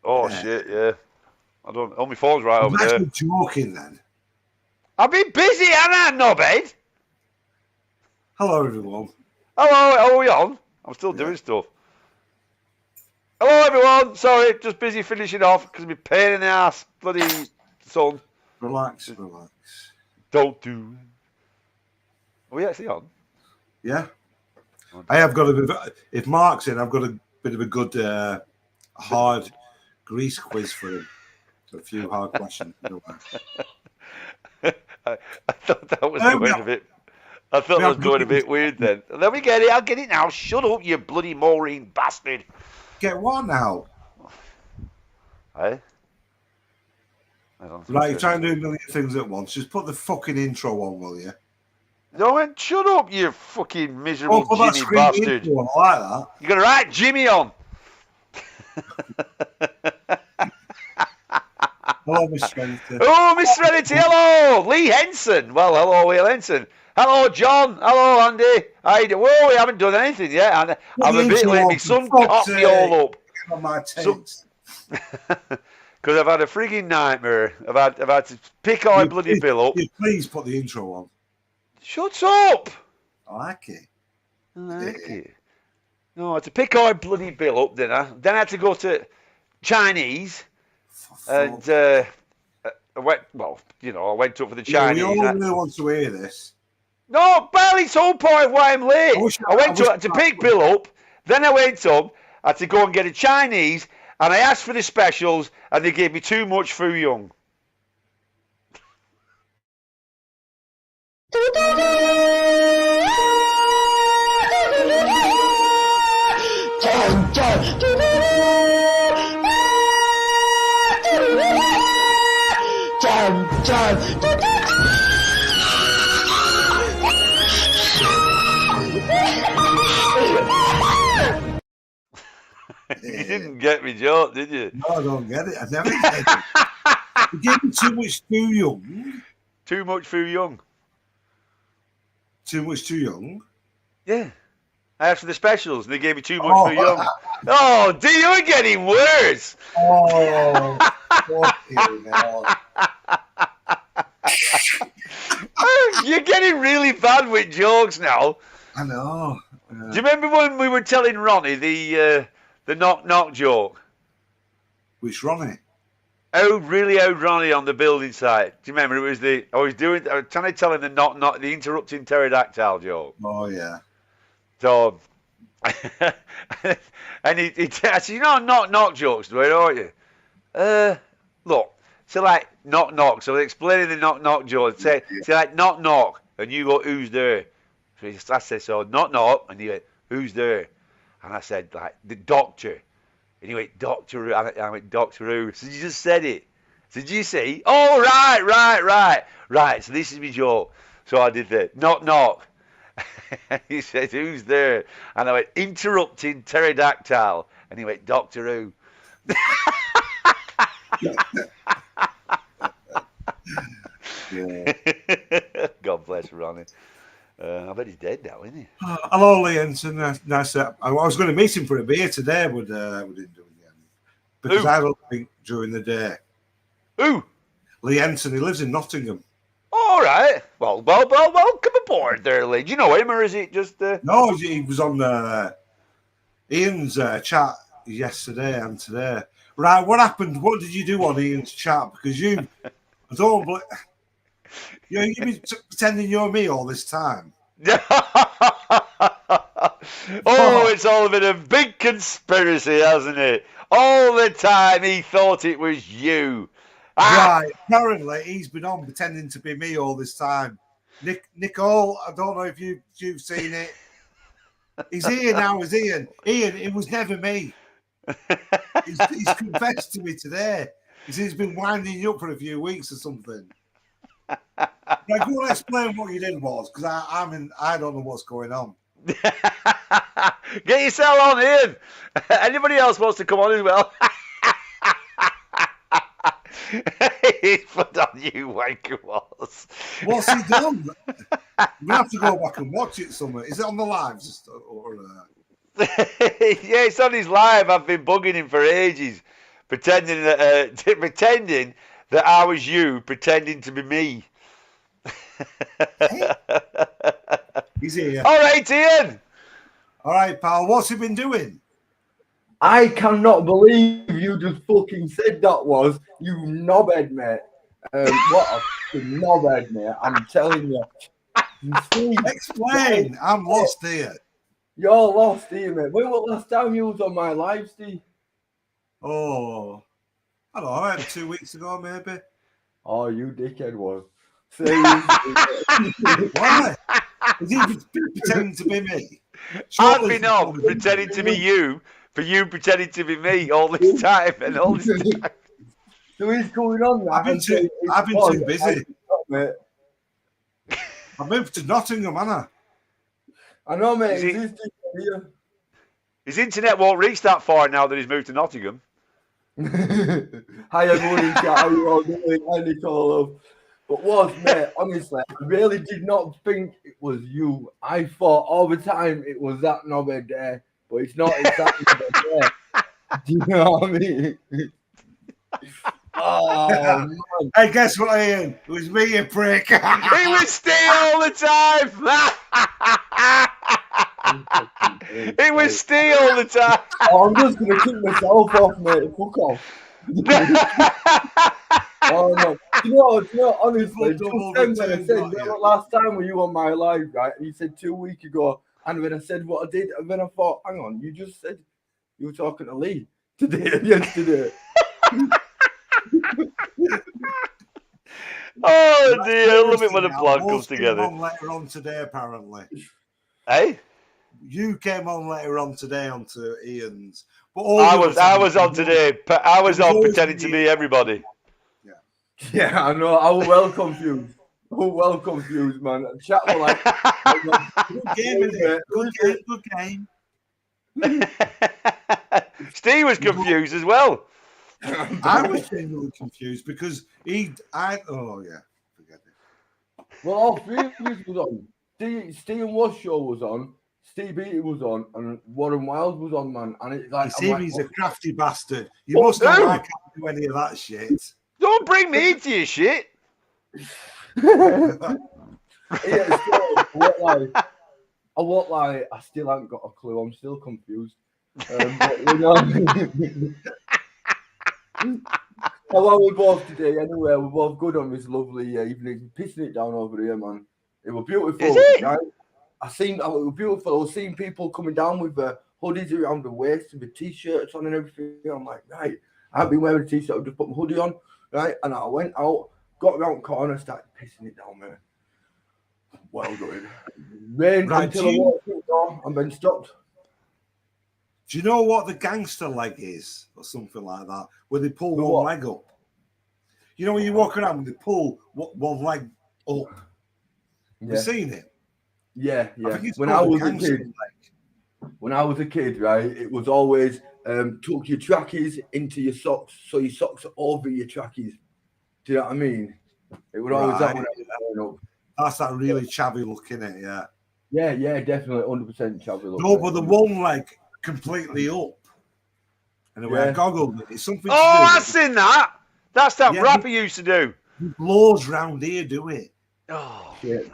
Oh, shit, yeah. I don't... Oh, my phone's right over there. That's joking, then. I've been busy, haven't I, knobhead? Hello, everyone. Hello, how are we on? I'm still doing stuff. Hello, everyone. Sorry, just busy finishing off because of my pain in the ass, bloody son. Relax. Don't do. Are we actually on? Yeah. I have got a bit of, if Mark's in, I've got a bit of a good hard Greece quiz for him. A few hard questions. I thought that was going a bit. I thought that was going a bit weird then. Let me get it. I'll get it now. Shut up, you bloody Maureen bastard. Get what now? Hey? Right, you're trying to do a million things at once. Just put the fucking intro on, will you? No, man, shut up, you fucking miserable Jimmy bastard. I like that. You're going to write Jimmy on. Hello, Miss Serenity. Oh, Miss Serenity, hello. Lee Henson. Well, hello, Will Henson. Hello, John. Hello, Andy. Whoa, we haven't done anything yet. I'm a bit late. My son caught me all up. On my taste. Because I've had a frigging nightmare. I've had to pick our bloody bill up. Please put the intro on. Shut up. I like it. No, I had to pick our bloody bill up, didn't I? Then I had to go to Chinese. And I went, well, you know, I went up for the Chinese. We all really want to hear this. No, barely it's the whole point of why I'm late. I went to pick Bill up, then I went up, I had to go and get a Chinese, and I asked for the specials, and they gave me too much Fu Young. You didn't get me, joke, did you? No, I don't get it. I never get it. You gave me too much too young. Too much Fu Young. Too much too young? Yeah. I asked for the specials and they gave me too much Fu Young. Oh, do you getting worse? Oh, fucking hell. You're getting really bad with jokes now. I know. Do you remember when we were telling Ronnie the knock joke? Which Ronnie? Owed Ronnie on the building site. Do you remember? It was I was trying to tell him the interrupting pterodactyl joke. Oh yeah. So, and he said, you know knock jokes, don't you? Look, so like knock. So explaining the knock joke. Say like knock, and you go, who's there? So I said, so knock, and he went, who's there? And I said, like, the doctor. And he went, Doctor Who. I went, Doctor Who. So you just said it. So did you see? Oh, right. So this is my joke. So I did the knock. And he said, who's there? And I went, interrupting pterodactyl. And he went, Doctor Who. Yeah. God bless Ronnie. I bet he's dead now, isn't he? Hello, Lee Henson. Nice. I was going to meet him for a beer today, but we didn't do it again. Because I don't think during the day. Who? Lee Henson. He lives in Nottingham. All right. Well, come aboard there, Lee. Do you know him, or is it just... No, he was on Ian's chat yesterday and today. Right, what happened? What did you do on Ian's chat? Because you've been pretending you're me all this time. It's all been a big conspiracy, hasn't it? All the time he thought it was you. Right, apparently he's been on pretending to be me all this time. Nicole, I don't know if you've seen it. He's here now, is Ian. Ian, it was never me. He's confessed to me today. He's been winding you up for a few weeks or something. Now, go and explain what you did was, because I don't know what's going on. Get yourself on, Ian. Anybody else wants to come on as well? He's put on you, wanker was. What's he done? We have to go back and watch it somewhere. Is it on the lives or? Yeah, it's on his live. I've been bugging him for ages. pretending that I was you, pretending to be me. He's here. All right, Ian. All right, pal. What's he been doing? I cannot believe you just fucking said that was, you knobhead, mate. What a fucking knobhead, mate. I'm telling you. Steve, Explain. I'm lost here. you're lost here, mate. When was the last time you was on my live, Steve? Oh, I don't know. I had 2 weeks ago, maybe. Oh, you dickhead was. Seriously. Why? Is he pretending to be me? I've been on pretending to be you, for you pretending to be me all this time and all this time. So he's going on now. I've been too busy. Mate. I moved to Nottingham, haven't I know, mate. Is he- This dickhead here. His internet won't reach that far now that he's moved to Nottingham. Hi everyone in chat, how you all doing? Hi Nicolo. But mate, honestly, I really did not think it was you. I thought all the time it was that knobhead there, but it's not exactly there. Do you know what I mean? Oh man. I? Hey, guess what, Ian? It was me, you prick. He was Steve all the time. It was Steve all the time. Oh, I'm just gonna kick myself off, mate. Fuck off. Oh no. You know, honestly, just Double then when I return, said, not you yet. know, last time were you on my live, right? And you said 2 weeks ago, and then I said what I did, and then I thought, hang on, you just said you were talking to Lee today and yesterday. Oh dear, I love it when a plan comes Most came together. on later on today, apparently. Hey, You came on later on today onto Ian's. But I was on today. I was on pretending to be everybody. Yeah, I know. I was well confused. Man. Chat were like, Good game, isn't it? Good game. Steve was confused as well. I was genuinely confused because forget it. well, all three of us was on. Steve Wash show was on. Steve Beatty was on, and Warren Wild was on, man. And it's like, You see, he's a crafty bastard. You What? must know Who? I can't do any of that shit. Don't bring me into your shit. Yeah, I won't lie, I still haven't got a clue. I'm still confused. But, you know, how are we both today? Anyway, we're both good on this lovely evening. Pissing it down over here, man. It was beautiful. Is it? Right? It was beautiful. I was seeing people coming down with hoodies around the waist and the t-shirts on and everything. I'm like, right, I've been wearing a t-shirt. I just put my hoodie on, right? And I went out, got around the corner, started pissing it down, man. Well done. Rained Right, until I walked through the door and then stopped. Do you know what the gangster leg is, or something like that, where they pull The one what? leg up? You know when you walk around, they pull one leg up. Have you seen it? Yeah, I yeah. think it's When I called the was a gangster kid, leg. right, it was always tuck your trackies into your socks, so your socks are over your trackies. Do you know what I mean? It would always that Right. when I was growing up. That's that really chavvy look in it, yeah. Yeah, definitely 100% travel. No, but the one leg completely up. And the way I Yeah. goggled it, it's something Oh, to do I've seen that. That's that Yeah, rapper used to do. with blows round here, do it. Oh. Shit.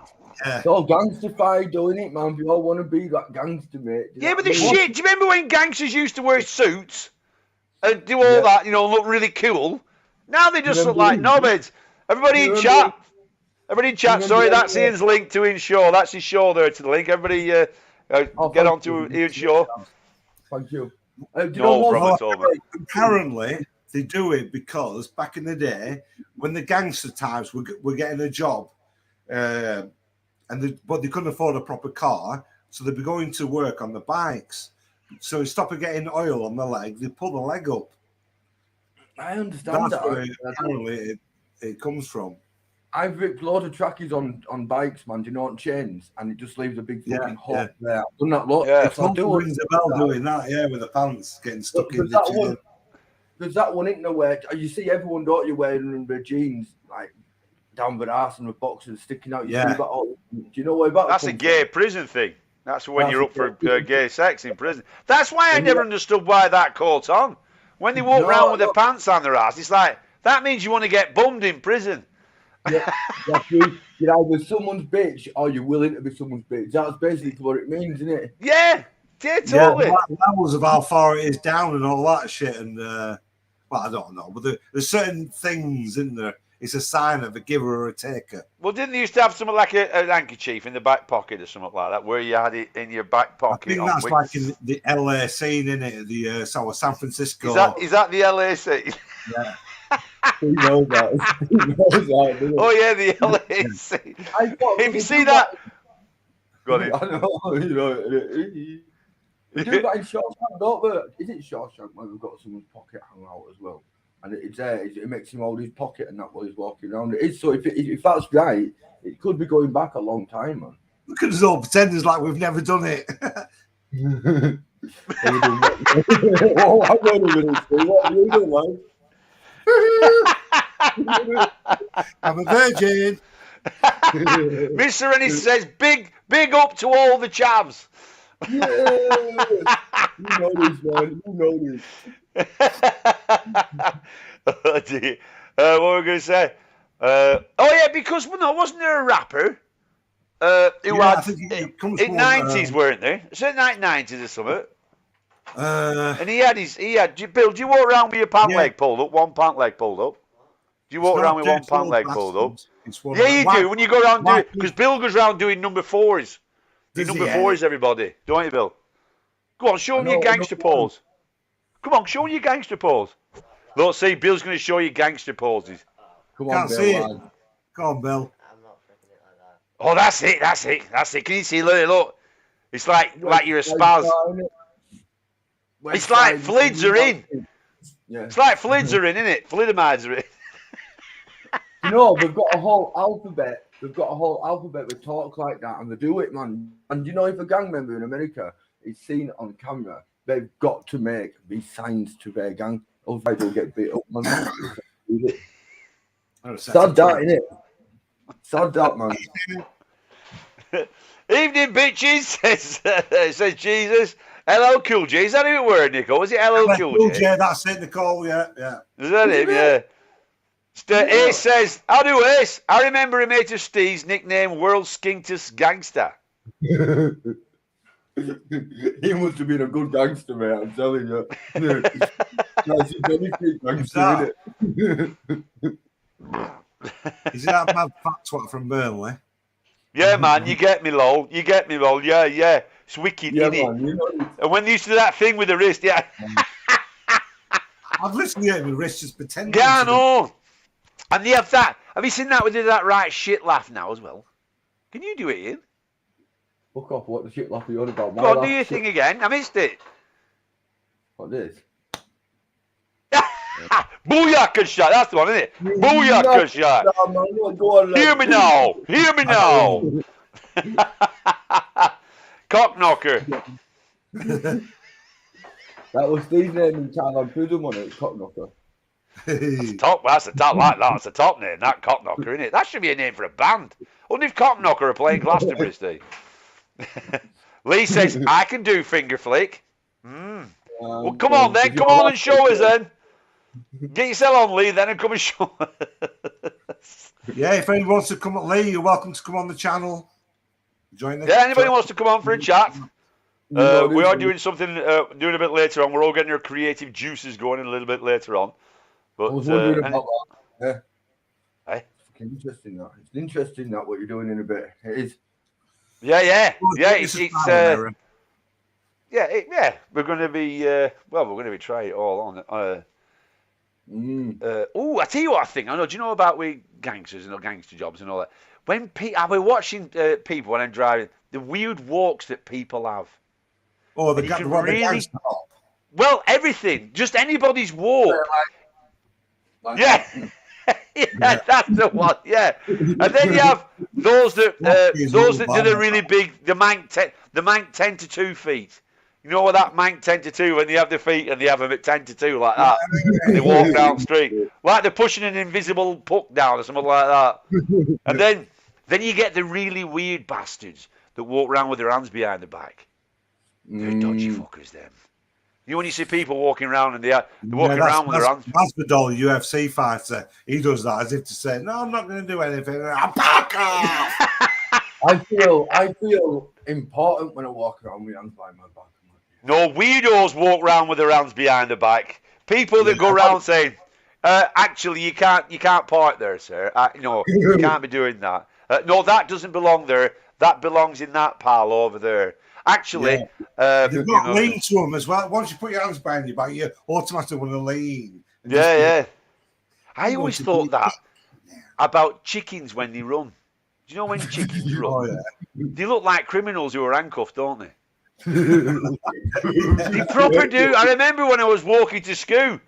Yeah. It's all gangsterfied doing it, man. We all want to be that gangster, mate. Do you Yeah, know but what the I mean? shit. Do you remember when gangsters used to wear suits and do all Yeah. that, look really cool? Now they just look like Remember- knobheads. Everybody in Remember- chat. Everybody in chat. Remember Sorry, that- that's Ian's link to Ian's show. That's his show there to the link. Everybody get thank on to you. Ian's show. Thank you. Do you No know what? problem at all, mate. Apparently, they do it because back in the day, when the gangster types were getting a job, but they couldn't afford a proper car, so they'd be going to work on the bikes. So instead of getting oil on the leg, they pull the leg up. I understand That's that. where apparently it comes from. I've ripped loads of trackies on bikes, man. Do you know, on chains, and it just leaves a big Yeah, fucking hole yeah. there. I've done that lot. Yeah. So I do Rings a bell doing that, yeah, with the pants getting stuck in There's the that chain. one. There's that one in where you see everyone, don't you, wearing their jeans like down their ass and the boxers sticking out. You Yeah. see that all. Do you know where that That's a comes gay prison thing. That's when That's you're a up for gay- gay sex in prison. That's why I And never yeah. understood why that caught on. When they walk around with their pants on their ass, it's like, that means you want to get bummed in prison. Yeah, you're either someone's bitch or you're willing to be someone's bitch. That's basically what it means, isn't it? Yeah, totally. Yeah, levels of how far it is down and all that shit. And, well, I don't know. But there's certain things in there. It's a sign of a giver or a taker. Well, didn't they used to have something like an handkerchief in the back pocket or something like that, where you had it in your back pocket? I think that's like in the LA scene, in it, the San Francisco. Is that the LA scene? Yeah. Who knows that? Oh yeah, the LA scene. If you see that, got it. I know, you know. They do that in Shawshank, don't they? Is it Shawshank where we've got someone's pocket hung out as well? And it's there. It makes him hold his pocket and that while he's walking around. It is so. If that's right, it could be going back a long time, man. Look at us all pretenders like we've never done it. Oh, I'm not even saying what you do, like. I'm a virgin. Mr. Ennis says, big up to all the chavs. Yeah. You know this, man. You know this. Oh, dear. What were we going to say? Oh, yeah, because, wasn't there a rapper who had, in 90s, weren't there? Is it 90s or something? And he had, Bill, do you walk around with your pant leg pulled up, one pant leg pulled up? Do you walk around with one pant leg pulled up? Yeah, you do, when you go around doing, because Bill goes around doing number fours. Number fours, everybody. Don't you, Bill? Go on, show him your gangster pose. Come on, show him your gangster pose. Look, see, Bill's going to show you gangster poses. Come on, Can't Bill, see it. man. Come on, Bill. I'm not freaking it like that. Oh, that's it. Can you see? Look. It's like you're a spaz. It's like flids are in. Yeah. It's like flids are in, isn't it? Flidamides are in. You know, they've got a whole alphabet. They've got a whole alphabet with talk like that, and they do it, man. And you know, if a gang member in America is seen on camera, they've got to make these signs to their gang. Otherwise, they'll get beat up, man. Sad that, innit? Sad that, man. Evening, bitches, says Jesus. Hello, Cool J. Is that who it were, Nico? Was it hello, Cool J? That's it, Nicole, yeah. Is that him? Yeah. Ace says, I do Ace. I remember a mate of Steve's nickname World Skinktus Gangster. He must have been a good gangster, mate, I'm telling you. Is that mad fat twat from Burnley? Yeah, man, you get me, lol. Yeah. It's wicked, yeah, innit? Man, you know, and when they used to do that thing with the wrist, yeah. I've listened to it with wrist just pretending. Yeah, I know. And they have that. Have you seen that? We did that right shit laugh now as well. Can you do it, Ian? Fuck off, what the shit laugh are you on about? Go on, do your thing again. I missed it. What this? Booyaka shot. That's the one, isn't it? Booyaka shot. Hear me now. Cock knocker. That was Steve's name in Thailand prison, wasn't it? Cock knocker. That's the top like that. That's the top name, that cock knocker, isn't it? That should be a name for a band. Wonder if cock knocker are playing Glastonbury, Steve. Lee says, I can do finger flick. Well, come on then. Come on and show us then. Get yourself on, Lee, then, and come and show us. Yeah, if anyone wants to come at Lee, you're welcome to come on the channel. Join the anybody wants to come on for a chat? We are doing something, doing a bit later on. We're all getting our creative juices going in a little bit later on. But, I was wondering about that. Yeah. Hey? It's interesting that. It's interesting that what you're doing in a bit. It is. Yeah. We're going to be we're going to be trying it all on. I tell you what I think. I know. Do you know about we gangsters and gangster jobs and all that? When we're watching people when I'm driving, the weird walks that people have. Oh, the really, well, everything, just anybody's walk. Yeah. Yeah, that's the one. Yeah, and then you have those that do the really big, the mank 10 to 2 feet. You know what that mank 10 to 2 when they have their feet and they have them at 10 to 2 like that. They walk down the street like they're pushing an invisible puck down or something like that. And then you get the really weird bastards that walk around with their hands behind the back. They're dodgy fuckers, them. You know when you see people walking around and they're walking around with their hands. Masvidal, UFC fighter, he does that as if to say, "No, I'm not going to do anything. I'm back off." I feel important when I walk around with hands behind my back. No, weirdos walk around with their hands behind their back. People that go around saying, "Actually, you can't park there, sir. No, you can't be doing that. No, that doesn't belong there. That belongs in that pile over there." Actually, they've got lean to them as well. Once you put your hands behind your back, you automatically want to lean. Yeah. I always thought that about chickens when they run. Do you know when chickens run? Oh, yeah. They look like criminals who are handcuffed, don't they? They proper do. I remember when I was walking to school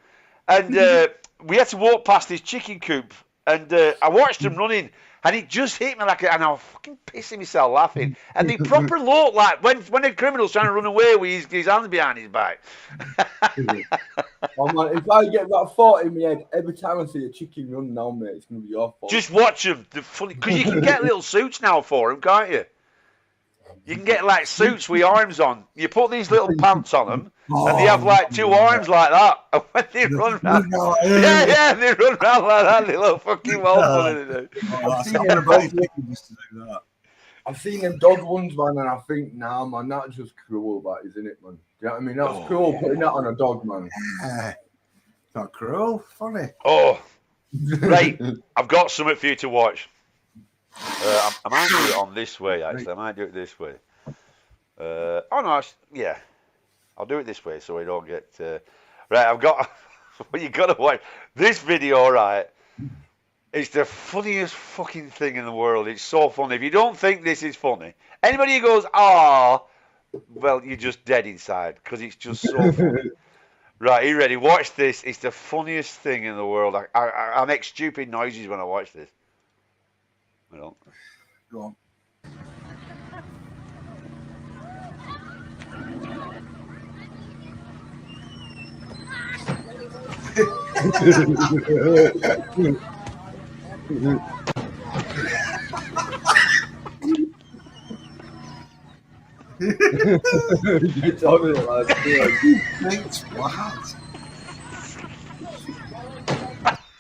and we had to walk past this chicken coop and I watched them running and it just hit me and I was fucking pissing myself laughing. And they proper look like when a criminal's trying to run away with his hands behind his back. Oh, man, if I get that thought in my head every time I see a chicken run now, mate, it's going to be your fault. Just watch them. They're funny because you can get little suits now for them, can't you? You can get like suits with arms on. You put these little pants on them, and they have like two arms like that. And when they run around, they run around like that. They look fucking well funny. I've seen them dog ones, man, and I think, nah, man, that's just cruel, that isn't it, man? Do you know what I mean? That's cruel putting that on a dog, man. Not cruel, funny. Oh, right. I've got something for you to watch. I might do it on this way, actually. I might do it this way. I'll do it this way so we don't get... Right, I've got... Well, you got to watch this video, right? It's the funniest fucking thing in the world. It's so funny. If you don't think this is funny, anybody who goes, well, you're just dead inside because it's just so funny. Right, are you ready? Watch this. It's the funniest thing in the world. I make stupid noises when I watch this. I don't. Go on. You told me that last year. Thanks, what?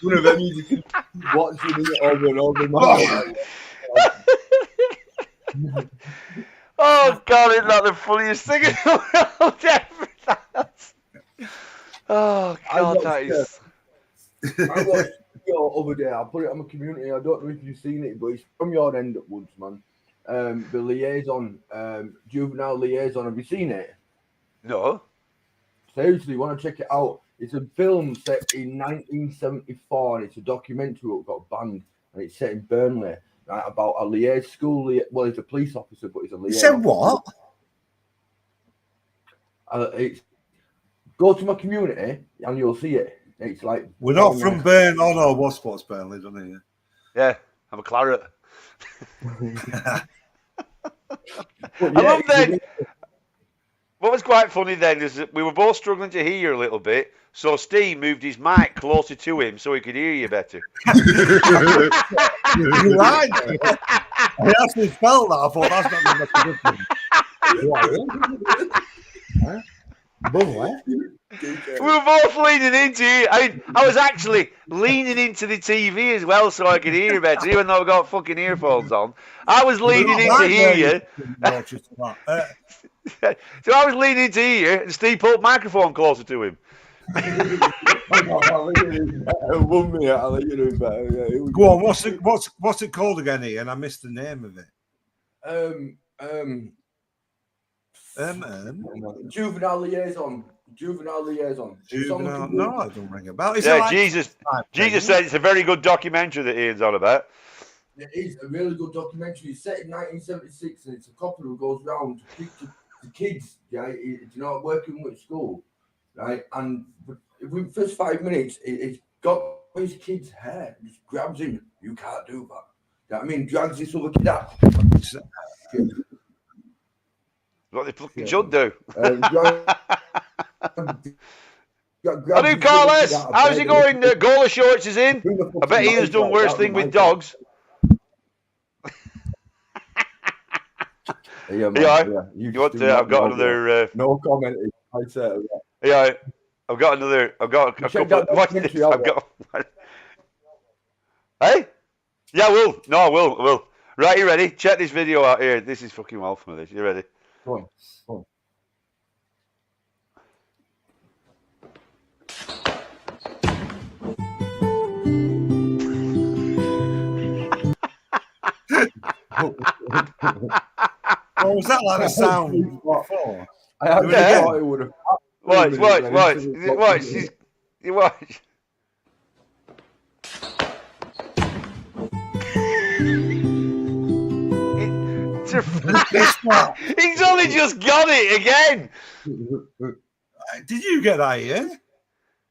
One of them you can watching it over and over, man. Oh God, it's not the funniest thing in the world ever. Oh God, that is. I watched your other day. I put it on my community. I don't know if you've seen it, but it's from your end at Woods, man. The liaison, juvenile liaison. Have you seen it? No. Seriously, you want to check it out? It's a film set in 1974, and it's a documentary that got banned, and it's set in Burnley, right, about a liaison school. Well, he's a police officer, but he's a liaison. You said what? It's go to my community, and you'll see it. It's like we're not from Burnley. Oh no, what sports Burnley, don't you? Yeah, I'm a claret. I love that. What was quite funny then is that we were both struggling to hear you a little bit, so Steve moved his mic closer to him so he could hear you better. You're right. I actually felt that. I thought that's not going to be We were both leaning into you. I was actually leaning into the TV as well so I could hear you better, even though I got fucking earphones on. I was leaning in to hear you. So I was leaning in to hear you, and Steve put the microphone closer to him. Go on, what's it called again, Ian? I missed the name of it. Juvenile liaison. No, I don't ring a bell. Jesus said it's a very good documentary that Ian's on about. It is a really good documentary. It's set in 1976, and it's a couple who goes round to teach the kids, right? Working with school, right? And within the first 5 minutes, it's got his kid's hair, just grabs him. You can't do that. You know what I mean? Drags this other kid out. What they fucking should do. I do, Carlos. How's it going? Gola Shorts is in. I bet Ian's done worse thing with dogs. Yeah. You want to? I've got another. No comment. I said. Yeah, I've got another. I've got a couple. Watch this. I've got. Hey? Yeah, I will. No, I will. Right, you ready? Check this video out here. This is fucking well for me. This. You ready? Go on. Go on. Oh, was that like a sound before? I actually thought it would have. Watch. You watch. He's only just got it again. Did you get that, Ian?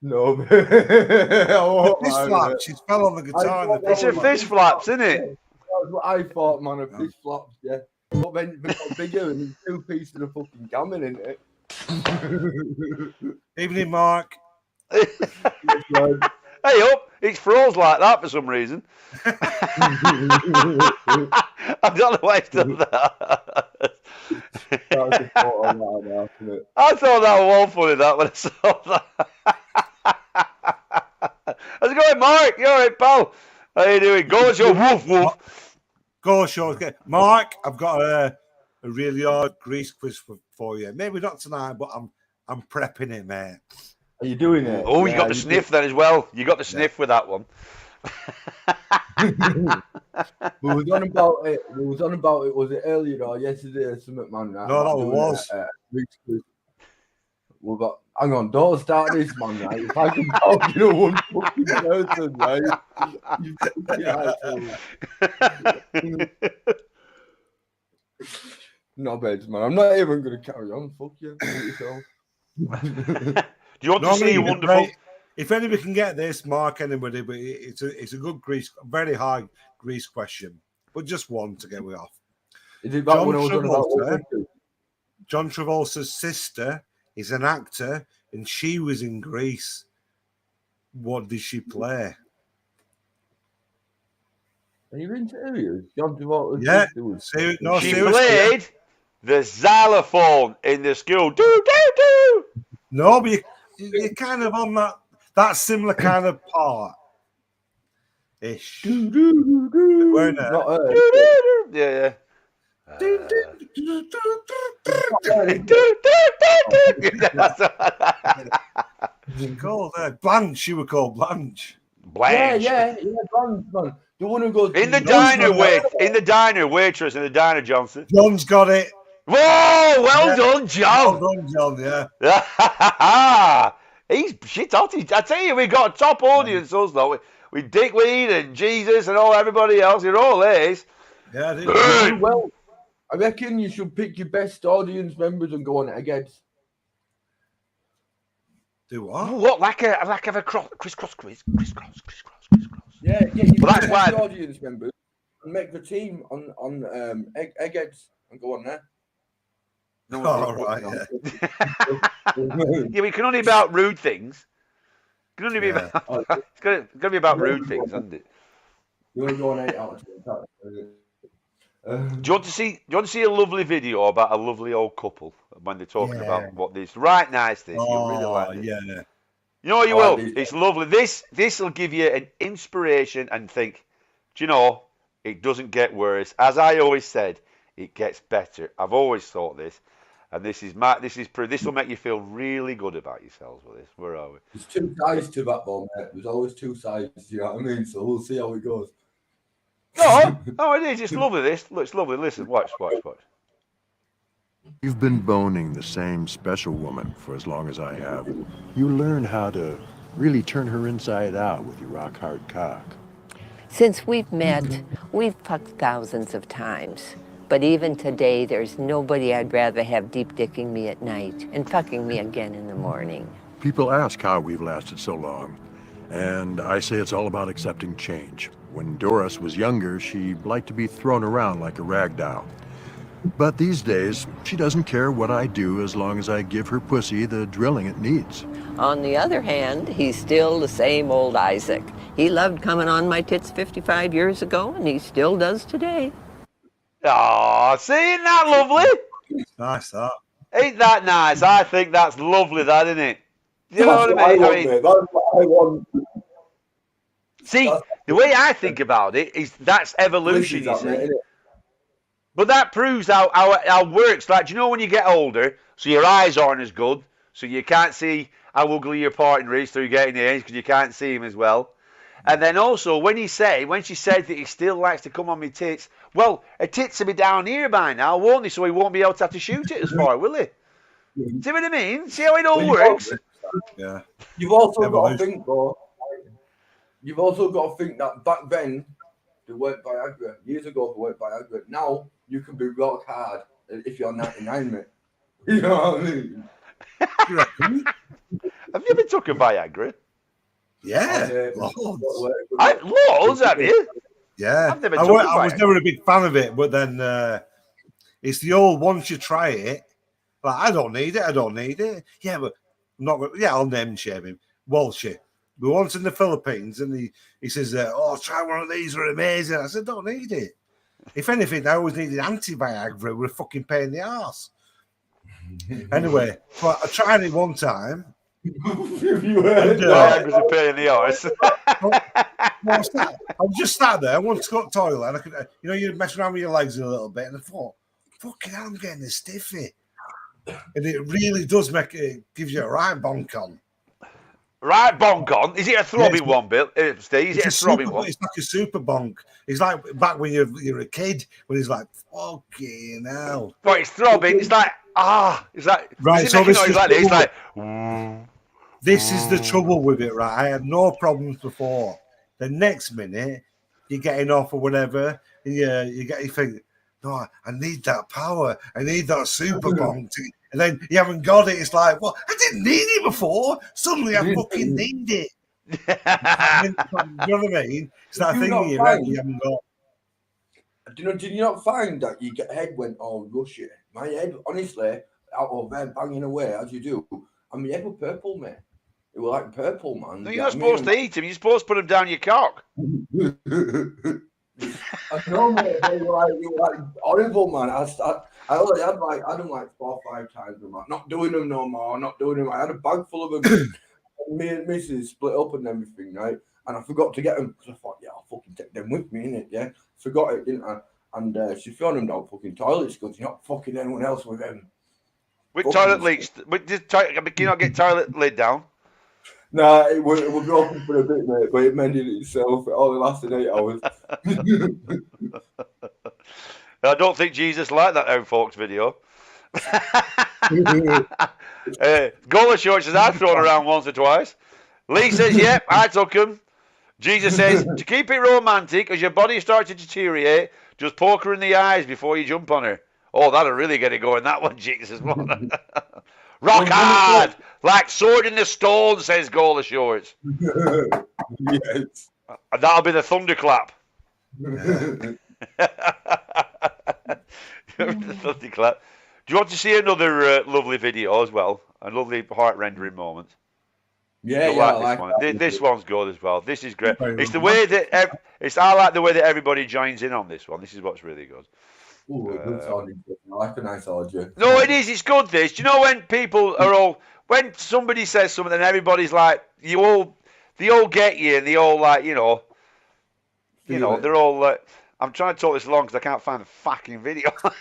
No. Fish flaps. She fell on the guitar. It's a fish flaps, isn't it? That's what I thought, man. A fish flaps, yeah. But then they got bigger and there's 2 pieces of fucking gammon in it. Evening, Mark. Hey up, it's froze like that for some reason. I don't know why it's done that. I thought that was all funny, that, when I saw that. How's it going, Mark? You alright, pal? How you doing? Go show, woof, woof. Go show. Mark, I've got a really hard grease quiz for you. Maybe not tonight, but I'm prepping it, mate. Are you doing it? Oh, you got the sniff then as well. You got the sniff with that one. We was on about it. Was it earlier or yesterday or something, man? Right? No, that was. We've got. Hang on, don't start this, man. Right? If I can talk to one fucking person, right? No beds, man. I'm not even going to carry on. Fuck you. Do you want to see wonderful? Right. If anybody can get this, Mark, anybody, but it's a good grease, very hard grease question, but just one to get me off. Is it John Travolta, John Travolta's sister is an actor, and she was in Grease. What did she play? Are you in serious? John Travolta's sister was... She played the xylophone in the school. Do. No, but you're kind of on that similar kind of part. Ish. Weren't it? Yeah. Called Blanche. She was called Blanche. Yeah, Blanche. The one who goes in the diner, waitress in the diner, Johnson. John's got it. Whoa! Well done, John. Well done, John. Yeah. He's shit hot. I tell you, we got a top audience, us though. With Dickweed and Jesus and everybody else. You're all A's. Yeah, well, I reckon you should pick your best audience members and go on it against. Do what? What? Like a crisscross quiz? Crisscross. Yeah, get your best audience members and make the team on Eggheads and go on there. Right. Yeah, we can only about rude things. It can only be about. It's going to be about rude things, isn't it? You want to go on 8 out of 10? Do you want to see a lovely video about a lovely old couple when they're talking about what this right nice this? You'll really like it. Yeah. You know what you will? It's lovely. This will give you an inspiration and think, do you know, it doesn't get worse. As I always said, it gets better. I've always thought this. And this will make you feel really good about yourselves with this. Where are we? There's 2 sides to that ball, mate. There's always 2 sides, you know what I mean? So we'll see how it goes. No, it is. It's lovely, this. Look, it's lovely. Listen, watch. You've been boning the same special woman for as long as I have. You learn how to really turn her inside out with your rock-hard cock. Since we've met, we've fucked thousands of times. But even today, there's nobody I'd rather have deep dicking me at night and fucking me again in the morning. People ask how we've lasted so long, and I say it's all about accepting change. When Doris was younger, she liked to be thrown around like a rag doll. But these days, she doesn't care what I do as long as I give her pussy the drilling it needs. On the other hand, he's still the same old Isaac. He loved coming on my tits 55 years ago, and he still does today. Oh, see, isn't that lovely? Nice, that. Ain't that nice? I think that's lovely, that, isn't it? You know what I mean? want, mate. That's what I want. See, the way I think about it is that's evolution, you see. But that proves how it works. Like, do you know when you get older, so your eyes aren't as good, so you can't see how ugly your partner is through getting age because you can't see him as well. And then also, when she said that he still likes to come on my tits, well, her tits will be down here by now, won't they? So he won't be able to have to shoot it as far, will he? See what I mean? See how it all works? Yeah. You've also got to think, though. You've also got to think that back then, they weren't Viagra. Years ago, they weren't Viagra. Now, you can be rock hard if you're 99, mate. You know what I mean? Have you ever took a Viagra? Yeah. Loads, have you? Yeah. I was never a big fan of it, but then it's the old once you try it, like, I don't need it. Yeah, but I'm not going to, I'll name shame him. Walshy. We were once in the Philippines and he says, try one of these, they're amazing. I said, don't need it. If anything, I always needed anti-Viagra. We're a fucking pain in the arse. Anyway, but I tried it one time. Viagra's a pain in the arse. I was just sat there. I wanted to go to the toilet. And I could, you mess around with your legs a little bit. And I thought, fucking hell, I'm getting a stiffy. And it really does gives you a right bonk on. Right bonk on? Is it a throbbing one, Bill? Steve, is it a throbbing one? It's like a super bonk. It's like back when you're a kid, when it's like, fucking hell. Well, it's throbbing. It's like, it's like, right. So this is like, this is the trouble with it, right? I had no problems before. The next minute, you're getting off or whatever, and you think, no, I need that power. I need that super bonk. And then you haven't got it. It's like, well, I didn't need it before. Suddenly I fucking need it. You know what I mean? It's that thing in your head you haven't got. Did you not find that your head went all rushy? My head, honestly, out of there banging away as you do, and my head was purple, mate. It was like purple, man. No, you're not supposed to eat them. You're supposed to put them down your cock. I know, mate. You were like horrible, man. I only had like 4 or 5 times. I'm like, not doing them no more. Not doing them. I had a bag full of them. Me and Mrs. split up and everything, right? And I forgot to get them because I thought, I'll fucking take them with me, innit? Yeah, forgot it, didn't I? And she thrown them down fucking toilets because you're not fucking anyone else with them. With toilet leaks, can you not get toilet lid down? Nah, it was broken for a bit, mate, but it mended itself. It only lasted 8 hours. I don't think Jesus liked that Own Folks video. Gola Short says, I've thrown around once or twice. Lee says, yep, I took him. Jesus says, to keep it romantic, as your body starts to deteriorate, just poke her in the eyes before you jump on her. Oh, that'll really get it going, that one, Jesus. Rock hard, like sword in the stone, says Gola Shorts. Yes. And that'll be the thunderclap. Thunderclap. Do you want to see another lovely video as well? A lovely heart-rendering moment. Yeah, I like this one. This one's good as well. This is great. It's the way that I like the way that everybody joins in on this one. This is what's really good. Ooh, good sounding. I like a nice orgy. No, it is. It's good. This. Do you know when people are all when somebody says something and everybody's like they all get you and they all like they're all like. I'm trying to talk this along because I can't find the fucking video. Where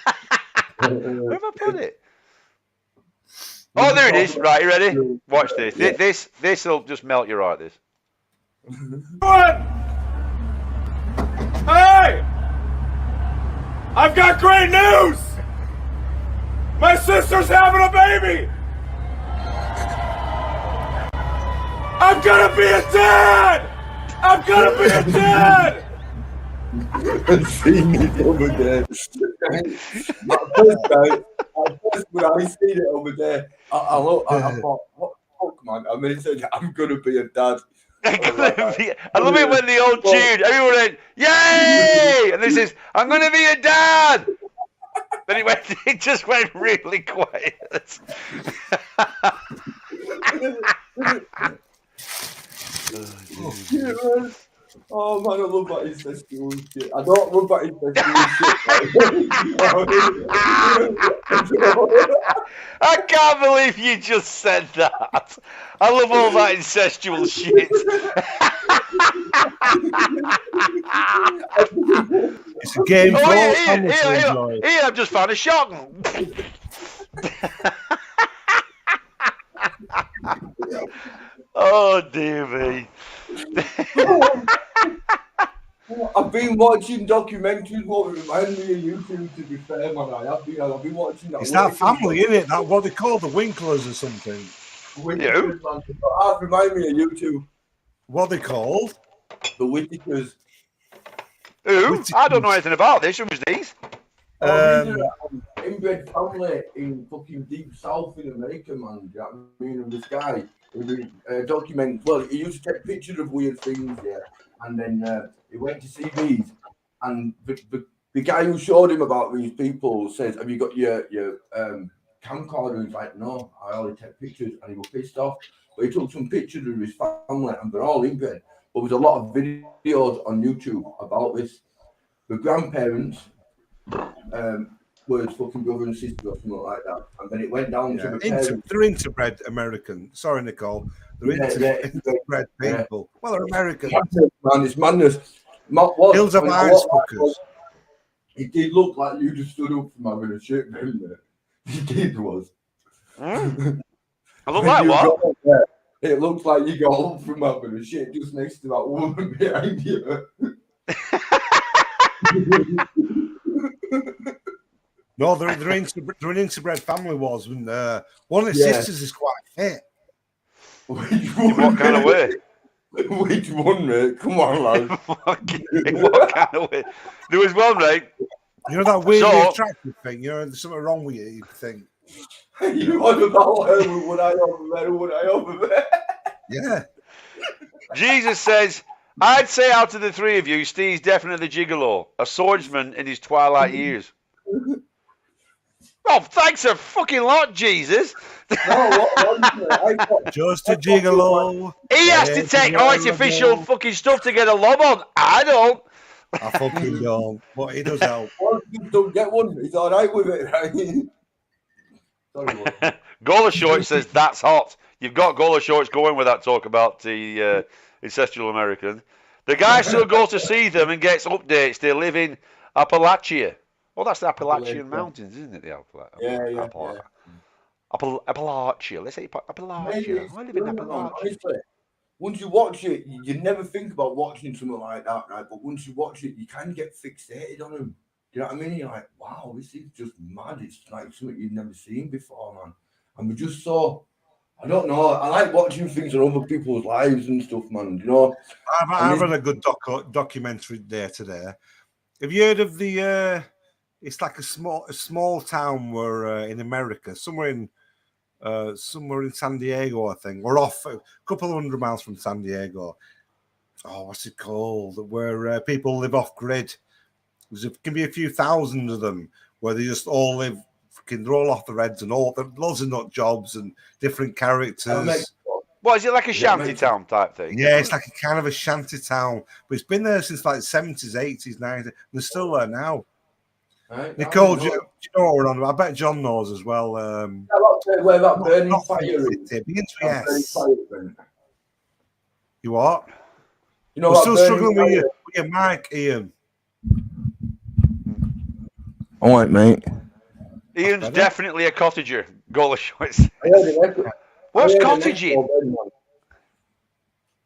have I put it? Oh, there it is. Right, you ready? Watch this. Yeah. This'll just melt your heart. This. Hey! I've got great news! My sister's having a baby! I'm gonna be a dad! I'm gonna be a dad! I've seen it over there. When I seen it over there, I thought, what the fuck, man? I mean, I'm gonna be a dad. I love it when the old tune, everyone went, yay! And this is, I'm going to be a dad! Then it just went really quiet. Oh man, I love that incestual shit. I don't love that incestual shit. I can't believe you just said that. I love all that incestual shit. It's a game for all families to Ian, enjoy. Ian, I've just found a shotgun. Oh dear me. I've been watching documentaries. What remind me of YouTube? To be fair, man, I've been watching that. It's that family, isn't it? That what they call the Winklers or something. Whitakers, man. That remind me of YouTube. What they called? The Whitakers. Who? I don't know anything about this. Who was these? Inbred family in fucking deep south in America, man. You know what I mean? And this guy, he document. Well, he used to take pictures of weird things, yeah. And then he went to see these, and the guy who showed him about these people says, "Have you got your camcorder?" He's like, "No, I only take pictures." And he was pissed off. But he took some pictures of his family, and they're all inbred. But there's a lot of videos on YouTube about this. The grandparents were his fucking brother and sister or something like that. And then it went down to the parents. They're interbred American. Sorry, Nicole. They're interbred people. Well, they're American. Man, it's madness. Hills of Ice fuckers. It did look like you just stood up from having a shit, didn't it? It did was. I look like what? It looks like you got up from having a shit just next to that woman behind you. No, they're an interbred family was, and one of the sisters is quite fit. What kind of way? Which one, mate? Come on, lad. What kind of way? There was one, right? You know that weirdly attractive thing? You know, there's something wrong with you think. You want about her, would I over there? Yeah. Jesus says, I'd say out of the three of you, Steve's definitely the gigolo, a swordsman in his twilight years. Oh, thanks a fucking lot, Jesus. Just a gigolo. He has to take artificial fucking stuff to get a lob on. I don't. I fucking don't. But he does help. Don't get one. He's all right with it, right? Sorry, Gola Shorts says, that's hot. You've got Gola Shorts going with that talk about the incestual American. The guy still goes to see them and gets updates. They live in Appalachia. Oh, that's the Appalachian Mountains, isn't it? The Appalachia. Let's say Appalachia. I live in Appalachia. Honestly, once you watch it, you never think about watching something like that, right? But once you watch it, you kind of get fixated on them. Do you know what I mean? You're like, wow, this is just mad. It's like something you've never seen before, man. And we're just so, I don't know. I like watching things on other people's lives and stuff, man. You know, I've had a good documentary day today. Have you heard of the? It's like a small town where in America, somewhere in San Diego, I think. We're off a couple of 100 miles from San Diego. Oh, what's it called? Where people live off grid. There can be a few thousand of them where they just all live. They're all off the reds and all. There are loads of nut jobs and different characters. What is it, like a shanty town type thing? Yeah, it's like a kind of a shanty town, but it's been there since like the 70s, 80s, 90s. And they're still there now. Right, Nicole, do you know what we're on about? I bet John knows as well. Where that burning fire is. Begins with S. You what? You know, we're still struggling with your mic, Ian. All right, mate. Ian's definitely a cottager. Gola Shorts. What's cottaging?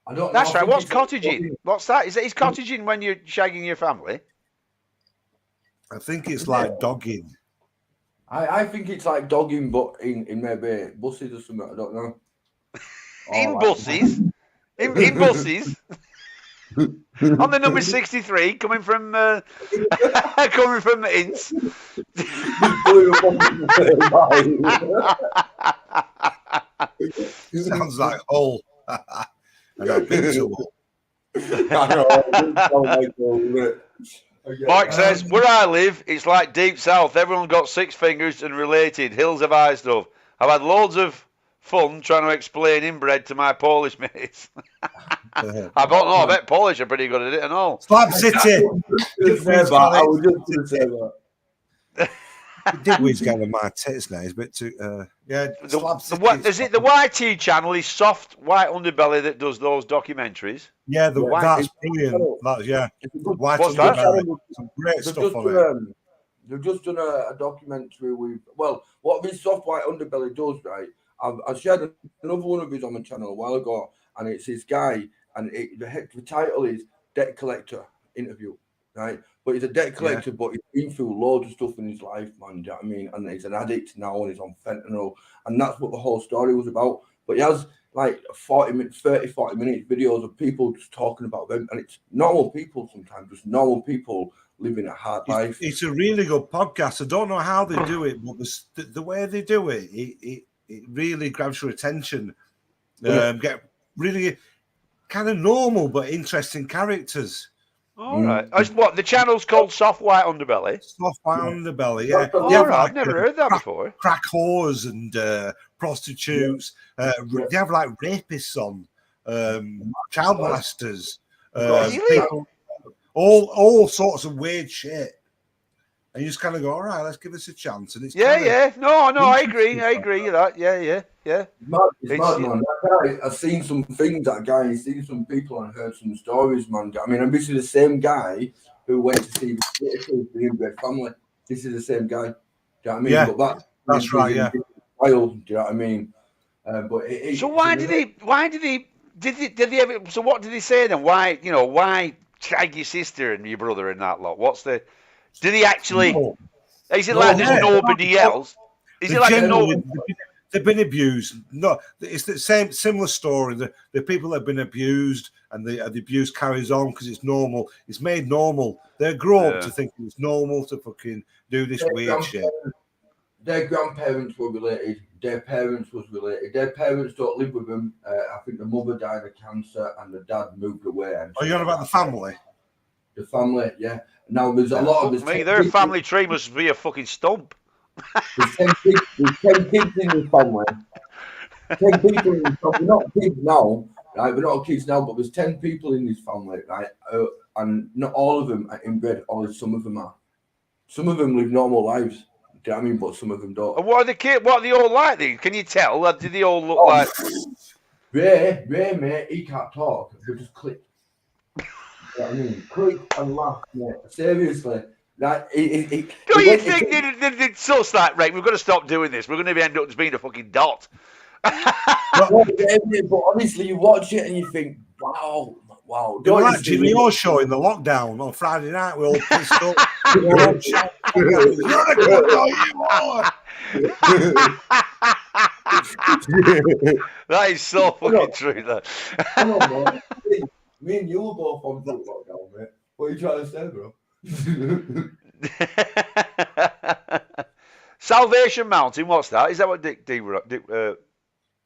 I don't know. That's right. What's cottaging? What's that? Is cottaging when you're shagging your family? I think it's like dogging. I think it's like dogging, but in maybe buses or something. I don't know. In buses? In buses? On the number 63, coming from Ince. Sounds like Hull. And I've been to Hull. Mark says, where I live, it's like deep south. Everyone got 6 fingers and related. Hills of Eye stuff. I've had loads of fun trying to explain inbred to my Polish mates. I don't know. I bet Polish are pretty good at it and all. Slab City. I was just going to say that. Digweed's going to my tits now. He's a bit too. Yeah. Slab City. Is it the YT channel? Is Soft White Underbelly that does those documentaries? Yeah, that's brilliant. What's that? Some great stuff on it. They've just done a documentary with, what this Soft White Underbelly does, right? I shared another one of his on my channel a while ago, and it's this guy, and the title is Debt Collector Interview, right? But he's a debt collector, but he's been through loads of stuff in his life, man. Do you know what I mean? And he's an addict now, and he's on fentanyl, and that's what the whole story was about. But he has like 40 minutes videos of people just talking about them, and it's normal people sometimes, just normal people living a hard life. It's a really good podcast. I don't know how they do it, but the way they do it, it really grabs your attention. Get really kind of normal but interesting characters. All right. What the channel's called? Soft White Underbelly. Soft White Underbelly. Yeah. I've never heard that before. Crack whores and prostitutes. They have like rapists on, child molesters, people, all sorts of weird shit. And you just kind of go, all right, let's give this a chance. And it's No, I agree with that. Yeah. It's mad, man. That guy, I've seen some things. That guy, he's seen some people and heard some stories, man. I mean, and this is the same guy who went to see the inbred family. This is the same guy. Do you know what I mean? Yeah, but that's right. Yeah. Wild, do you know what I mean? So why did he ever? So what did he say then? Why tag your sister and your brother and that lot? Did he actually? No. Is it like there's nobody else? Is it like they've been abused? No, it's the similar story. The people that have been abused and the abuse carries on because it's normal. It's made normal. They grow up to think it's normal to fucking do this weird shit. Their grandparents were related. Their parents was related. Their parents don't live with them. I think the mother died of cancer and the dad moved away. Are you on about the family? The family, yeah. Now there's a lot of this. Their family tree must be a fucking stump. There's 10 kids in this family. 10 people in this family. We're not kids now, right? We're not kids now, but there's 10 people in this family, right? And not all of them are inbred, only some of them are. Some of them live normal lives. Do you know what I mean? But some of them don't. And what are they all like then? Can you tell? Do they all look like? Ray, mate, he can't talk. They just click. You know what I mean? Click and laugh, mate. Seriously. Like, do you think it's so like, right, we've got to stop doing this. We're going to end up just being a fucking dot. But honestly, you watch it and you think, wow. It was like Jimmy Orr show in the lockdown on Friday night. We all pissed up. You're a good boy, you are. That is so fucking true. That. Come on, man. Me and you were both on lockdown, mate. What are you trying to say, bro? Salvation Mountain, what's that? Is that what Dick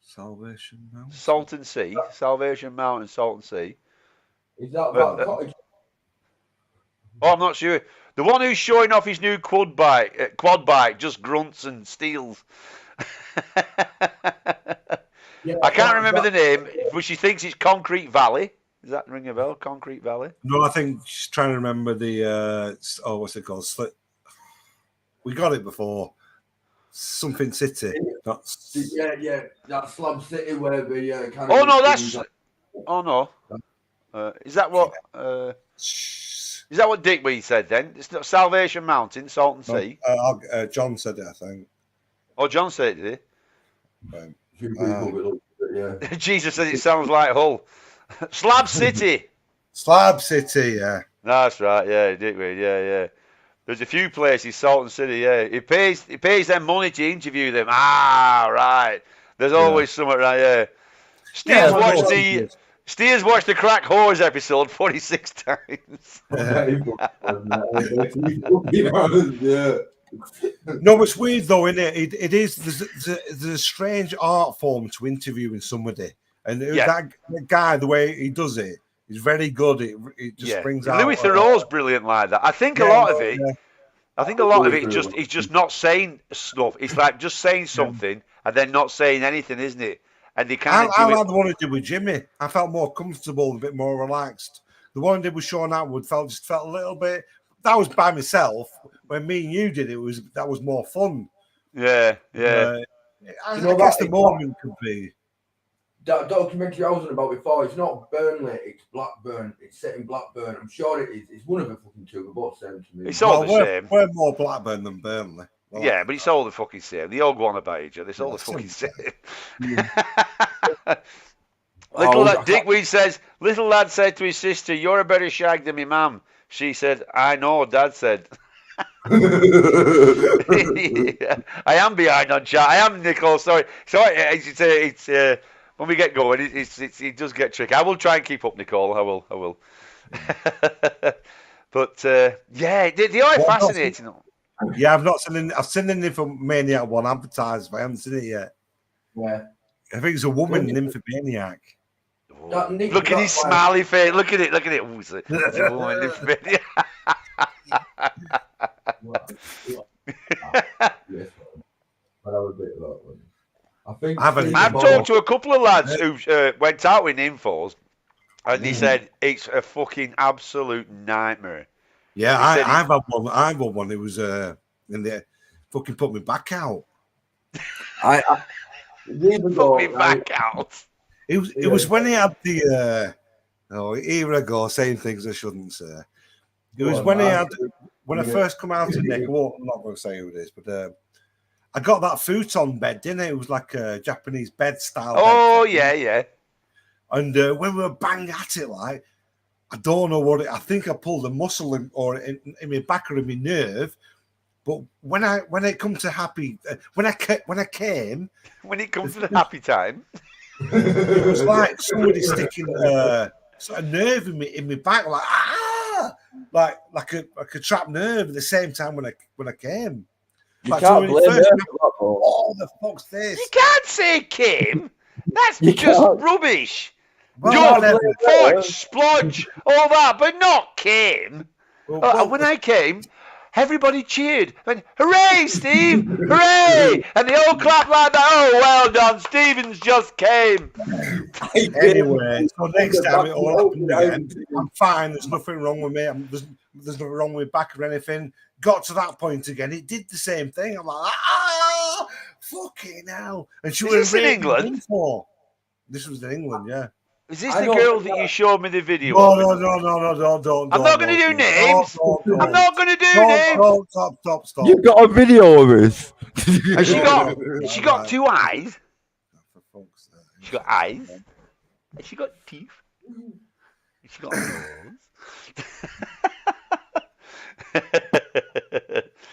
Salvation Mountain? Salton Sea. Salvation Mountain, Salton Sea. Is that about cottage? Oh, I'm not sure. The one who's showing off his new quad bike just grunts and steals. I can't remember the name, but she thinks it's Concrete Valley. Does that ring a bell? Concrete Valley? No, I think she's trying to remember the what's it called? We got it before. Something City. Yeah. That Slab City where the kind Oh no, that's. Oh no. Is that what? Is that what Dick said then? It's not Salvation Mountain, Salton Sea. John said it, I think. Oh, John said it, did he? Yeah. Jesus said it sounds like Hull. Slab City. Slab City, yeah. That's right, yeah, Dick. Yeah. There's a few places, Salton City, yeah. He pays them money to interview them. Ah, right. There's always something, right, yeah. Steers watched the Crack Whores episode 46 times. Yeah. No, it's weird though, isn't it? It is. There's a strange art form to interviewing somebody, and that guy, the way he does it, is very good. It just brings out. Louis Theroux's brilliant like that. I think a lot of it. I think a lot of it is just he's just not saying stuff. It's like just saying something and then not saying anything, isn't it? And they kind of. I like the one I did with Jimmy. I felt more comfortable, a bit more relaxed. The one I did with Sean Atwood felt a little bit. That was by myself. When me and you did it, that was more fun. Yeah. I guess the moment could be. That documentary I was on about before, it's not Burnley, it's Blackburn. It's set in Blackburn. I'm sure it is. It's one of the fucking two. They're both same to me. It's all the same. We're more Blackburn than Burnley. Well, yeah, but it's all the fucking same. They all go on about each other. It's all the fucking same. Dick Weed says, little lad said to his sister, "You're a better shag than me mum." She said, "I know," Dad said. I am behind on chat. I am, Nicole. Sorry. It's when we get going, it does get tricky. I will try and keep up, Nicole. I will. But they are fascinating. Yeah, I've seen the Nymphomaniac one advertised, but I haven't seen it yet. Yeah. I think it's a woman Nymphomaniac. Oh. Look at his smiley face. Look at it. Ooh, it's a woman Nymphomaniac. I've talked to a couple of lads who went out with nymphos, and they said it's a fucking absolute nightmare. Yeah, I've had one. I've had one. It was and they fucking put me back out. Put me back out. It was when he had the here I go saying things I shouldn't say. It was when I first come out of Nick. Well, I'm not going to say who it is, but I got that futon bed, didn't it? It was like a Japanese bed style. Oh bed. yeah. And when we were bang at it, like I don't know what I think I pulled a muscle in my back or in my nerve. But when it comes to happy, when it comes to the happy time, it was like somebody sticking a nerve in my back, like a trapped nerve at the same time when I came. You can't blame her. Oh, the fuck's this? You can't say came. That's just rubbish. Well, Fudge, splodge, all that, but not came. When I came, everybody cheered. Went, hooray, Steve! Hooray! And they all clapped like that. Oh, well done. Stevens just came. Anyway, so next time it all happened again, I'm fine. There's nothing wrong with me. There's nothing wrong with my back or anything. Got to that point again. It did the same thing. I'm like, fucking hell. And she was in England? This was in England, yeah. Is this the girl that you showed me the video of? No, don't. I'm not going to do names. I'm not going to do names. Stop. You've got a video of this. Has she got two eyes? She got eyes. Has she got teeth? Has she got a nose?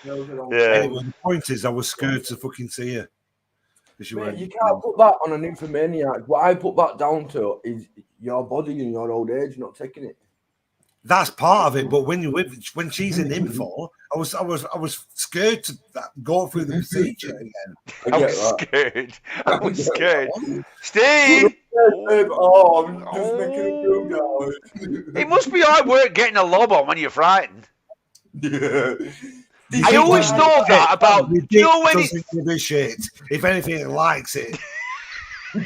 Anyway, the point is, I was scared to fucking see her. Mate, you can't put that on an nymphomaniac. What I put that down to is your body and your old age not taking it. That's part of it, but when she's in info, I was scared to go through the procedure again. I was scared. Steve! I'm just making a joke now. It must be hard work getting a lob on when you're frightened. Yeah. I always thought that about. Do you know when doesn't give a shit. If anything, it likes it. I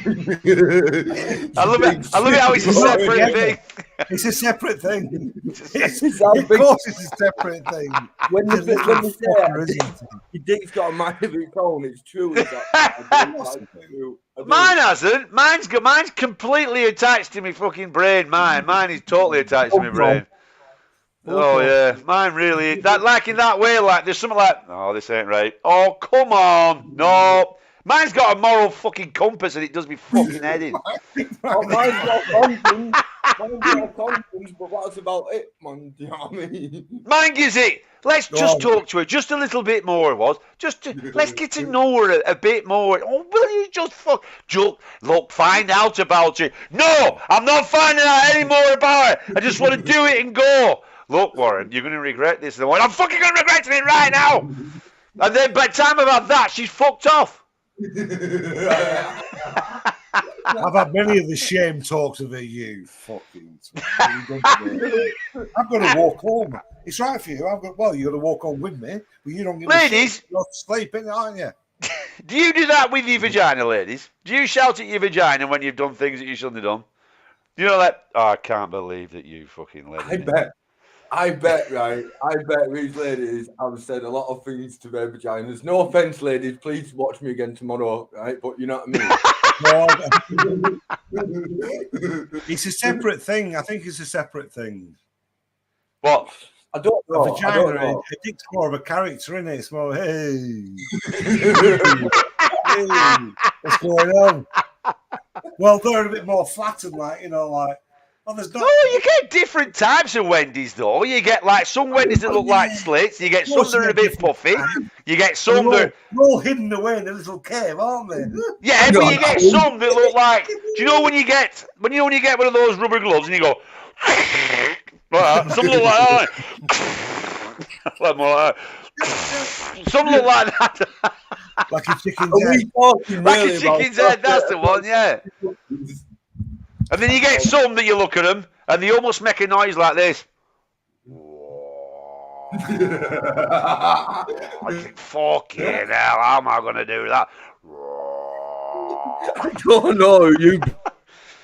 love it how it's a separate thing. It's a separate thing. Of course, it's a separate thing. When you say your dick's got a mind of its own, it's true. Mine hasn't. Mine's completely attached to my fucking brain. Mine is totally attached to my brain. Oh yeah, mine really. That like in that way, like there's something like, oh, this ain't right. Oh, come on, no. Mine's got a moral fucking compass and it does me fucking head in. Oh, mine's got conscience. But that's about it, man. Do you know what I mean? Mine gives it. Let's just talk to her just a little bit more. Let's get to know her a bit more. Oh, will you just look, find out about it? No, I'm not finding out any more about her. I just want to do it and go. Look, Warren, you're going to regret this. And I'm fucking going to regret it right now. And then by the time I've had that, she's fucked off. I've had many of the shame talks of it, you fucking. I'm going to walk home. It's right for you. I've got. Well, you got to walk on with me, but you don't give Ladies, a shit. You're sleeping, aren't you? do you do that with your vagina, ladies? Do you shout at your vagina when you've done things that you shouldn't have done? You know, like, oh, I can't believe that you fucking let I bet, right? I bet these ladies have said a lot of things to their vaginas. No offense, ladies. Please watch me again tomorrow, right? But you know what I mean. It's a separate thing. I think it's a separate thing. What? I don't know. A vagina, I don't know. a dick's more of a character, isn't it? It's more, hey, what's going on? Well, they're a bit more flattened, like, you know, like, well, there's not. Oh, you get different types of Wendy's, though. You get, like, some Wendy's that look like slits. You get some that are a bit puffy. You get some that... They're all hidden away in a little cave, aren't they? Yeah, but you get some that look like... Do you know when you get when you get one of those rubber gloves and you go... Some look like that. Some look like that. Like a chicken's head. Like a chicken's head, that's the one, yeah. And then you get some that you look at them and they almost make a noise like this. I think, fucking hell, how am I going to do that? I don't know. You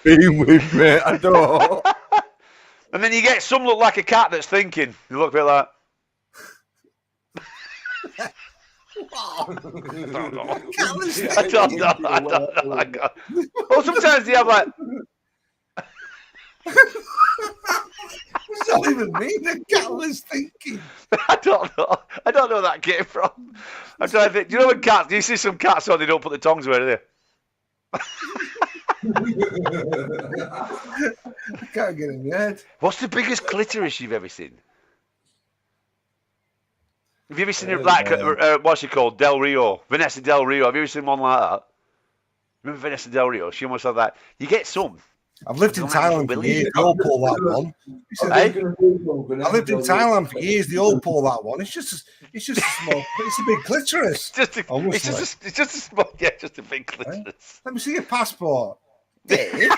been with me? I don't. And then you get some look like a cat that's thinking. You look a bit like. I don't know. Well, sometimes they have like. What does that even mean? The cat was thinking. I don't know where that came from. I'm trying to think. Do you know when cats? Do you see some cats on? They don't put the tongues away, do they? I can't get in my head. What's the biggest clitoris you've ever seen? Have you ever seen like what's she called? Del Rio, Vanessa Del Rio. Have you ever seen one like that? Remember Vanessa Del Rio? She almost had that. You get some. I've lived in Thailand for years. They all pull that one. Hey? I lived in Thailand for years. They all pull that one. It's just a small. It's a big clitoris. It's just a small. Yeah, just a big clitoris. Let me see your passport. I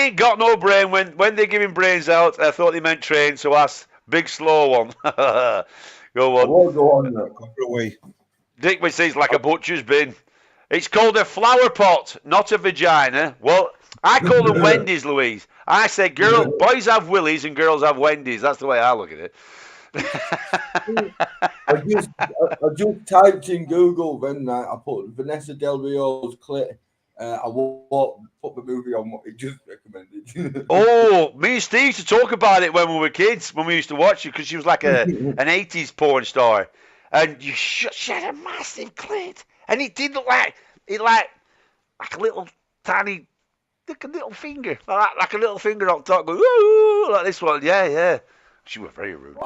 ain't got no brain. When they're giving brains out, I thought they meant train, so ask big slow one. Go on. Go on. Dick says like a butcher's bin. It's called a flower pot, not a vagina. Well, I call them Wendy's, Louise. I say boys have willies and girls have Wendy's. That's the way I look at it. I just typed in Google when I put Vanessa Del Rio's clit. I won't put the movie on what it just recommended. Oh, me and Steve used to talk about it when we were kids, when we used to watch it, because she was like an 80s porn star. And she had a massive clit. And it did look like a little tiny, like a little finger. Like a little finger on top, going, ooh, like this one. Yeah. She was very rude.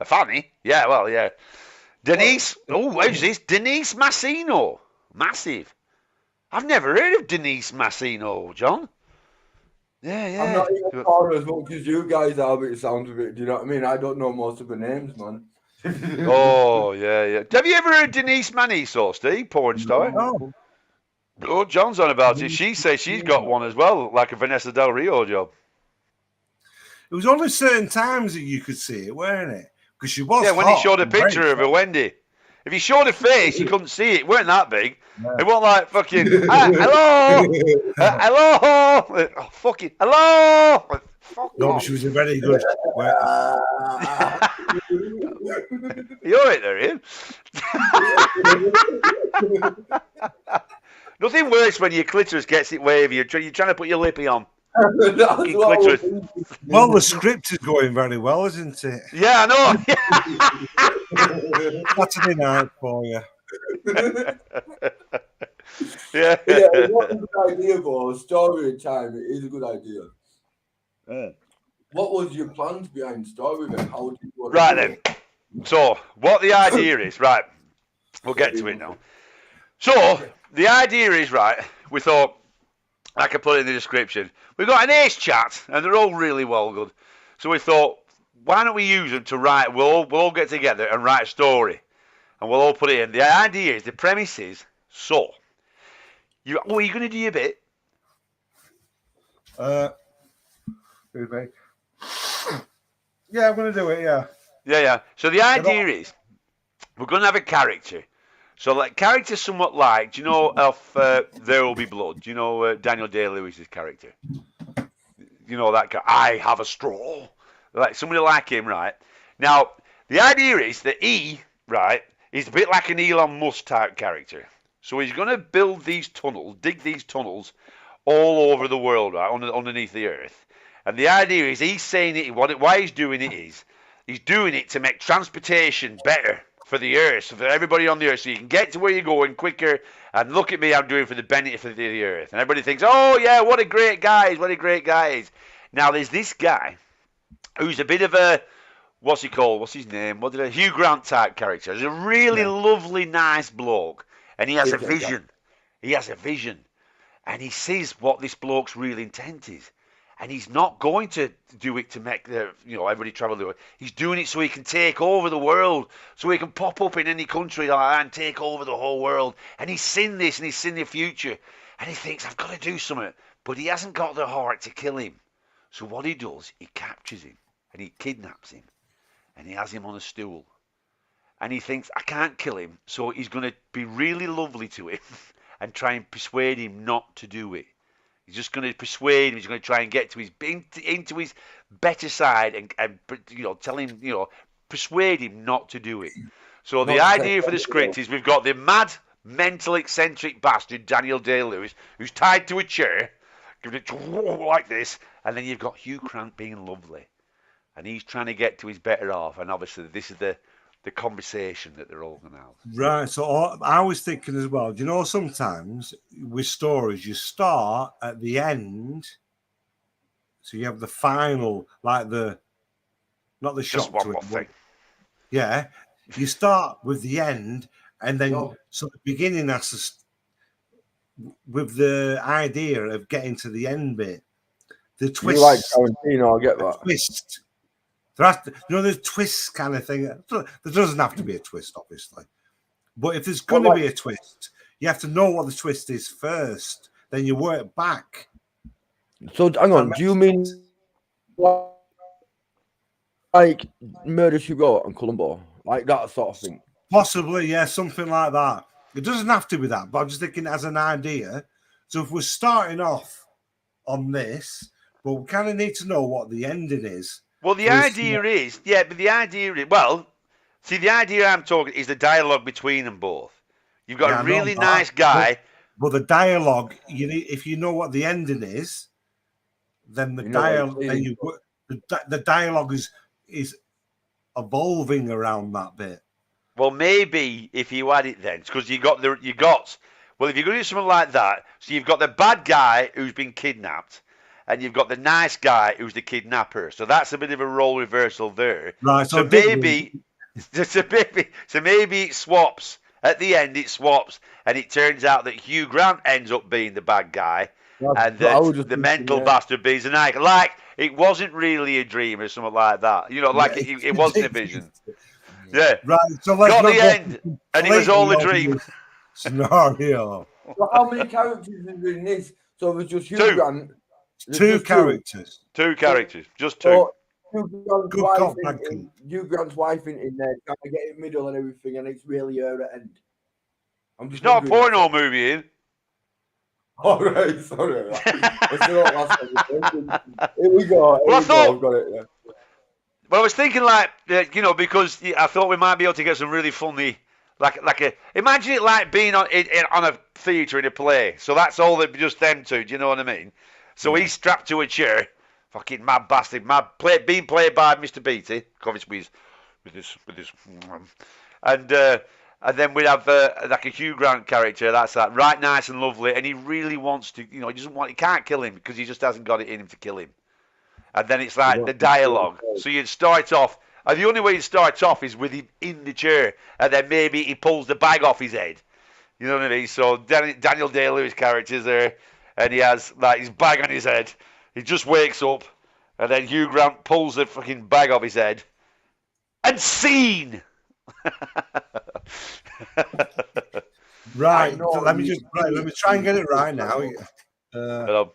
Funny? Yeah, well, yeah. Denise, who's this? Denise Massino. Massive. I've never heard of Denise Massino, John. Yeah. I'm not even far as much as you guys are, but it sounds of it. Do you know what I mean? I don't know most of the names, man. Oh, yeah. Have you ever heard Denise Maniso, Steve? Porn star? No. Oh, John's on about it. She says she's got one as well, like a Vanessa Del Rio job. It was only certain times that you could see it, weren't it? Because she was. Yeah, when he showed a picture of her Wendy. If he showed a face, you couldn't see it. It weren't that big. No. It wasn't like fucking, hello, hello, oh, fucking, hello. No, she was a very good. You're right there, Ian. Nothing worse when your clitoris gets it wavy. You're trying to put your lippy on. Well, the script is going very well, isn't it? Yeah, I know. Saturday night for you. Yeah, what a good idea for story time. It is a good idea. Yeah. What was your plans behind story then? How did you right then. So, what the idea is, right? We'll get to it now. So, the idea is, right? We thought, like I put it in the description, we've got an ace chat, and they're all really well good. So we thought, why don't we use them to write? We'll all get together and write a story, and we'll all put it in. The idea is, the premise is, so Are you going to do your bit? Yeah, I'm going to do it, yeah. Yeah. So the idea is we're going to have a character. So like character somewhat like, do you know of There Will Be Blood? Do you know Daniel Day-Lewis's character? You know that guy, I have a straw. Like somebody like him, right? Now, the idea is that right, is a bit like an Elon Musk type character. So he's going to build these tunnels, dig these tunnels all over the world, right, underneath the earth. And the idea is he's saying it, why he's doing it is, he's doing it to make transportation better for the earth, for everybody on the earth, so you can get to where you're going quicker. And look at me, I'm doing it for the benefit of the earth. And everybody thinks, oh yeah, what a great guy is. Now there's this guy who's a bit of a, what's he called? What's his name? Hugh Grant type character. He's a really lovely, nice bloke. And he has a vision. He has a vision. And he sees what this bloke's real intent is. And he's not going to do it to make everybody travel the world. He's doing it so he can take over the world, so he can pop up in any country like that and take over the whole world. And he's seen this, and he's seen the future, and he thinks, I've got to do something. But he hasn't got the heart to kill him. So what he does, he captures him, and he kidnaps him, and he has him on a stool. And he thinks, I can't kill him, so he's going to be really lovely to him and try and persuade him not to do it. He's just going to persuade him. He's going to try and get to into his better side and tell him, persuade him not to do it. So the idea for the script is we've got the mad, mental, eccentric bastard Daniel Day-Lewis who's tied to a chair, giving it like this, and then you've got Hugh Grant being lovely, and he's trying to get to his better half, and obviously this is the conversation that they're all going to have. Right. So I was thinking as well, sometimes with stories, you start at the end. So you have the final, like not the shock. Just one more thing. Yeah. You start with the end, and then so the beginning has to, with the idea of getting to the end bit. The twist. You like Tarantino, I get that. Twist. There's twists kind of thing. There doesn't have to be a twist, obviously. But if there's going to be a twist, you have to know what the twist is first. Then you work back. So, hang on. Do you mean like Murder, She Wrote and Columbo? Like that sort of thing? Possibly, yeah. Something like that. It doesn't have to be that. But I'm just thinking as an idea. So if we're starting off on this, but we kind of need to know what the ending is. Well, the idea is, the idea I'm talking is the dialogue between them both. You've got a really nice guy. But the dialogue, if you know what the ending is, then the dialogue is evolving around that bit. Well, maybe if you add it then, because if you're going to do something like that, so you've got the bad guy who's been kidnapped, and you've got the nice guy who's the kidnapper. So that's a bit of a role reversal there. Right. So maybe it swaps. At the end, it swaps, and it turns out that Hugh Grant ends up being the bad guy, and the mental bastard being the nice. Like it wasn't really a dream or something like that. It wasn't a vision. Yeah. Right. So let's got the end, and it was all a dream. Scenario. So how many characters is in this? So it was just Hugh Grant. Two characters. Just two. Hugh Grant's wife in there, trying to get in middle and everything, and it's really her at end. It's not a porno movie, in. All right, sorry. Here we go. Well, I thought. I've got it, yeah. Well, I was thinking because I thought we might be able to get some really funny. Imagine it like being on a theatre in a play. So that's all that just them two. Do you know what I mean? So he's strapped to a chair, fucking mad bastard, being played by Mr. Beatty, obviously with this, and then we have like a Hugh Grant character. That's that, right, nice and lovely, and he really wants to, he can't kill him because he just hasn't got it in him to kill him. And then it's like the dialogue. So you'd start off, and the only way you start off is with him in the chair, and then maybe he pulls the bag off his head. You know what I mean? So Daniel Day-Lewis character's there. And he has like his bag on his head. He just wakes up, and then Hugh Grant pulls the fucking bag off his head, and scene. Right. know Let me try and get it right now. Hello.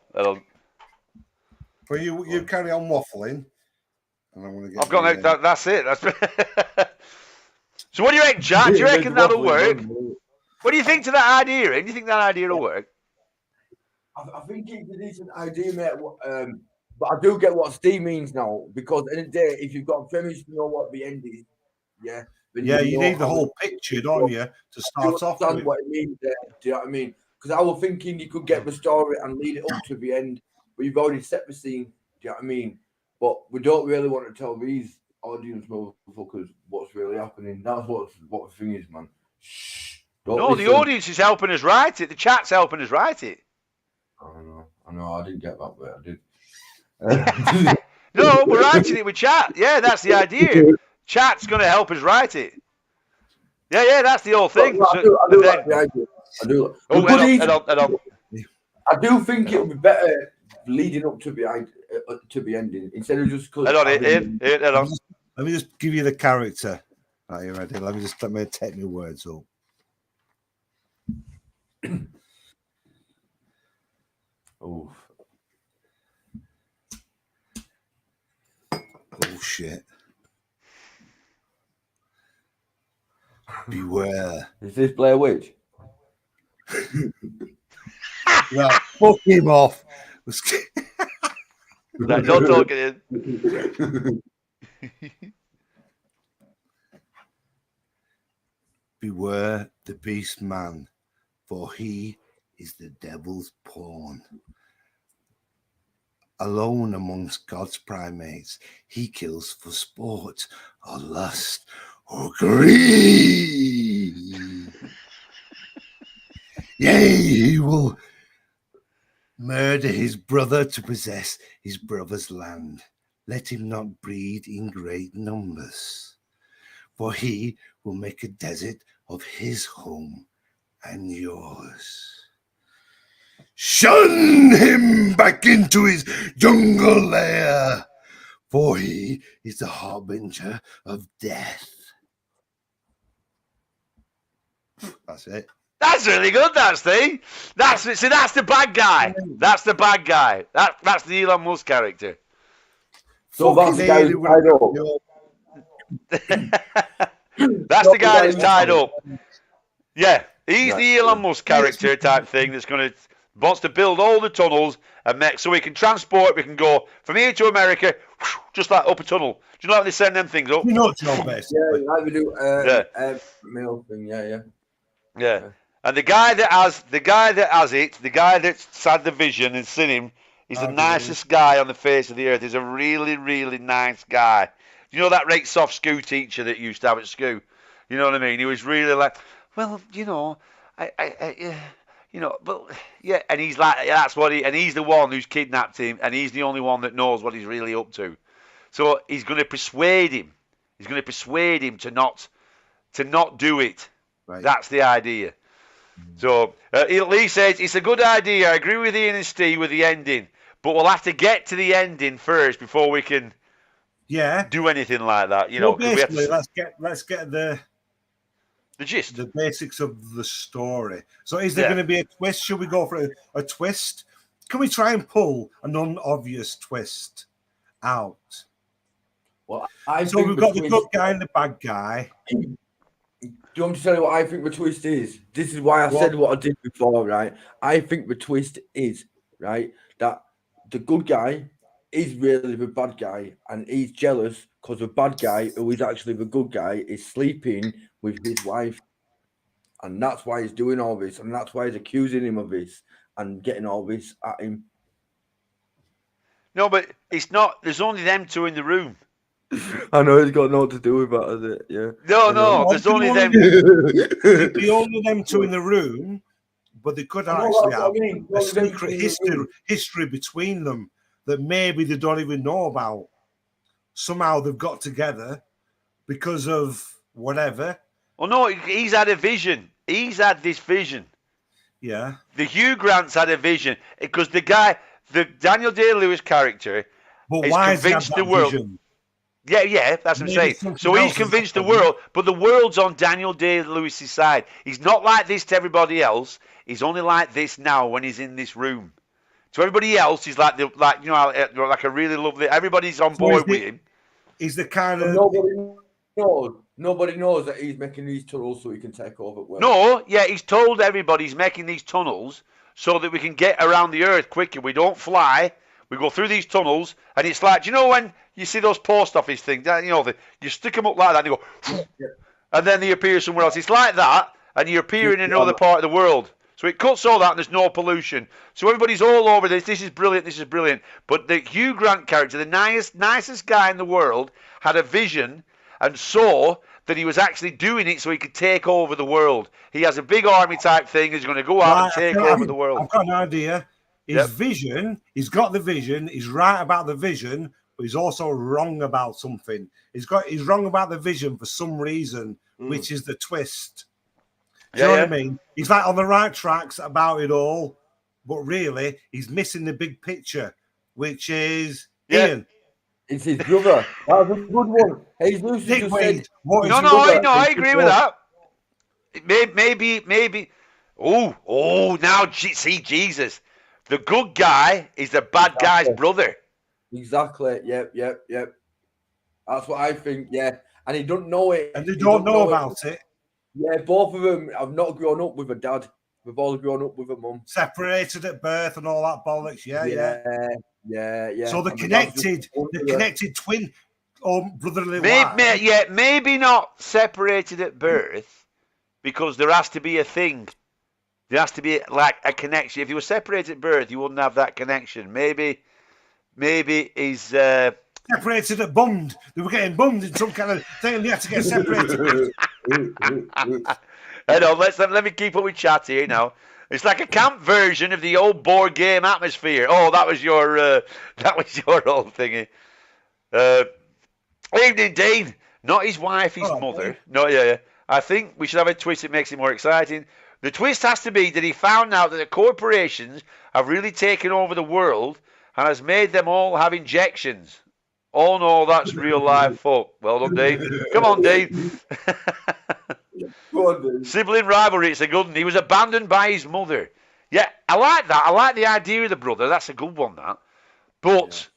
But you carry on waffling, and I'm gonna get. I've got no, that's it. That's so. What do you reckon, Jack? Do you reckon that'll work? What do you think to that idea? Do you think that idea will work? I think it's a decent idea, mate. But I do get what Steve means now, because at the end of the day, if you've got a premise, you know what the end is. Yeah. Yeah, you need the whole picture, don't you, to start off with. What it means there. Do you know what I mean? Because I was thinking you could get the story and lead it up to the end, but you've already set the scene. Do you know what I mean? But we don't really want to tell these audience motherfuckers what's really happening. That's what the thing is, man. Shh. No, listen. the audience is helping us write it. The chat's helping us write it. I know. I didn't get that, but I did. No, we're writing it with chat. Yeah, that's the idea. Chat's going to help us write it. Yeah, that's the whole thing. I do like the idea. I do. I do think it would be better leading up to the ending instead of just. Let me just give you the character. Are you ready? Let me take my words up. Oh shit. Beware. Is this Blair Witch? No, fuck him off. Don't talk it in. Beware the beast man, for he is the devil's pawn. Alone amongst God's primates, he kills for sport or lust or greed. Yea, he will murder his brother to possess his brother's land. Let him not breed in great numbers, for he will make a desert of his home and yours. Shun him back into his jungle lair, for he is the harbinger of death. That's it. That's really good, that's Steve. That's the bad guy. That's the bad guy. That's the Elon Musk character. So that's the guy who's tied up. That's the guy that's tied up. Yeah, he's the Elon Musk character type thing that's wants to build all the tunnels and make so we can transport. We can go from here to America, just like up a tunnel. Do you know how they send them things up? You know, John, basically. Yeah, like we do. Mail thing. Yeah. And the guy that has it, the guy that's had the vision and seen him, he's the nicest guy on the face of the earth. He's a really, really nice guy. You know that right soft school teacher that used to have at school? You know what I mean? He was really like, well, you know, but yeah, and he's like, that's what and he's the one who's kidnapped him, and he's the only one that knows what he's really up to. So he's going to persuade him. He's going to persuade him to not do it. Right. That's the idea. So Lee says it's a good idea. I agree with Ian and Steve with the ending, but we'll have to get to the ending first before we can do anything like that. You know, basically, let's get the gist, the basics of the story. So, is there going to be a twist? Should we go for a twist? Can we try and pull a non-obvious twist out? Well, we've got the good guy and the bad guy. Do you want me to tell you what I think the twist is? This is why I said what I did before, right? I think the twist is, right, that the good guy is really the bad guy, and he's jealous because the bad guy, who is actually the good guy, is sleeping with his wife. And that's why he's doing all this, and that's why he's accusing him of this and getting all this at him. No, but it's not. There's only them two in the room. I know it's got nothing to do with that, has it? Yeah. No, there's only them. It'd be only them two in the room, but they could actually have a secret history between them that maybe they don't even know about. Somehow they've got together because of whatever. Oh no, he's had a vision. He's had this vision. Yeah. The Hugh Grant's had a vision because the guy, the Daniel Day-Lewis character, but is why convinced is the world. Vision? Yeah, that's what I'm saying. So he's convinced the world, but the world's on Daniel Day-Lewis's side. He's not like this to everybody else. He's only like this now when he's in this room. To everybody else, he's like like a really lovely. Everybody's on board with him. He's the kind of nobody knows that he's making these tunnels so he can take over. No, yeah, he's told everybody he's making these tunnels so that we can get around the Earth quicker. We don't fly. We go through these tunnels, and it's like, do you know when you see those post office things? You know, you stick them up like that, and they go, and then they appear somewhere else. It's like that, and you appear in another part of the world. So it cuts all that, and there's no pollution. So everybody's all over this. This is brilliant. This is brilliant. But the Hugh Grant character, the nicest guy in the world, had a vision and saw that he was actually doing it so he could take over the world. He has a big army type thing. He's going to go out and take over the world. I've got an idea. His vision, he's got the vision, he's right about the vision, but he's also wrong about something. He's wrong about the vision for some reason, which is the twist. Do you know what I mean? He's like on the right tracks about it all, but really he's missing the big picture, which is Ian. It's his brother. That was a good one. Jesus just said, no, I agree with that. Maybe. Oh, now see Jesus. The good guy is the bad guy's brother. Exactly. Yep. That's what I think. Yeah, and he don't know it. And they don't know about it. Yeah, both of them have not grown up with a dad. We've all grown up with a mum. Separated at birth and all that bollocks. Yeah. So the connected twin or brotherly wife. Maybe not separated at birth, because there has to be a thing. There has to be like a connection. If you were separated at birth, you wouldn't have that connection. Maybe he's separated at bummed. They were getting bummed in some kind of thing, and they had to get separated. I know. Let me keep up with chat here now. It's like a camp version of the old board game atmosphere. Oh, that was your old thingy. Evening, Dean. Not his wife, his mother. Dean. No, yeah. I think we should have a twist that makes it more exciting. The twist has to be that he found out that the corporations have really taken over the world and has made them all have injections. Oh no, that's real life fuck. Well done, Dean. Come on, Dean. Go on, Dean. Sibling rivalry, it's a good one. He was abandoned by his mother. Yeah, I like that. I like the idea of the brother. That's a good one, that. But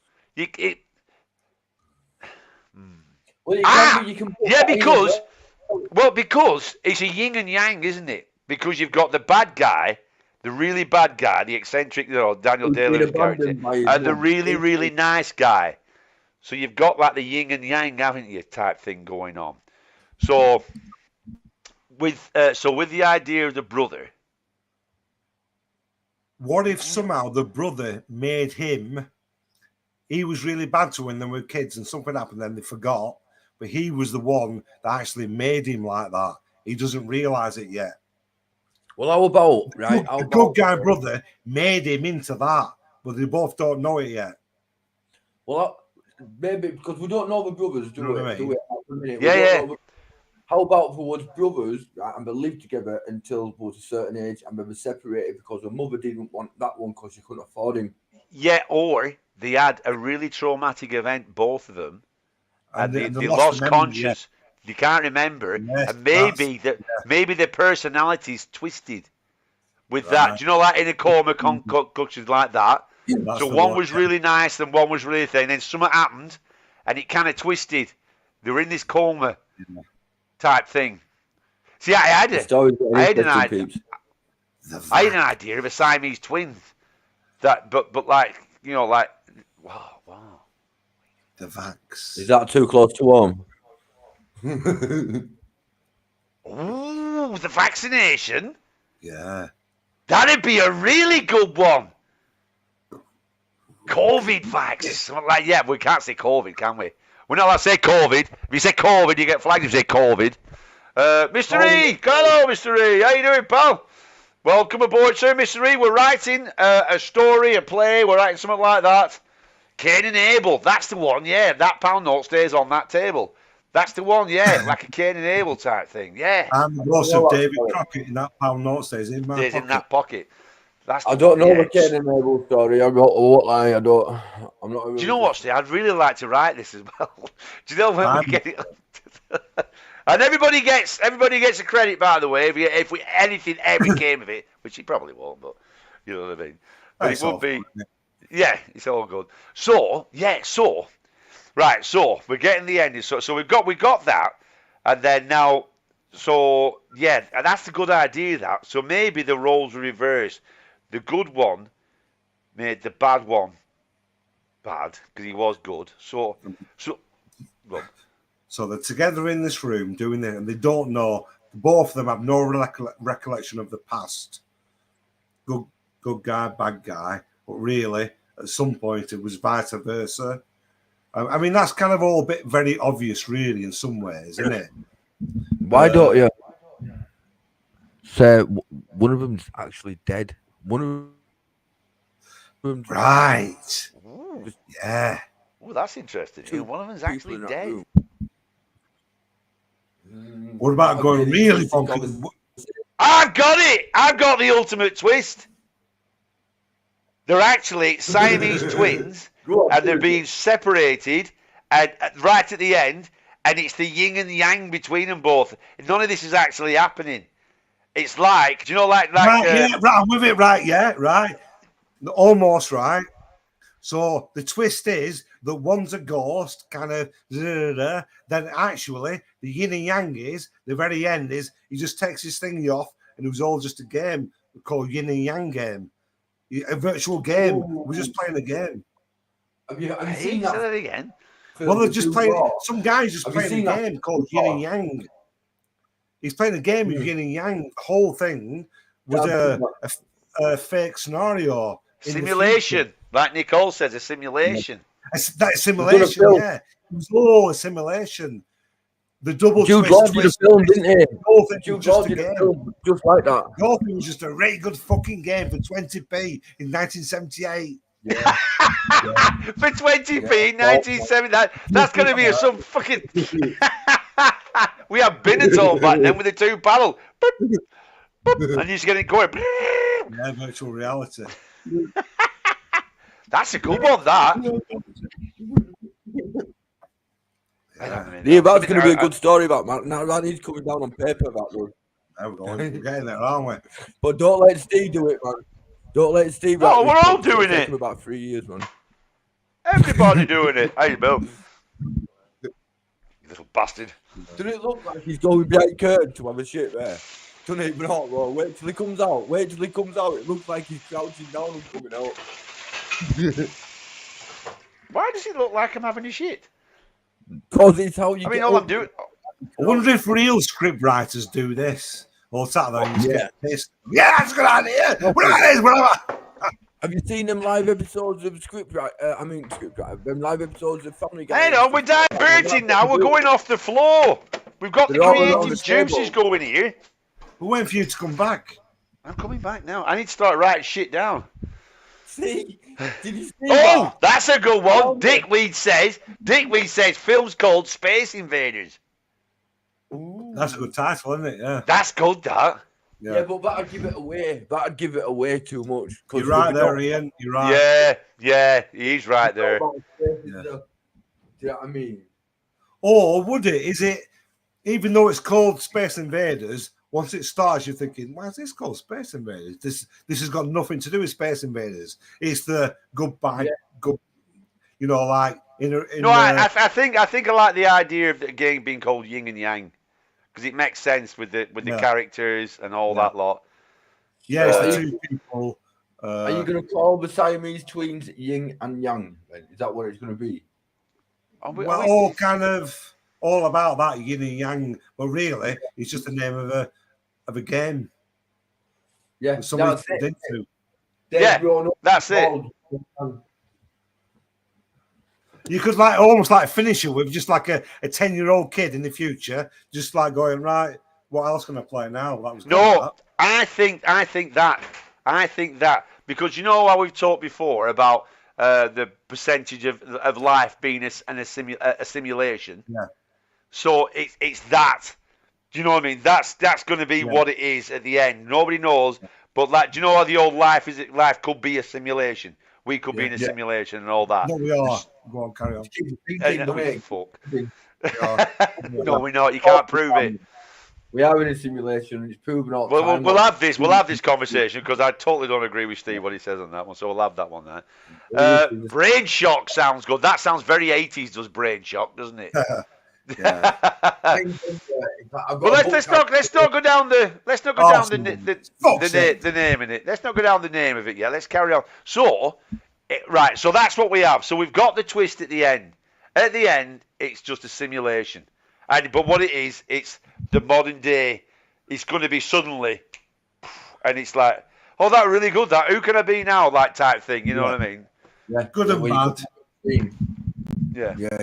because it's a yin and yang, isn't it? Because you've got the bad guy, the really bad guy, the eccentric, Daniel Day-Lewis character, and the really, really nice guy. So you've got like the yin and yang, haven't you, type thing going on. So with the idea of the brother. What if somehow the brother made him? He was really bad to when they were kids, and something happened, and they forgot. But he was the one that actually made him like that. He doesn't realize it yet. Well, how about the good guy brother made him into that, but they both don't know it yet. Well, maybe because we don't know the brothers, do we? Yeah. How about if we was brothers and they lived together until they was a certain age and they were separated because the mother didn't want that one because she couldn't afford him? Yeah, or they had a really traumatic event, both of them, and they lost conscious. You can't remember, and maybe the personalities twisted with that. Do you know, like in a coma concussions like that? So one was really nice and one was really thin. And then something happened, and it kind of twisted. They were in this coma type thing. See, I had an idea of a Siamese twins. But like wow. The vax. Is that too close to home? Ooh, the vaccination. Yeah. That'd be a really good one. COVID vax. Like, we can't say COVID, can we? We're not allowed to say COVID. If you say COVID, you get flagged if you say COVID. Mr. E. Hello, Mr. E. How you doing, pal? Welcome aboard, sir. Mr. E, we're writing a story, a play. We're writing something like that. Cain and Abel. That's the one, yeah. That pound note stays on that table. That's the one, yeah, like a Cain and Abel type thing, yeah. And also David Crockett in that pound note stays in my pocket. In that pocket. That's I the don't know one, the yeah. Cain and Abel story. I won't lie. I'm not. Do you know what, Steve? I'd really like to write this as well. Do you know when we get it? And everybody gets a credit, by the way, if anything ever came of it, which it probably won't, but you know what I mean. But That's it would all be, fun, yeah, it's all good. So right, so we're getting the ending. So we got that, and then now, so yeah, and that's a good idea. That so maybe the roles were reversed. The good one made the bad one bad because he was good. So well, So they're together in this room doing it, and they don't know. Both of them have no recollection of the past. Good guy, bad guy. But really, at some point, it was vice versa. I mean, that's kind of all a bit very obvious, really, in some ways, isn't it? Why don't you say one of them's actually dead? One of them's Right. ooh, Yeah. that's interesting. One of them's actually dead. What about going really bonkers? I've got it. I've got the ultimate twist. They're actually Siamese twins, and they're being separated, and right at the end, and it's the yin and yang between them both. None of this is actually happening. It's like, do you know, like Right, yeah, right, I'm with it, right, yeah, right. Almost right. So the twist is that one's a ghost, kind of, then actually the yin and yang is, the very end is, he just takes his thingy off, and it was all just a game called yin and yang game. A virtual game. We're just playing a game. Have you seen say that? that again? Well, they're just playing. Some guy's just playing a game called Yin and before? Yang. He's playing a game of Yin and Yang. The whole thing was a fake scenario. Simulation, like Nicole says, a simulation. That simulation, yeah. It was all a simulation. The double Jude twist. Law did a film, didn't he? The whole thing was Jude just Law a did a game. film just like that. The whole thing was just a really good fucking game for 20p in 1978. Yeah. For 20p in 1970, that's going to be some fucking. We had Binatone back then with a 2-paddle. And you're just getting it going. Yeah, virtual reality. That's a good one, that. Yeah, that's going to be a good story about Mark. Now that needs coming down on paper about those. There we go. We're getting there, aren't we? But don't let Steve do it, man. Don't let Steve. No, we're all doing it. About 3 years, man. Everybody doing it. Hey, Bill. You little bastard. Doesn't it look like he's going behind curtain to have a shit there? Doesn't it? Not, well, wait till he comes out. Wait till he comes out. It looks like he's crouching down and coming out. Why does it look like I'm having a shit? Because it's how you. I mean, all I'm doing. I wonder if real script writers do this. Or sat there and just get pissed. Yeah, that's a good idea. Whatever. Have you seen them live episodes of them live episodes of Family Guy? Hey, no, we're diverting now. We're going off the floor. We've got the creative juices going here. We're waiting for you to come back. I'm coming back now. I need to start writing shit down. See? Did you see that? That's a good one. Dick Weed says film's called Space Invaders. Ooh. That's a good title, isn't it? Yeah. That's good, that. Yeah, but that'd give it away. That'd give it away too much. You're right there, Ian. You're right. Yeah, he's right there. Yeah. Do you know what I mean? Or would it? Is it, even though it's called Space Invaders, once it starts, you're thinking, why is this called Space Invaders? This has got nothing to do with Space Invaders. It's the goodbye, good, like I think I like the idea of the game being called Yin and Yang because it makes sense with the characters and all that lot. Yeah, it's the two people. Are you going to call the Siamese twins Yin and Yang? Is that what it's going to be? All kind of all about that Yin and Yang, but really, it's just the name of a game. Yeah, somebody's into. That's it. You could almost finish it with just like a 10-year-old kid in the future, just like going, right, what else can I play now? I think that because you know how we've talked before about the percentage of life being a simulation. Yeah. So it's that. Do you know what I mean? That's going to be what it is at the end. Nobody knows, But like, do you know how the old life is? Life could be a simulation. We could be in a Yeah. simulation and all that. No, we are. Go on, carry on. Fuck. Yeah. No, we're not. You can't prove it. We are in a simulation. It's proven all the We'll time. have this. We'll have this conversation because I totally don't agree with Steve what he says on that one. So we'll have that one there. Brain shock sounds good. That sounds very 80s. Does brain shock, doesn't it? Yeah. But let's not go down the name in it. Let's not go down the name of it yet. Let's carry on. So, right. So that's what we have. So we've got the twist at the end. At the end, it's just a simulation. But what it is, it's the modern day. It's going to be suddenly, and it's like, oh, that's really good. That who can I be now? Like type thing. You know what I mean? Yeah. Good and bad. Yeah. Yeah.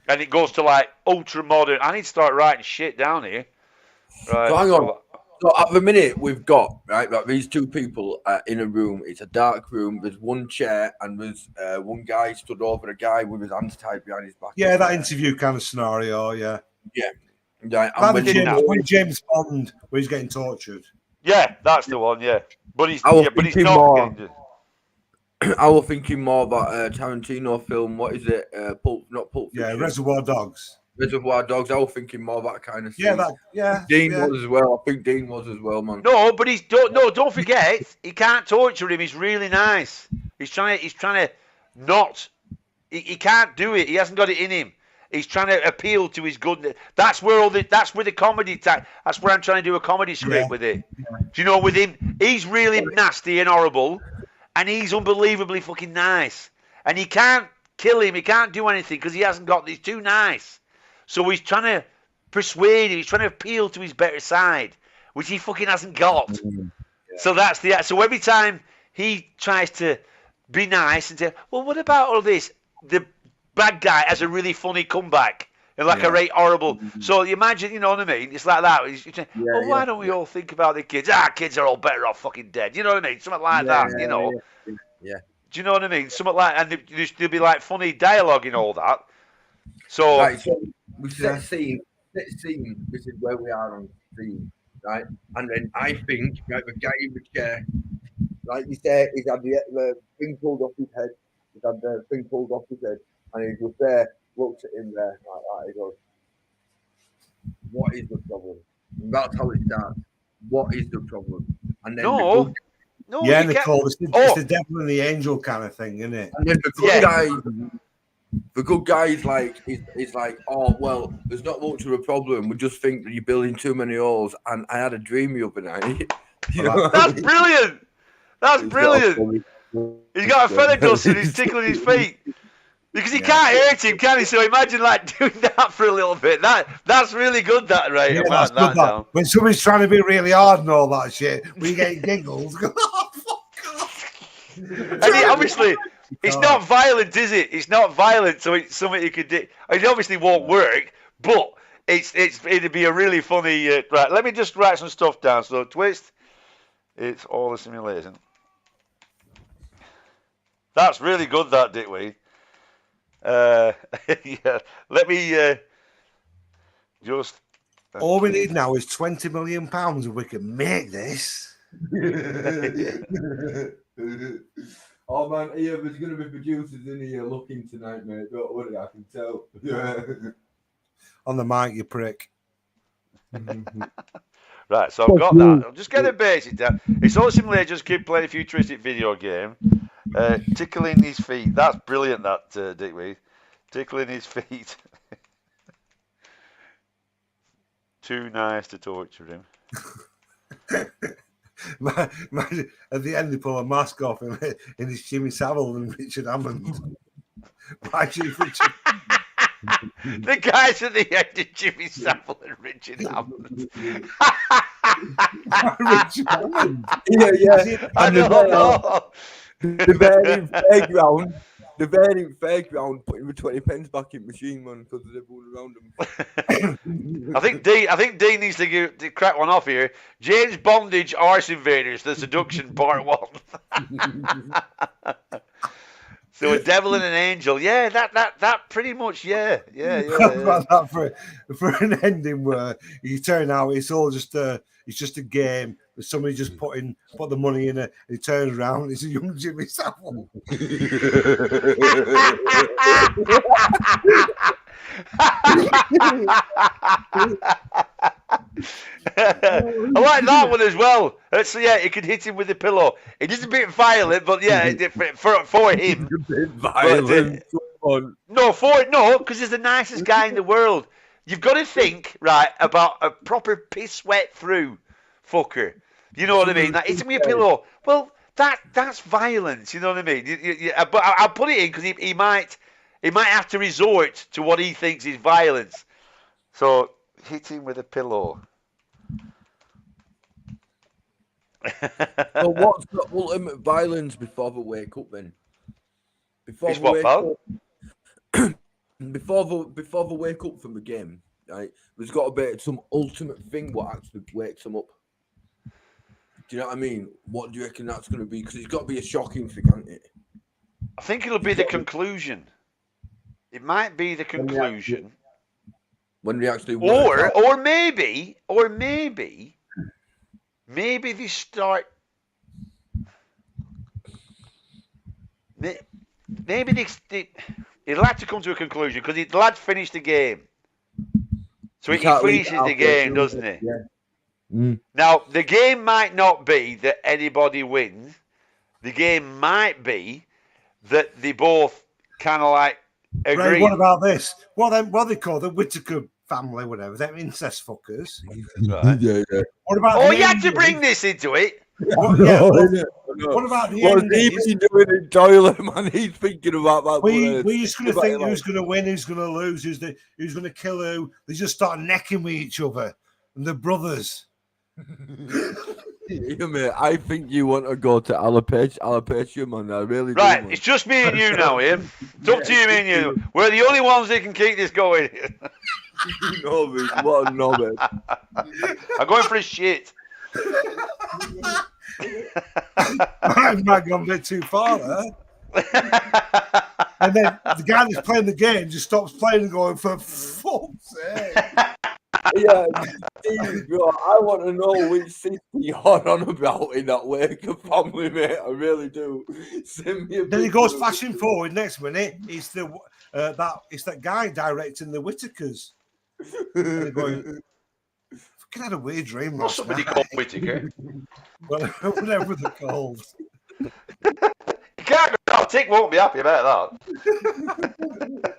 And it goes to like ultra modern. I need to start writing shit down here. Right. So hang on. So at the minute we've got like these two people in a room. It's a dark room. There's one chair and there's one guy stood over a guy with his hands tied behind his back. Yeah, that interview kind of scenario. Yeah. Yeah. Right. When James Bond, where he's getting tortured. Yeah, that's the one. Yeah, but he's thinking not. More, I was thinking more about Tarantino film. What is it? Not Pulp Fiction. Yeah, Reservoir Dogs. Reservoir Dogs. I was thinking more that kind of thing. Dean was as well. I think Dean was as well, man. No, but don't forget, he can't torture him. He's really nice. He's trying to not. He can't do it. He hasn't got it in him. He's trying to appeal to his goodness. That's where the comedy. That's where I'm trying to do a comedy script with it. Yeah. Do you know, with him, he's really nasty and horrible, and he's unbelievably fucking nice. And he can't kill him. He can't do anything because he hasn't got. He's too nice. So he's trying to persuade him. He's trying to appeal to his better side, which he fucking hasn't got. Yeah. So every time he tries to be nice and say, well, what about all this? The bad guy has a really funny comeback and like a right horrible. So you imagine, you know what I mean? It's like that. He's saying, why don't we all think about the kids? Kids are all better off fucking dead. You know what I mean? Something like that, you know? Yeah. Do you know what I mean? Something like, and there'll be like funny dialogue and all that. So, right, so we should scene. This is where we are on scene, right? And then I think, right, the guy in the chair, like you said, he's had the thing pulled off his head. He's had the thing pulled off his head, and he was there, looks at him there, like that. He goes, "What is the problem?" And that's how it starts. What is the problem? And then no, yeah, Nicole, it's the devil and the angel kind of thing, isn't it? And then the good guy. The good guy is like, oh, well, there's not much of a problem. We just think that you're building too many holes. And I had a dream the other night. That's brilliant. That's brilliant. He's got a feather duster and he's tickling his feet. Because he can't hurt him, can he? So imagine like doing that for a little bit. That's really good, that, right? Yeah, that's good, that. When somebody's trying to be really hard and all that shit, we get giggles. Oh, fuck off. And obviously... It's not violent, is it? It's not violent, so it's something you could do. It obviously won't work, but it'd be a really funny. Right, let me just write some stuff down. So twist, it's all a simulation. That's really good, that, Dickweed. Yeah, let me just. All we need now is £20 million, and we can make this. Oh man, yeah, there's going to be producers in here looking tonight, mate. Don't worry, I can tell. On the mic, you prick. Right, so I've got that. I'll just get the basics down. It's all simulated, just keep playing a futuristic video game. Tickling his feet. That's brilliant, that, Dickweed. Tickling his feet. Too nice to torture him. At the end, they pull a mask off and it's Jimmy Savile and Richard Hammond. The guys at the end are Jimmy Savile and Richard Hammond. Richard Hammond. Yeah. I don't know. The very fairground putting the 20 pence back in machine, man, because there's everyone around them. I think Dean needs to crack one off here. James Bondage Arse Invaders, The Seduction Part 1. So a devil and an angel. Yeah, that pretty much. Yeah. I've got that for an ending where you turn out it's all just a game. Somebody just put the money in it. And he turns around and it's a young Jimmy Savile. I like that one as well. So yeah, you could hit him with a pillow. It is a bit violent, but yeah, for him. Violent. No, because he's the nicest guy in the world. You've got to think right about a proper piss wet through fucker. You know what I mean? Like, hit him with a pillow. Well, that's violence. You know what I mean? But I'll put it in because he might have to resort to what he thinks is violence. So hit him with a pillow. Well, what's the ultimate violence before they wake up then? Before It's what, pal? Before they wake up from the game, right? There's got to be some ultimate thing what actually wakes them up. Do you know what I mean? What do you reckon that's going to be? Because it's got to be a shocking thing, hasn't it? I think it'll be the conclusion. It might be the conclusion. When they actually or maybe they start. Maybe he'll have to come to a conclusion because the lad finished the game. So he finishes the game, doesn't he? Yeah. Mm. Now, the game might not be that anybody wins. The game might be that they both kind of like agree. Ray, what about this? What they call the Whittaker family, whatever. They're incest fuckers. Right. Yeah. What about? Oh, you had to bring this into it. What about the What's ending? he been doing in toilet, man? He's thinking about that. We're just going to think who's going to win, who's going to lose, who's going to kill who. They just start necking with each other, and they're brothers. Yeah, mate, I think you want to go to alopecia, man. I really do. Right, Man. it's just me and you now, Ian. It's up to you, me and you. We're the only ones that can keep this going. You know me. What a knobhead. I'm going for a shit. I might have gone a bit too far there. And then the guy that's playing the game just stops playing and going, for fuck's sake. Yeah, Steve, bro, I want to know which city you're on about in that Waker family, mate. I really do. Send me a Then he goes flashing forward. Next minute, it's that guy directing the Whittakers. And they're going, fucking had a weird dream last Somebody night. called Whittaker. Whatever they're called. You can't go out. Tick won't be happy about that.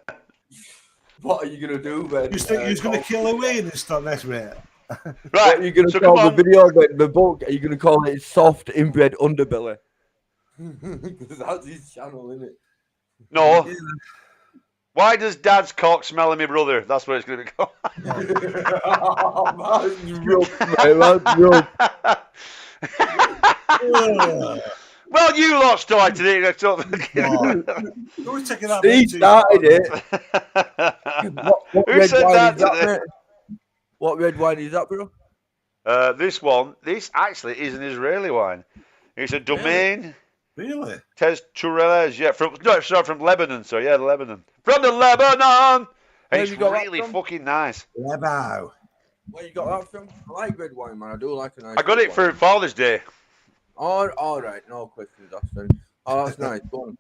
What are you going to do, then? You think he's going to kill away in this stuff next minute? Right, What are you going to call the video, then? The book? Are you going to call it Soft Inbred Underbelly? Because that's his channel, isn't it? No. Why does Dad's cock smell of my brother? That's what it's going to be called. Oh, that's rough, mate. Well, you lot started it. Who's taking that? Steve started it. Who said that today? What red wine is that, bro? This actually is an Israeli wine. It's a domain. Really? Tez Toureles, yeah, from Lebanon. So yeah, Lebanon. From the Lebanon. And it's really fucking nice. Lebo. Where you got that from? I like red wine, man. I do like a nice. I got it for Father's Day. Oh, all right, no questions, Austin. Oh, that's nice. Go on.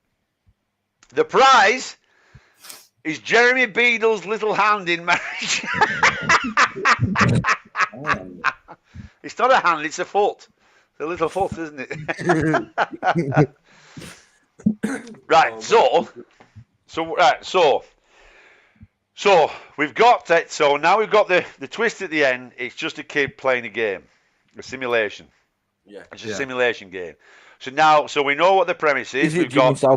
The prize is Jeremy Beadle's little hand in marriage. It's not a hand, it's a foot. It's a little foot, isn't it? Right, so we've got that. So now we've got the twist at the end. It's just a kid playing a game, a simulation. Yeah, it's a simulation game. So we know what the premise is. We've got. I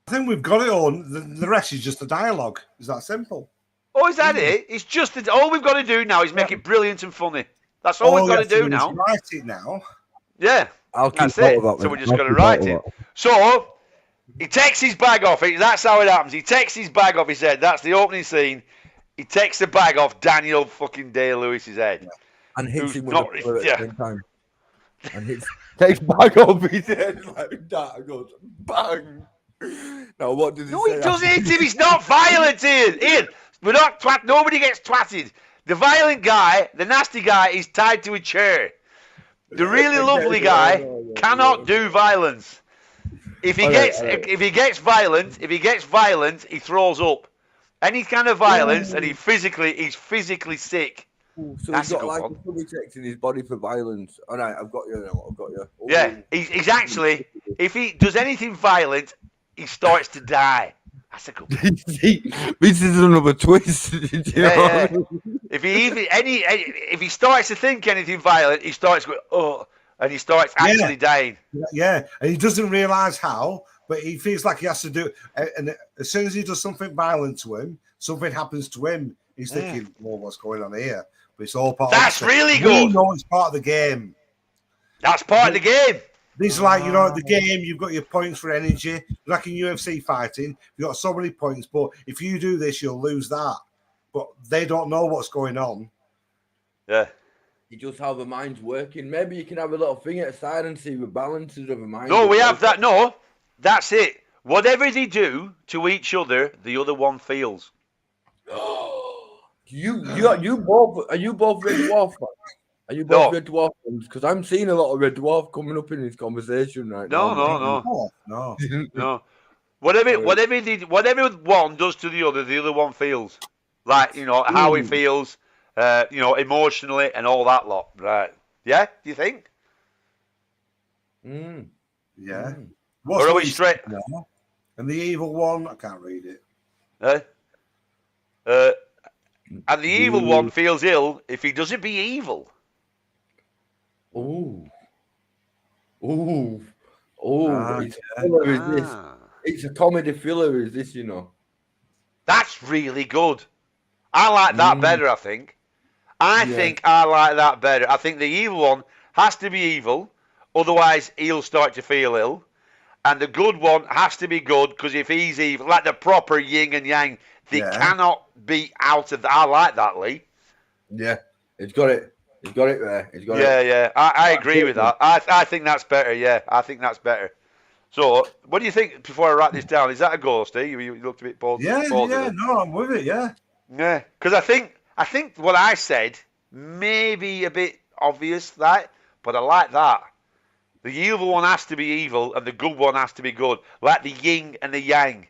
think we've got it all. The rest is just the dialogue. Is that simple? Oh, is that it? It's just that all we've got to do now is make it brilliant and funny. That's all we've got to do now. Write it now. Yeah, That's it. So we're just going to write it. So he takes his bag off. That's how it happens. He takes his bag off his head. That's the opening scene. He takes the bag off Daniel fucking Day-Lewis's head. And hits him with not, the at the same time. and it takes back over his head like that. It goes bang. Now, what does he No, say? he doesn't hit him. He's not violent, Ian. Ian, we're not twat. Nobody gets twatted. The violent guy, the nasty guy, is tied to a chair. The really lovely guy cannot do violence. If he gets violent, he throws up. Any kind of violence, and he's physically sick. So That's he's got a good like one. a subject in his body for violence. All right, I've got you now. I've got you. Yeah, he's actually, if he does anything violent, he starts to die. That's a good one. This is another twist. Yeah. If he starts to think anything violent, he starts going, oh, and he starts actually dying. Yeah, and he doesn't realise how, but he feels like he has to do it. And as soon as he does something violent to him, something happens to him. He's thinking, well, what's going on here? But it's all part That's of the really We good. know it's part of the game. That's part of the game. These are like, the game, you've got your points for energy. Like in UFC fighting, you've got so many points, but if you do this, you'll lose that. But they don't know what's going on. Yeah. You just how the mind's working. Maybe you can have a little thing at the side and see the balances of the mind. No, we have that. No, that's it. Whatever they do to each other, the other one feels. You both are you both Red Dwarf fans? Are you both Red Dwarf fans? Because I'm seeing a lot of Red Dwarf coming up in this conversation right now. No. Whatever one does to the other one feels. Like, how he feels, emotionally and all that lot. Right. Yeah, do you think? Yeah. Or are we straight? No. And the evil one, I can't read it. And the evil one feels ill if he doesn't be evil. It's a comedy filler, is this, That's really good. I like that better, I think. I think I like that better. I think the evil one has to be evil, otherwise he'll start to feel ill. And the good one has to be good, because if he's evil, like the proper yin and yang, they cannot be out of that. I like that, Lee. Yeah, it's got it. He's got it there. He's got it. Yeah. I agree with that. I think that's better. Yeah, I think that's better. So, what do you think before I write this down? Is that a goal, Steve? You looked a bit bored. Yeah, no, I'm with it, yeah. Yeah, because I think what I said may be a bit obvious, but I like that. The evil one has to be evil, and the good one has to be good, like the yin and the yang.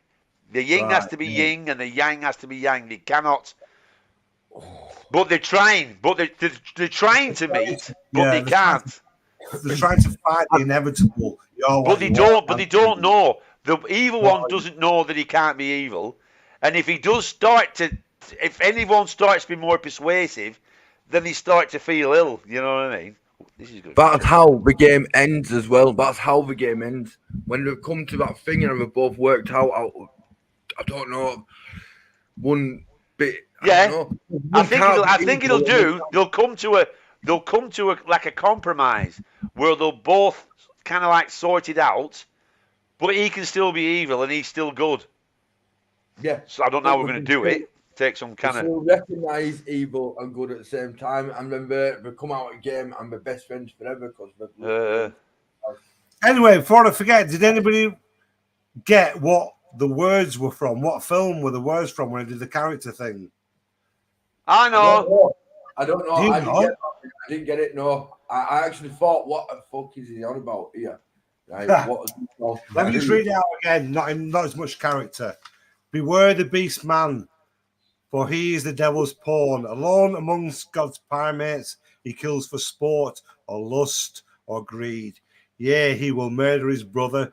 The yin has to be yin, and the yang has to be yang. They cannot. But they're trying. But they're trying to meet, but they can't. They're trying to fight the inevitable. But they don't. But they don't know. The evil one doesn't know that he can't be evil, and if he does start to, if anyone starts to be more persuasive, then they start to feel ill. You know what I mean? This is good. That's how the game ends as well. That's how the game ends. When they come to that thing and they've both worked out, I don't know, one bit. Yeah, I think it'll do. They'll come to a like a compromise where they'll both kind of like sort it out, but he can still be evil and he's still good. Yeah. So I don't know how we're going to do it. Take some kind of recognize evil and good at the same time, and then they come out of the game and they're best friends forever because. Anyway, before I forget, did anybody get what the words were from? What film were the words from when I did the character thing? I know. I don't know. I didn't get it. No, I actually thought, what the fuck is he on about here? Right, let me just read it out again. Not as much character. Beware the beast man, for he is the devil's pawn. Alone amongst God's primates, he kills for sport or lust or greed. Yea, he will murder his brother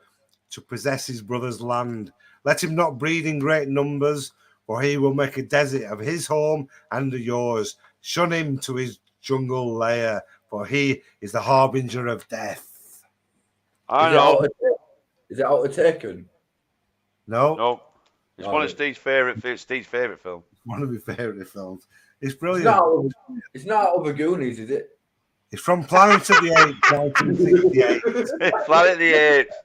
to possess his brother's land. Let him not breed in great numbers, for he will make a desert of his home and of yours. Shun him to his jungle lair, for he is the harbinger of death. I know. Is it out of Taken? No. It's one of Steve's favourite films. One of my favourite films. It's brilliant. It's not out of the Goonies, is it? It's from Planet of the Apes, 1968. Planet of the Apes.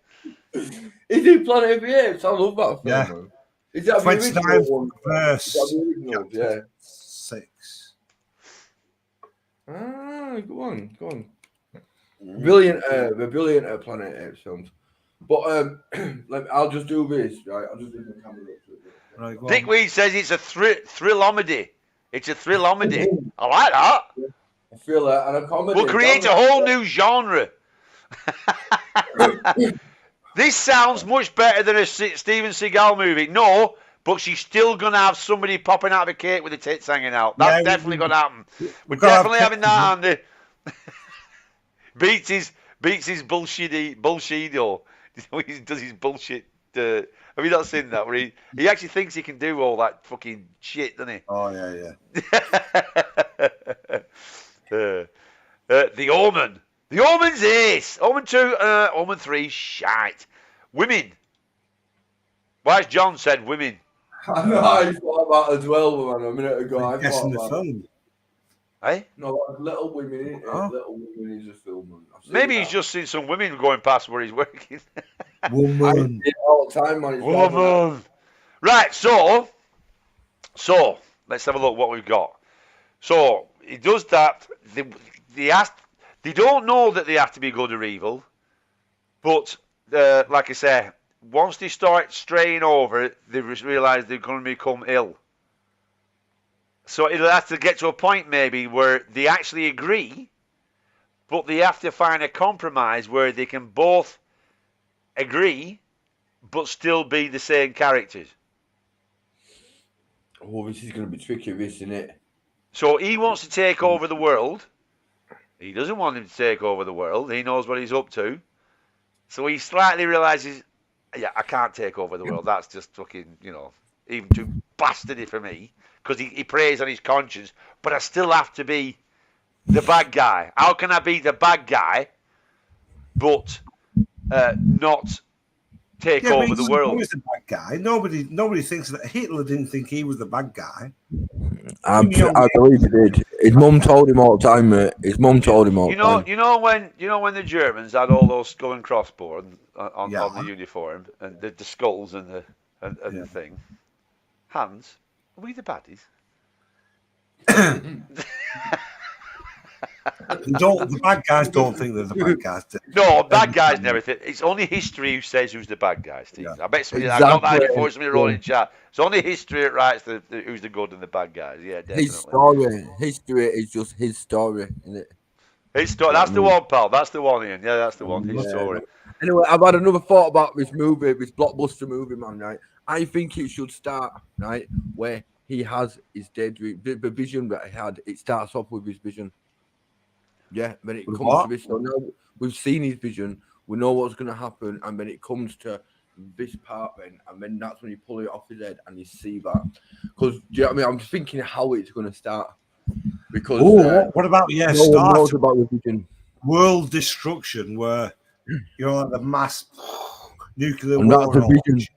Is it Planet of the Apes? I love that film. Yeah. Man. Is that the original 29th one? verse. Is that the original? Yeah. 6. Go on. Brilliant, the brilliant Planet Apes films. But I'll just do this, right? I'll just do the camera up to it. Right, go on. Dickweed says it's a thrilomedy. It's a thrilomedy. I like that. I feel that, and a comedy. We'll create a whole new genre. This sounds much better than a Steven Seagal movie. No, but she's still going to have somebody popping out of a cake with the tits hanging out. That's definitely going to happen. We're definitely having that on the... beats his bullshit-o. He does his bullshit... have you not seen that? Where he actually thinks he can do all that fucking shit, doesn't he? Oh, yeah. The Omen. The Omen's ace. Omen 2, Omen 3, shite. Women. Why's John said women? I know, I thought about that as well, man, a minute ago. I Guessing thought the about film. Eh? No, Little Women, isn't it? Oh. Little Women is a film, man. Maybe he's just seen some women going past where he's working. Woman. all the time, man. It's Woman. Right, so let's have a look what we've got. So he does that. They don't know that they have to be good or evil, but like I say, once they start straying over it, they realise they're going to become ill. So it'll have to get to a point maybe where they actually agree, but they have to find a compromise where they can both agree, but still be the same characters. Oh, this is going to be tricky, this, isn't it? So he wants to take over the world. He doesn't want him to take over the world. He knows what he's up to. So he slightly realises, yeah, I can't take over the world. That's just fucking, even too bastardy for me. Because he preys on his conscience. But I still have to be the bad guy. How can I be the bad guy, but not take over the world? He was the bad guy. Nobody thinks that. Hitler didn't think he was the bad guy. I believe he did. His mum told him all the time, mate. His mum told him all the time. You know when the Germans had all those skull and crossbones on the uniform and the skulls and the thing. Hans, are we the baddies? The bad guys don't think they're the bad guys. No, bad guys never think. It's only history who says who's the bad guy, Steve. Yeah. I bet somebody. Exactly. I got that before somebody wrote in chat. It's only history that writes who's the good and the bad guys. Yeah, definitely. His story. History is just his story, isn't it? His story. That's the one, pal. That's the one, Ian. Yeah, that's the one. His story. Anyway, I've had another thought about this movie, this blockbuster movie, man. Right? I think it should start right where he has his daydream, the vision that he had. It starts off with his vision. Yeah, when it comes to this, so now we've seen his vision, we know what's going to happen, and when it comes to this part, and then that's when you pull it off his head and you see that. Because, do you know what I mean? I'm just thinking how it's going to start. Because what about start about the vision? World destruction, where like the mass nuclear and war. That's a vision.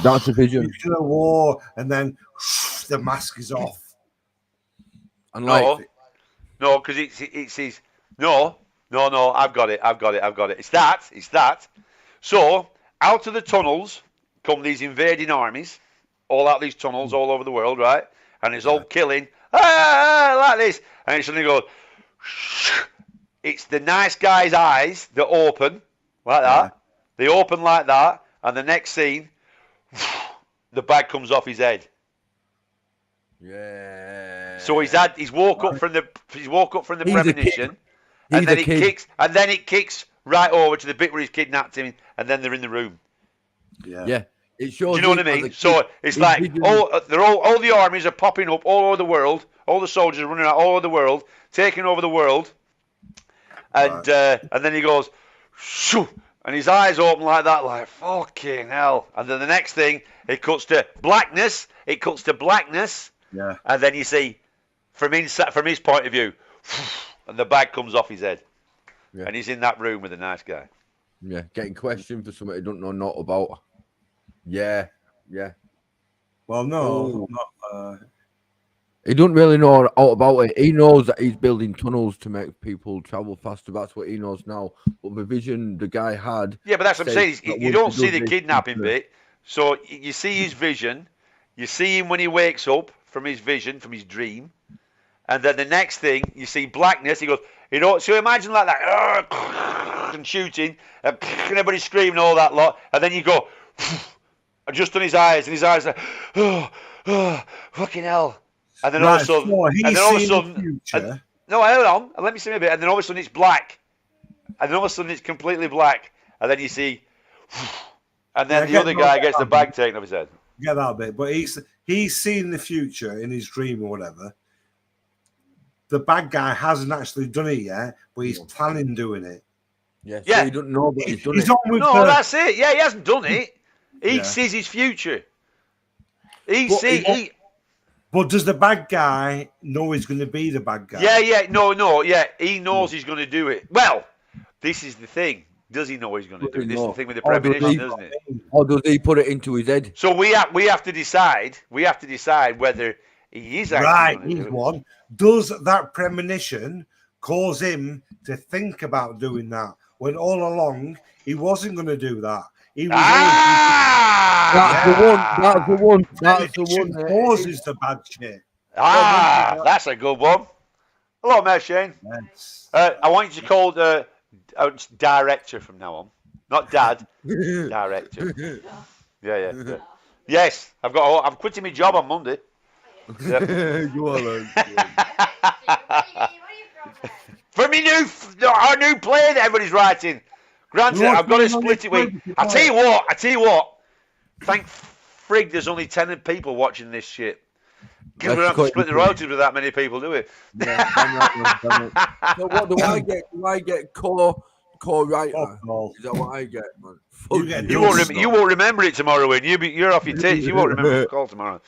That's a vision. Nuclear war, and then the mask is off. And like. No, because it's his. No. I've got it. It's that. So out of the tunnels come these invading armies, all out these tunnels all over the world, right? And it's all killing, like this, and it suddenly goes. It's the nice guy's eyes that open like that. Yeah. They open like that, and the next scene, the bag comes off his head. Yeah. So he's woke up from the premonition, and then it kicks right over to the bit where he's kidnapped him, and then they're in the room. Yeah. It shows. Do you know what I mean? So it's like all the armies are popping up all over the world. All the soldiers are running out all over the world, taking over the world, and then he goes, shoo, and his eyes open like that, like fucking hell. And then the next thing, it cuts to blackness. Yeah. And then you see, from his point of view, and the bag comes off his head. Yeah. And he's in that room with a nice guy. Yeah, getting questioned for something he don't know not about. Yeah. Well, no, not. He don't really know all about it. He knows that he's building tunnels to make people travel faster. That's what he knows now. But the vision the guy had. Yeah, but that's what I'm saying. You don't see the kidnapping bit. So you see his vision. You see him when he wakes up from his vision, from his dream. And then the next thing, you see blackness. He goes, You know, so imagine like that, and shooting, and everybody screaming all that lot, and then you go, just on his eyes, and his eyes are, fucking hell. And then all of a sudden, no, hold on, let me see a bit, and then all of a sudden it's black, and then all of a sudden it's completely black, and then you see, and then the other guy gets the bag taken off his head. Get that bit, but he's seen the future in his dream or whatever. The bad guy hasn't actually done it yet, but he's planning doing it. Yeah, so he doesn't know that he's done it. That's it. Yeah, he hasn't done it. He sees his future. But does the bad guy know he's going to be the bad guy? Yeah. He knows he's going to do it. Well, this is the thing. Does he know he's going to do it? This is the thing with the premonition, isn't it? Or does he put it into his head? So we have to decide. We have to decide whether he is actually going to do it. One. Does that premonition cause him to think about doing that when all along he wasn't going to do that? He was That's the one. That causes the bad shit. That's a good one. Hello, Mayor Shane. Yes. I want you to call the director from now on, not dad. Director. Yeah. Yes, I'm quitting my job on Monday. Yep. You are. For our new play that everybody's writing. Granted, I've got to split it with. I tell you what. Thank frig, there's only 10 people watching this shit. Because we don't have to split the royalties with that many people, do we? So what do I get? Do I get co-writer? Is that what I get, man? You won't remember it tomorrow, when you're off your tits. You won't remember the call tomorrow.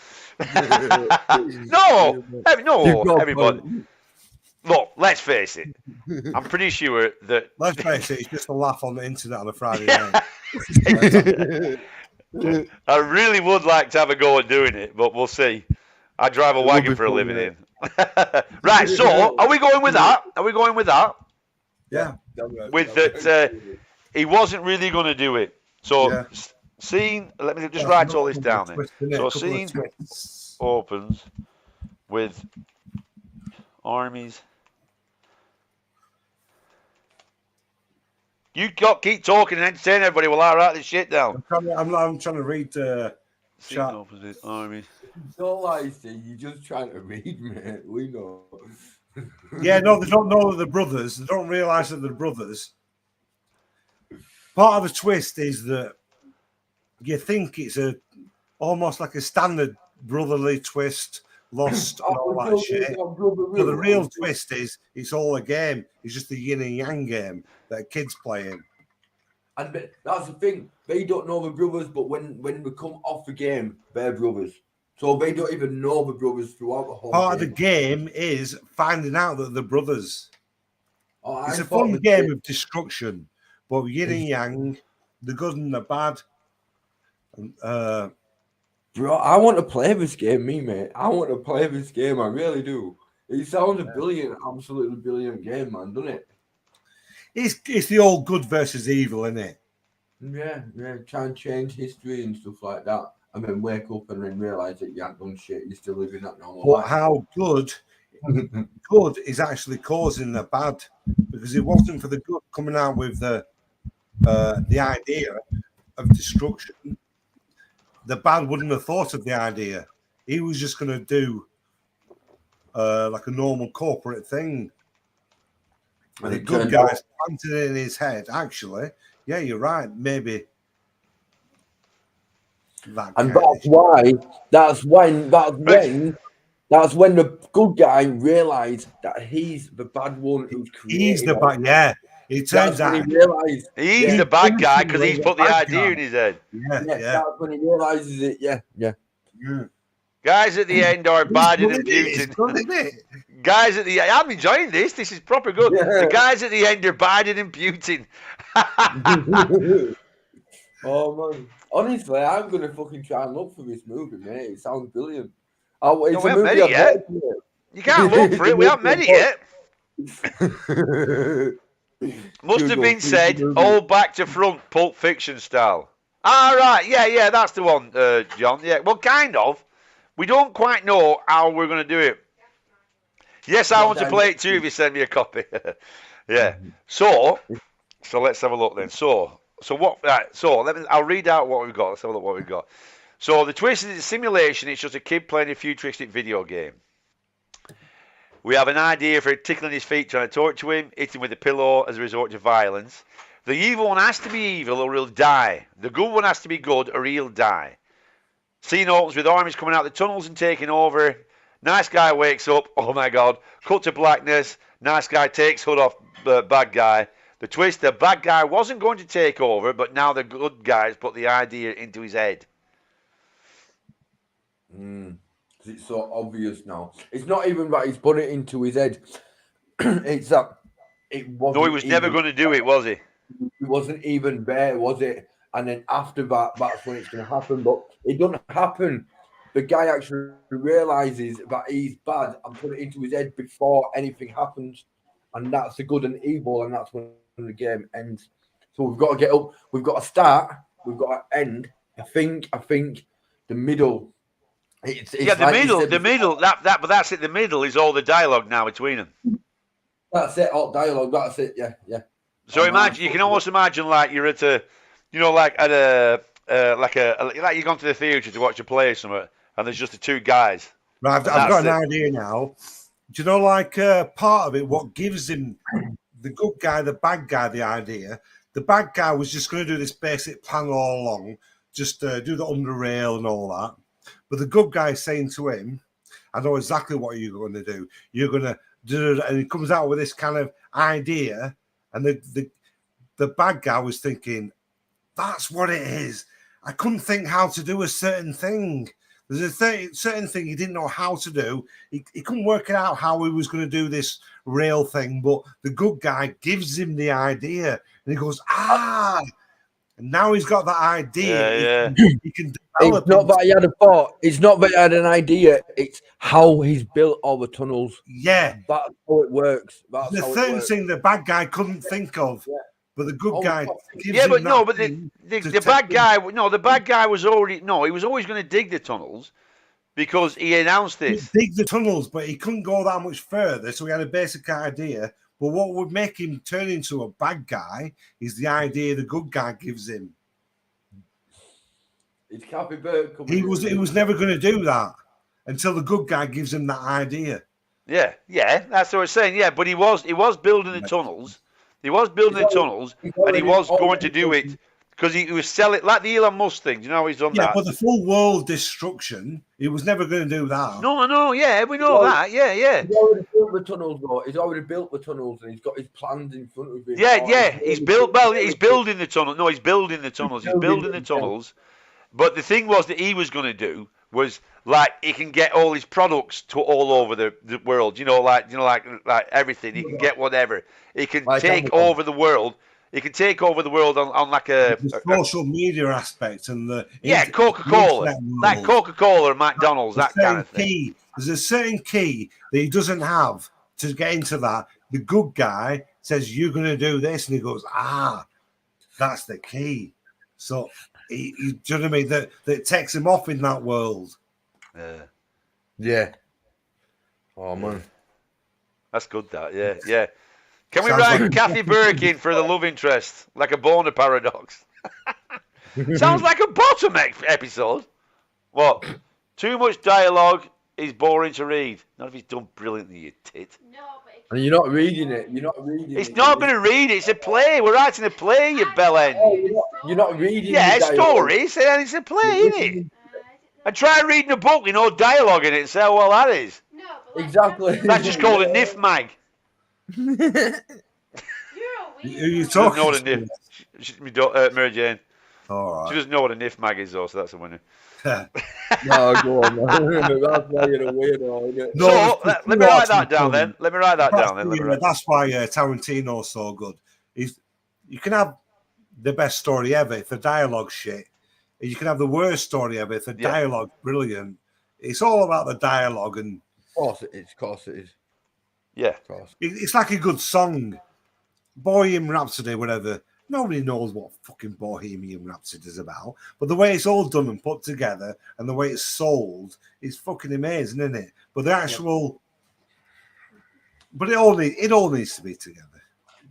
No, everybody. Look, let's face it. I'm pretty sure that. Let's face it. It's just a laugh on the internet on a Friday night. I really would like to have a go at doing it, but we'll see. I drive a wagon for a living in. Right, so are we going with that? Yeah. With that, he wasn't really going to do it. So, scene. Let me just write all this down. Then. So, scene opens with armies. You keep talking and entertain everybody while I write this shit down. I'm trying to read scene opens with armies. Don't lie, Steve. You're just trying to read, mate. We know. Yeah, no, they don't know that they're brothers. They don't realise that they're brothers. Part of the twist is that you think it's almost like a standard brotherly twist, Lost and all that shit. But the real twist is it's all a game. It's just the yin and yang game that kids playing. And that's the thing. They don't know the brothers, but when we come off the game, they're brothers. So they don't even know the brothers throughout the whole Part game. of the game is finding out that they're brothers. It's a thought fun game of destruction, but yin and yang, the good and the bad. Bro, I want to play this game, mate. I want to play this game. I really do. It sounds a brilliant, absolutely brilliant game, man, doesn't it? It's the old good versus evil, isn't it? Yeah. Try and change history and stuff like that. And then wake up and then realise that you haven't done shit. You're still living that normal life. But how good is actually causing the bad, because it wasn't for the good coming out with the idea of destruction. The bad wouldn't have thought of the idea. He was just going to do like a normal corporate thing. And the good guys planted it in his head. Actually, yeah, you're right. Maybe. And that's when the good guy realised that he's the bad one who's created. He's the bad, yeah. It turns out he's the bad guy because he's put the idea in his head. Yeah. That's when he realises it. Yeah. Guys at the end are biting and puting. Guys at the end, I'm enjoying this. This is proper good. Yeah. The guys at the end are biting and puting. Oh man. Honestly, I'm gonna fucking try and look for this movie, mate. It sounds brilliant. We haven't met it yet. You can't look for it. We haven't met it yet. Must have been said, all back to front, Pulp Fiction style. Right. Yeah, that's the one, John. Yeah, well, kind of. We don't quite know how we're going to do it. Yes, I want to play it too if you send me a copy. Yeah. So let's have a look then. So what? Right, so I'll read out what we've got. Let's have a look what we've got. So the twist is a simulation. It's just a kid playing a futuristic video game. We have an idea for tickling his feet, trying to torture him, hit him with a pillow as a resort to violence. The evil one has to be evil or he'll die. The good one has to be good or he'll die. Scene opens with armies coming out the tunnels and taking over. Nice guy wakes up. Oh my God. Cut to blackness. Nice guy takes hood off the bad guy. The twist, the bad guy wasn't going to take over, but now the good guys put the idea into his head. It's so obvious now. It's not even that he's put it into his head. It's that it wasn't. No, he was never going to do it, was he? It wasn't even there, was it? And then after that, that's when it's going to happen. But it doesn't happen. The guy actually realizes that he's bad and put it into his head before anything happens. And that's the good and evil, and that's when the game ends. So we've got to get up. We've got to start. We've got to end. I think the middle. It's yeah, the like middle. But that's it. The middle is all the dialogue now between them. That's it. All dialogue. That's it. Yeah. So imagine, you can almost imagine like you're at a, like at a, like you've gone to the theatre to watch a play or something, and there's just the two guys. Right, I've got an idea now. Do you know, like part of it, what gives him, the good guy, the bad guy, the idea? The bad guy was just going to do this basic plan all along, just do the under rail and all that. But the good guy is saying to him, I know exactly what you're going to do. You're going to do, and he comes out with this kind of idea, and the bad guy was thinking, that's what it is. I couldn't think how to do a certain thing. There's a certain thing he didn't know how to do. He couldn't work it out how he was going to do this rail thing, but the good guy gives him the idea, and he goes, and now he's got that idea. Yeah. He can develop. It's not that he had a thought. It's not that he had an idea. It's how he's built all the tunnels. Yeah. That's how it works. That's the how certain it works. thing the bad guy couldn't think of. Yeah. But the good guy gives but him no, that but thing the bad guy, the bad guy was already, he was always going to dig the tunnels because he announced this. He dig the tunnels, but he couldn't go that much further, so he had a basic idea. But what would make him turn into a bad guy is the idea the good guy gives him. It's Cappy Bird coming. He was never going to do that until the good guy gives him that idea. Yeah, that's what I was saying. Yeah, but he was building the tunnels. He was building the tunnels, and he was going to do it because he was selling like the Elon Musk thing. Do you know how he's done that? Yeah, but the full world destruction, he was never going to do that. No, yeah, we know that. Yeah. He's already built the tunnels, though. He's already built the tunnels, and he's got his plans in front of him. Yeah. He's building the tunnel. No, he's building the tunnels. He's building the tunnels. But the thing was that he was going to do was like he can get all his products to all over the world. Like everything. He can get whatever. He can take over the world. He can take over the world on like the social media aspect and the Coca-Cola, like Coca-Cola and McDonald's, that kind of thing. There's a certain key that he doesn't have to get into that. The good guy says you're going to do this, and he goes, that's the key. So do you know what I mean? That takes him off in that world. Yeah. Oh man, that's good. That yeah. Can we write Kathy Birkin for the love interest, like a boner paradox? Sounds like a bottom episode. What? Too much dialogue is boring to read. Not if he's done brilliantly, you tit. No, but and you're not reading it. It's not going to read it. It's a play. We're writing a play, you bellend. Oh, you're not reading. Yeah, stories. And it's a play, isn't it? And try reading a book with no dialogue in it and say how well that is. no, but Exactly. That's just called a NIF mag. You're a weird. Who are you She doesn't talking know what a to? NIF. She's Mary Jane. All She right. doesn't know what a NIF mag is, though, so that's a winner. No, go on, man. That's why you're a weirdo, isn't it? No, So let me write that down film. then. Let me write that down then. That's why Tarantino's so good. You can have the best story ever if the dialogue's shit. You can have the worst story ever if the dialogue's brilliant. It's all about the dialogue, and Of course it is. Yeah. Of course. it's like a good song. Bohemian Rhapsody, whatever. Nobody knows what fucking Bohemian Rhapsody is about. But the way it's all done and put together and the way it's sold is fucking amazing, isn't it? But the actual But it all needs to be together.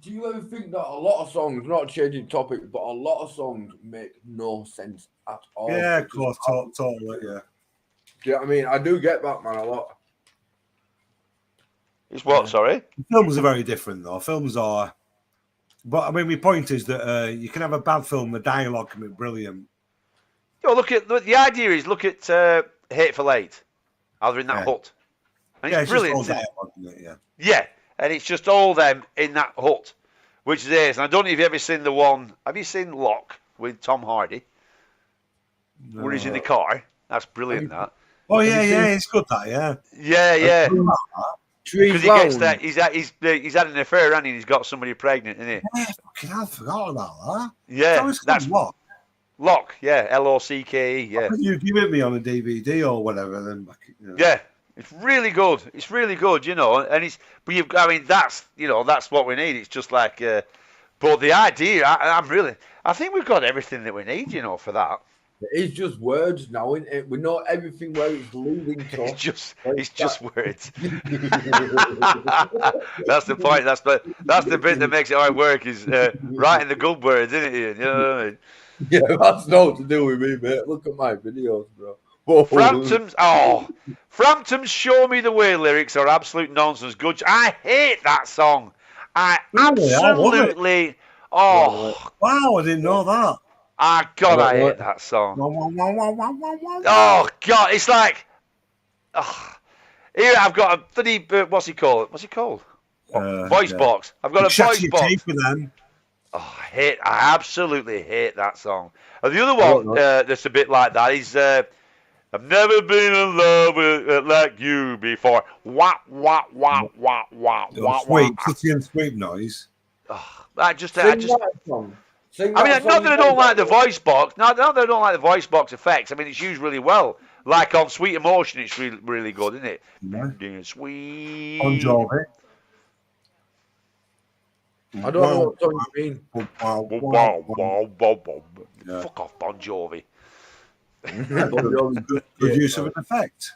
Do you ever think that a lot of songs, not changing topic, but a lot of songs make no sense at all? Yeah, of course, totally, yeah. Do you know what I mean? I do get that, man, a lot. It's what? Sorry. Films are very different, though. Films are, but I mean, my point is that you can have a bad film, the dialogue can be brilliant. Look, the idea is look at Hateful Eight. How they're in that hut, and it's brilliant. Just all dialogue, isn't it? Yeah. Yeah, and it's just all them in that hut, which is theirs. And I don't know if you've ever seen the one. Have you seen Locke with Tom Hardy? No. Where he's in the car. That's brilliant. That. Oh yeah, it's good. That yeah. Yeah. Because he Round. gets that. He's had an affair, and he's got somebody pregnant, isn't he? Yeah, fucking I forgot about that. Yeah, that's what. Locke. Yeah, Locke. Yeah. You give it me on a DVD or whatever, then back. You know. Yeah. It's really good. It's really good, and it's. But that's what we need. It's just like, but the idea, I think we've got everything that we need, for that. It's just words now, isn't it? We know everything where it's leading to. It's just words. That's the point. That's the bit that makes it hard work is writing the good words, isn't it, Ian? You know what I mean? Yeah, that's not to do with me, mate. Look at my videos, bro. Frampton's Show Me the Way lyrics are absolute nonsense. Good. I hate that song. I absolutely. Oh. Wow, I didn't know that. Ah, God, I hate that song. Oh, God, it's like. Here, I've got a bloody. What's it called? Voice box. I've got a voice box. Oh, I absolutely hate that song. And the other one that's a bit like that is. I've never been in love with like you before. Wah. Sweet noise. I just. Not that I don't like the voice box. Not that I don't like the voice box effects. I mean, it's used really well. Like on Sweet Emotion, it's really, really good, isn't it? Yeah. Sweet. Bon Jovi. I don't know what song you mean. Yeah. Fuck off, Bon Jovi. Good use of an effect.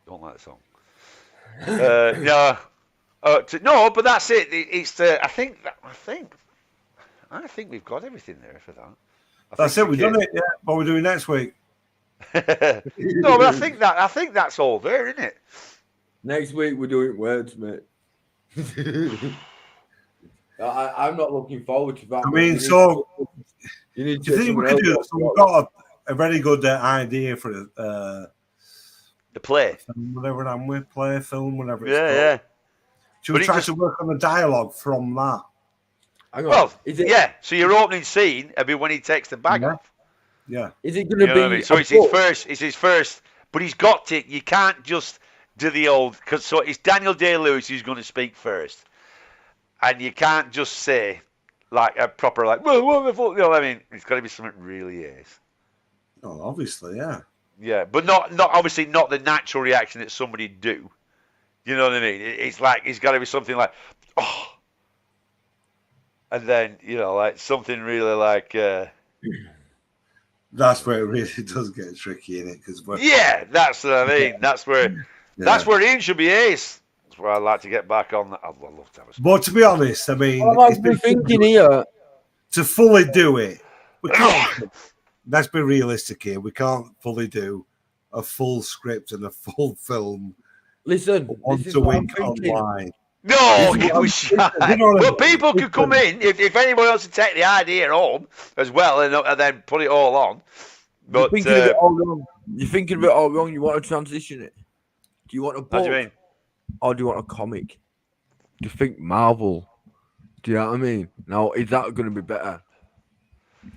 Don't like the song. No, but that's it. It's I think we've got everything there for that. That's it. We've done it. Yeah. What we're doing next week. No, but I think that's all there, isn't it? Next week we're doing words, mate. I'm not looking forward to that. I mean, you need to think we can do that? So we've got a very good idea for the play, whatever I'm with, play, film, whatever. Yeah. Should we try to work on the dialogue from that? Well, so your opening scene will be when he takes the bag off. Yeah. Is it going to be? I mean? So it's his first, but he's got to. You can't just do the old so it's Daniel Day-Lewis who's going to speak first, and you can't just say like a proper well, what the fuck? I mean, it's got to be something really ace. Oh, obviously, yeah. Yeah, but not obviously not the natural reaction that somebody do. You know what I mean? It's like it's got to be something like, oh. And then, like something really like... That's where it really does get tricky, innit? That's what I mean. That's where Ian should be ace. That's where I'd like to get back on that. I'd love to have a... But to be honest, I mean... I've been thinking here... To fully do it, we can't... Let's be realistic here. We can't fully do a full script and a full film. Listen, once a week online. No, we shan't. But people could come in if anyone else would take the idea home as well and then put it all on. But you're thinking of it all wrong. You're thinking of it all wrong. You want to transition it. Do you want a book? What do you mean? Or do you want a comic? Do you think Marvel? Do you know what I mean? Now, is that going to be better?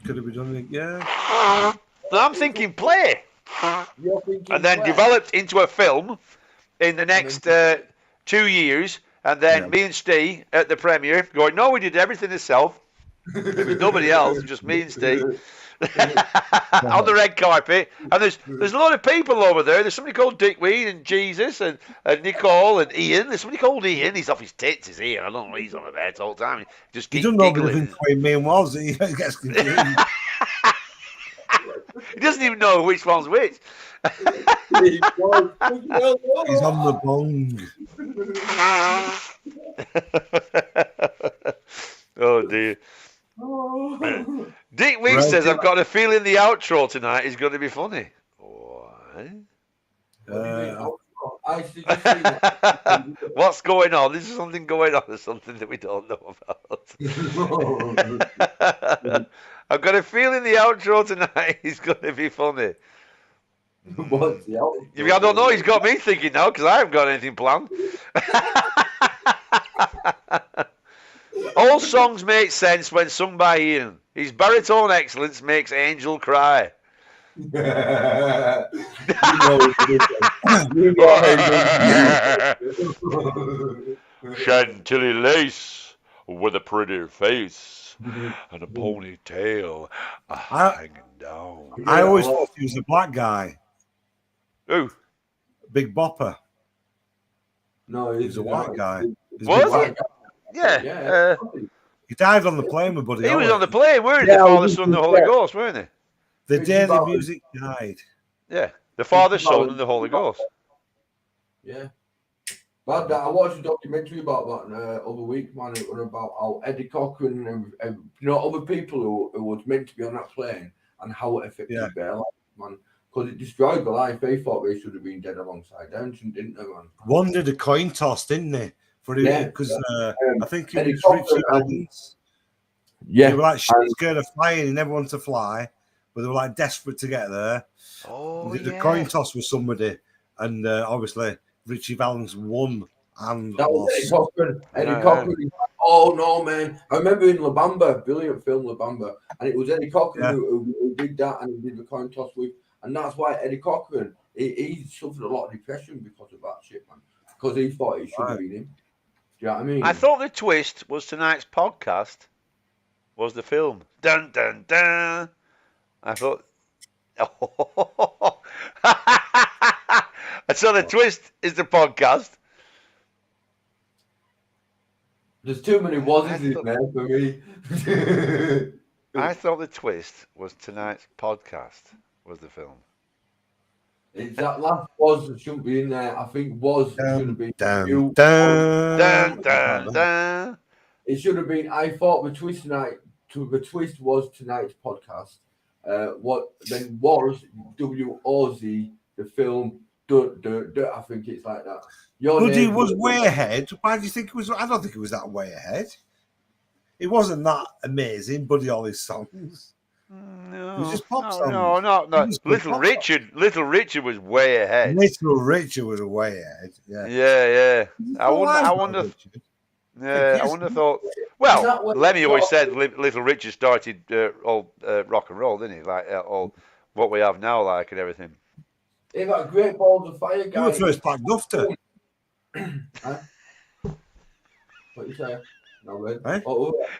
Could have been done, yeah. I'm thinking play. And then developed into a film in the next 2 years. And then me and Steve at the premiere going, no, we did everything ourselves. There was nobody else, just me and Steve. On the red carpet. And there's a lot of people over there. There's somebody called Dickweed and Jesus and Nicole and Ian. There's somebody called Ian. He's off his tits, is Ian. I don't know what he's on about all the time. He just keeps giggling. He doesn't know the difference between me and Walls. He gets confused. He doesn't even know which one's which. He's on the bong. Oh dear. Dick Weeks says, I've got a feeling the outro tonight is going to be funny. What? I suggest What's going on? There's something going on. There's something that we don't know about. I've got a feeling the outro tonight is going to be funny. What's the outro? I don't know. He's got me thinking now because I haven't got anything planned. All songs make sense when sung by Ian. His baritone excellence makes Angel cry. Chantilly lace with a pretty face and a ponytail hanging down. I always thought he was a black guy. Who? Big Bopper. No, He's a white guy. He's a Was big white he? guy. Yeah. He died on the plane with Buddy He was Holly. on the plane, weren't he? The Father, Son, and the Holy Ghost, weren't he? The day the music died. Yeah. The Father, Son, and the Holy Ghost. Yeah. But I watched a documentary about that other week, man. It was about how Eddie Cochran and other people who was meant to be on that plane and how it affected their life, man. Because it destroyed their life. They thought they should have been dead alongside them, didn't they, man? One did a coin toss, didn't they? Because I think it Eddie was Cochran, Richie Valens. Yeah. They were like scared of flying and everyone to fly, but they were like desperate to get there. Oh, they did a coin toss with somebody, and obviously Richie Valens won and that was lost. Eddie Cochran. Eddie Cochran. Oh no, man! I remember in La Bamba, brilliant film La Bamba, and it was Eddie Cochran who did that, and he did the coin toss with, and that's why Eddie Cochran he suffered a lot of depression because of that shit, man. Because he thought it should have been him. Do you know what I mean? I thought the twist was tonight's podcast was the film. Dun dun dun. I thought. So the twist is the podcast. There's too many was in there for me. I thought the twist was tonight's podcast was the film. It's that last was that shouldn't be in there. I think was should have been. Dun, dun, dun. It should have been. I thought the twist was tonight's podcast. What then was WOZ the film? I think it's like that. Buddy was way ahead. Why do you think it was? I don't think it was that way ahead. It wasn't that amazing, Buddy Holly's songs. No, it was just pop songs. No. Little Richard was way ahead. Little Richard was way ahead. Yeah. I wonder. Yeah, I wouldn't have thought. Well, Lemmy always said Little Richard started all rock and roll, didn't he? Like all what we have now, like and everything. He got great balls of fire, guys. You were first Black Nufter. Huh? What you say? No, wait. Eh?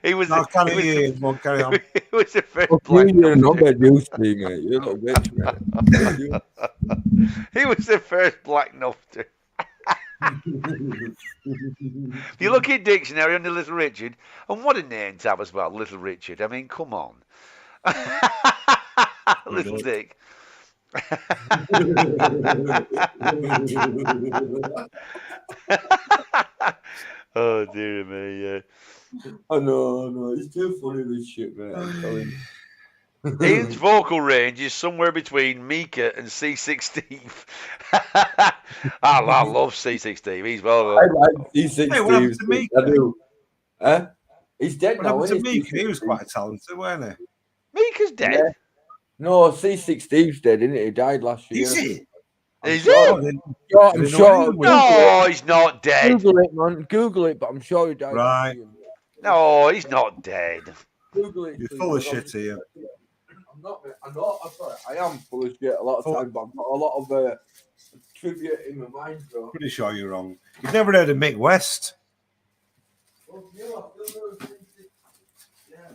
He was. No, carry on. He was the first Black Nufter. You're not rich, man. He was the first Black Nufter. If you look in dictionary under Little Richard, and what a name to have as well, Little Richard. I mean, come on. Little Dick. Oh dear me, yeah. I know, it's too funny this shit, man. I'm telling you. Ian's vocal range is somewhere between Mika and C6 Steve. I love C6 Steve. He's well. I like C6 Hey, what happened to Steve. Mika? I do. Huh? He's dead What now. happened to isn't he? Mika? He was quite talented, weren't he? Mika's dead. Yeah. No, C6 Steve's dead, isn't he? He died last year. Is he? Is sure. he? I'm sure. No, he's not dead. Google it, man. Google it, but I'm sure he died. Right. No, he's not dead. Google it. You're please. full of shit here. I'm not. I'm sorry. I am full of shit a lot of times, but I've got a lot of trivia in my mind, bro. Pretty sure you're wrong. You've never heard of Mick West? Oh, yeah, I still know things. Yeah,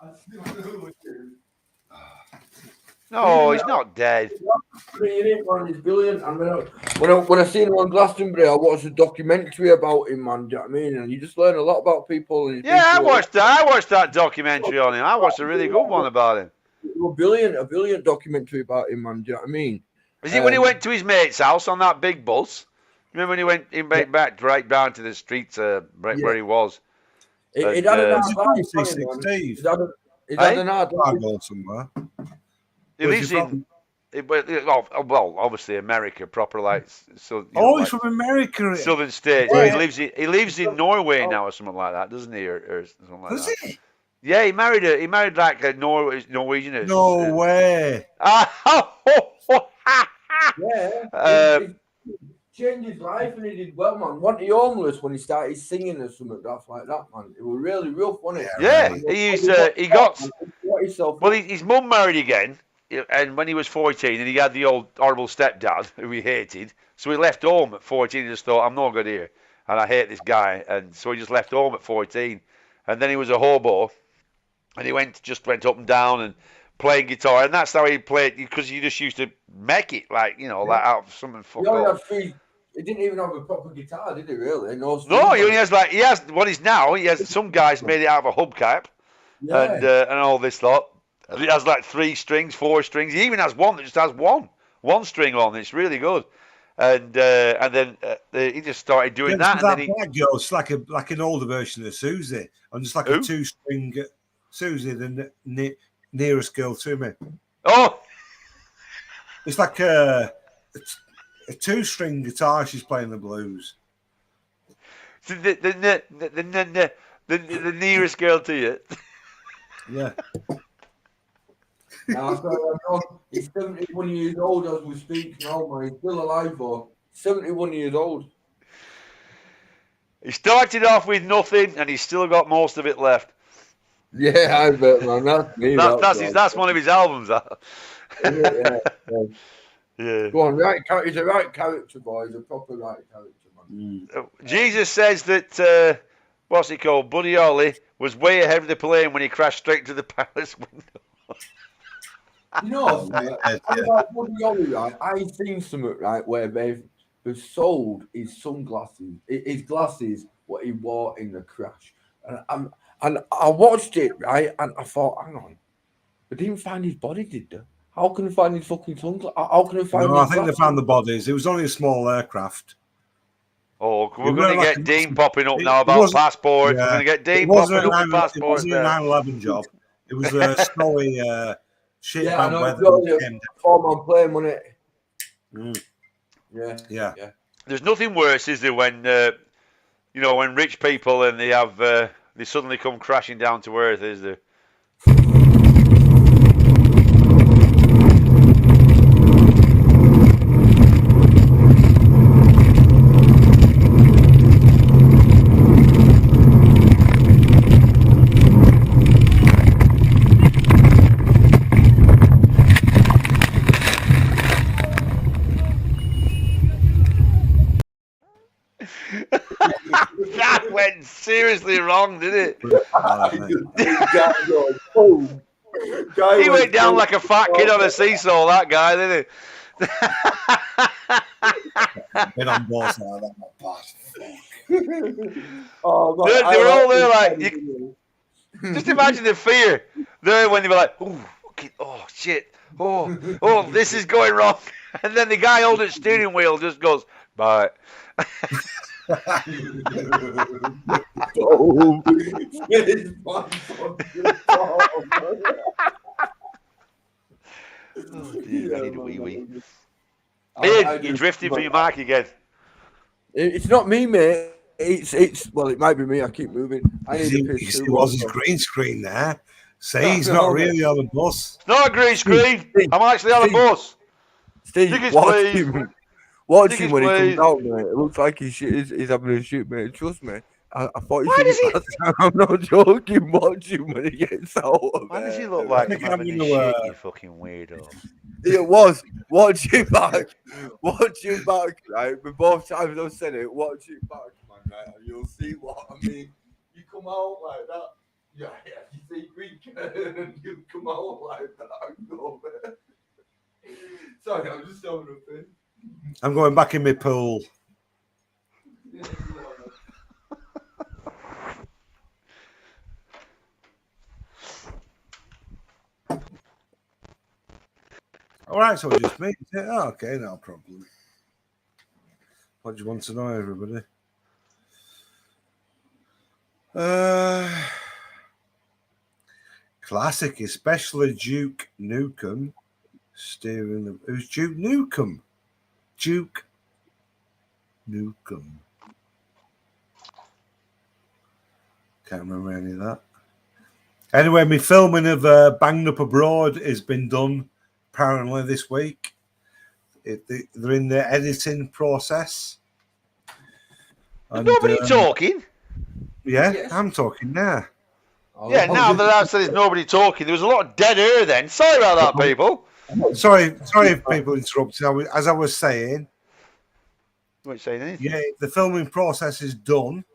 I still know it. No, he's not dead. He's brilliant. And when I seen him on Glastonbury, I watched a documentary about him, man. Do you know what I mean? And you just learn a lot about people. And Yeah, I watched that documentary on him. I watched a really good one about him. a brilliant documentary about him, man. Do you know what I mean? Is it when he went to his mate's house on that big bus? Remember when he went back right down to the streets where he was? It had an hard life, Steve. It had an hard life. I'll go somewhere. He lives in. Well, obviously America, proper like. So, he's from America. Southern states. Yeah. He lives in Norway now or something like that, doesn't he? Or something like Does that. he? Yeah, he married like a Norwegian. No way. Yeah. He changed his life and he did well, man. Wasn't he homeless when he started singing or something like that, man? It was really real funny. Yeah, he got. Well, his mum married again, and when he was 14, and he had the old horrible stepdad who he hated, so he left home at 14 and just thought, I'm not good here, and I hate this guy, and so he just left home at 14, and then he was a hobo, and he just went up and down and playing guitar, and that's how he played, because he just used to make it, like, like out of something fuck up. He didn't even have a proper guitar, did he? Really? No, he only has he has what he's now. He has some guys made it out of a hubcap, and all this lot. He has like 3 strings, 4 strings. He even has one that just has one string on. It's really good, and then he just started doing that. And then Black Girl, it's like an older version of Susie, and just like a 2-string Susie, the nearest girl to me. Oh, it's like a 2-string guitar. She's playing the blues. The nearest girl to you. Yeah. He's 71 years old as we speak now, man. He's still alive, though. 71 years old. He started off with nothing, and he's still got most of it left. Yeah, I bet, man. That's me. That's one of his albums. Yeah. Go on, he's a right character, boy. He's a proper right character, man. Jesus says that what's it called? Buddy Holly was way ahead of the plane when he crashed straight to the palace window. About Buddy Holly, right? I've seen something, right, where they've sold his sunglasses, his glasses, what he wore in the crash, and I watched it, right, and I thought, hang on, they didn't find his body, did they? How can they find his fucking sunglasses? How can they find? No, I think they found the bodies. It was only a small aircraft. Oh, we're going to get Dean popping up now about passports. Yeah, we're going to get Dean popping up with passports. It wasn't a 9/11 job. It was a snowy shit bad weather. Four-man plane, wasn't it? Yeah. There's nothing worse, is there, when when rich people and they suddenly come crashing down to earth, is there? That went seriously wrong, did it? He went down like a fat kid on a seesaw, that guy, didn't he? Been on board like that, my boss. They were all there like, just imagine the fear there when they were like, oh shit, oh, this is going wrong. And then the guy holding the steering wheel just goes, bye. Oh dear, I need a wee. Ian, you're drifting for your mark again. It's not me, mate. It's well, it might be me. I keep moving. It was his green screen there. See, he's not really on the bus. It's not a green screen. I'm actually on a bus. Steve, watch him when he comes out, mate. It looks like he's having a shoot, mate. Trust me. I thought you said last time. I'm not joking. Watch him when he gets out. Why does he look like he's having a shit, you fucking weirdo? It was. Watch him back. Watch him back, right? But both times I've said it, watch him back, man, right? And you'll see what I mean. You come out like that. Yeah. You see green curtain and you come out like that. Sorry, I'm just having a thing. I'm going back in my pool. All right, so just me. Oh, okay, no problem. What do you want to know, everybody? Classic, especially Duke Nukem steering the. Who's Duke Nukem? Duke Nukem. Can't remember any of that. Anyway, my filming of Banged Up Abroad has been done apparently this week. They're in the editing process. Is nobody talking? Yeah, Yes. I'm talking now. Yeah, now that I've said there's nobody talking, there was a lot of dead air then. Sorry about that, people. Sorry if people interrupted. As I was saying, You weren't saying anything. yeah, the filming process is done,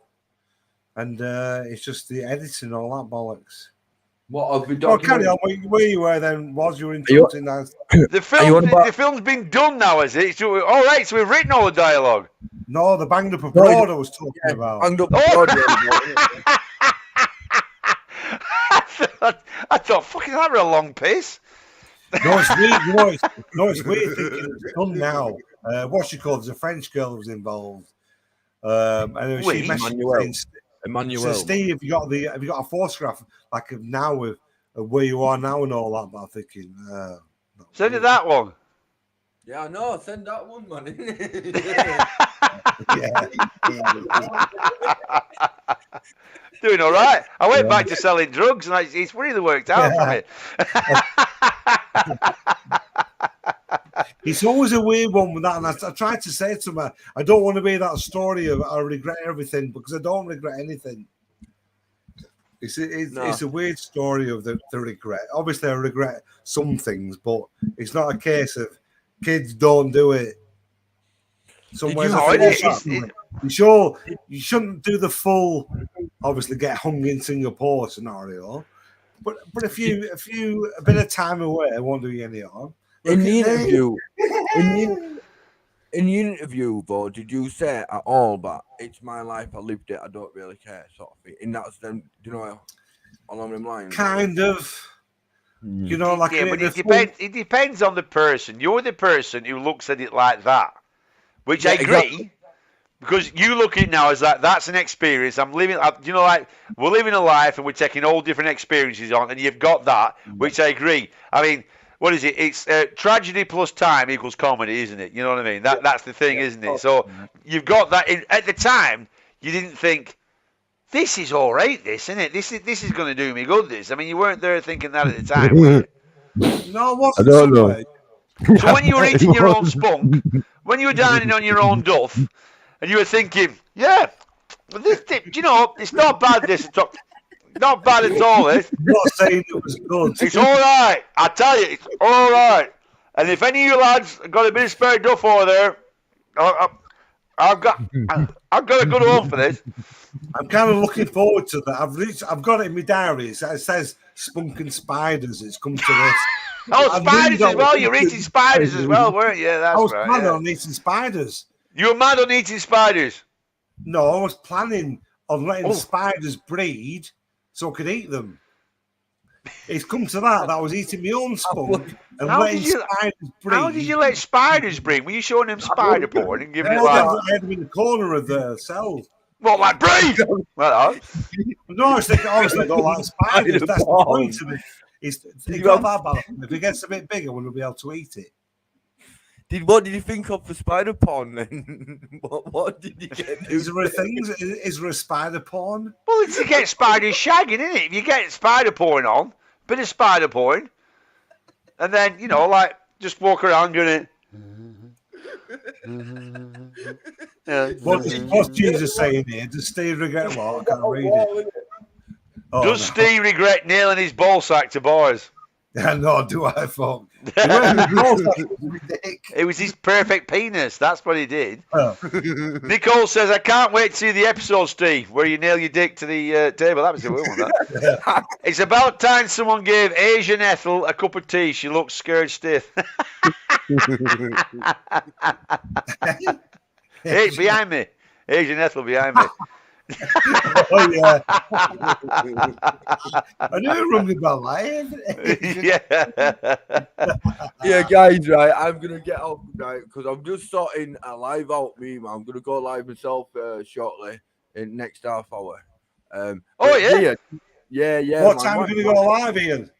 and it's just the editing and all that bollocks. What have we Oh, done? carry on. Where you were then? Was you were interrupting that? The film's been done now, is it? All right, so we've written all the dialogue. No, the Banged Up Abroad I was talking about. Banged up. I thought, fucking that were a long piss. No, it's weird. It's weird thinking it's done now. What's she called? There's a French girl who was involved. Anyway, she messaged Emmanuel. So Steve, have you got a photograph like of now of where you are now and all that? But I'm thinking, Send it that one. Yeah, I know. Send that one, man. Doing all right. I went back to selling drugs, and it's really worked out for me. It's always a weird one with that, and I tried to say to him, I don't want to be that story of I regret everything, because I don't regret anything. It's a weird story of the regret. Obviously, I regret some things, but it's not a case of kids don't do it. You shouldn't do the full, obviously get hung in Singapore scenario, but a bit of time away won't do you any harm. In the interview, though, did you say at all that it's my life, I lived it, I don't really care, sort of thing? In that sense, do you know, along them lines? Kind of. You know, like but it depends on the person. You're the person who looks at it like that, which I agree. Exactly. Because you look at it now as that's an experience. I'm living, you know, like we're living a life and we're taking all different experiences on, and you've got that, which I agree. I mean, what is it? It's tragedy plus time equals comedy, isn't it? You know what I mean? That's the thing, isn't it? So you've got that. At the time, you didn't think, this is all right, this, isn't it? This is going to do me good, this. I mean, you weren't there thinking that at the time, were you? No, it wasn't. I don't know. So when you were eating your own spunk, when you were dining on your own duff, and you were thinking, yeah, this, you know, it's not bad, this at all. Not bad at all, this. I'm not saying it was good. It's all right. I tell you, it's all right. And if any of you lads have got a bit of spare duff over there, I've got a good one for this. I'm kind of looking forward to that. I've got it in my diary. It says spunk and spiders. It's come to this. Oh, spiders as well. You're eating spiders as well, weren't you? That's I was right. planning on eating spiders. You were mad on eating spiders? No, I was planning on letting spiders breed so I could eat them. It's come to that. I was eating my own spunk and letting spiders breed. How did you let spiders breed? Were you showing them spider porn and giving it I had them in the corner of the cell. What, like breed? Well, no, I was thinking, obviously, I don't like spiders. That's the point of it. It's not that bad. If it gets a bit bigger, we'll be able to eat it. What did you think of for spider porn then? what did you get? Is there a thing? Is there a spider porn? Well, it's to get spiders shagging, isn't it? If you get spider porn on, bit of spider porn, and then, you know, like, just walk around doing it. What's Jesus saying here? Does Steve regret what? I can't read it. Does Steve regret nailing his ball sack to boys? No, do I, fuck? It was his perfect penis. That's what he did. Oh. Nicole says, I can't wait to see the episode, Steve, where you nail your dick to the table. That was a good one, that. It's about time someone gave Asian Ethel a cup of tea. She looks scared stiff. Hey, behind me. Asian Ethel behind me. Oh yeah. I knew rung the bell, like. Yeah, guys, right. I'm gonna get off, right, because I'm just sorting a live out. I'm gonna go live myself shortly in next half hour. Oh, but yeah? Yeah. What man, time are we going to go live, Ian?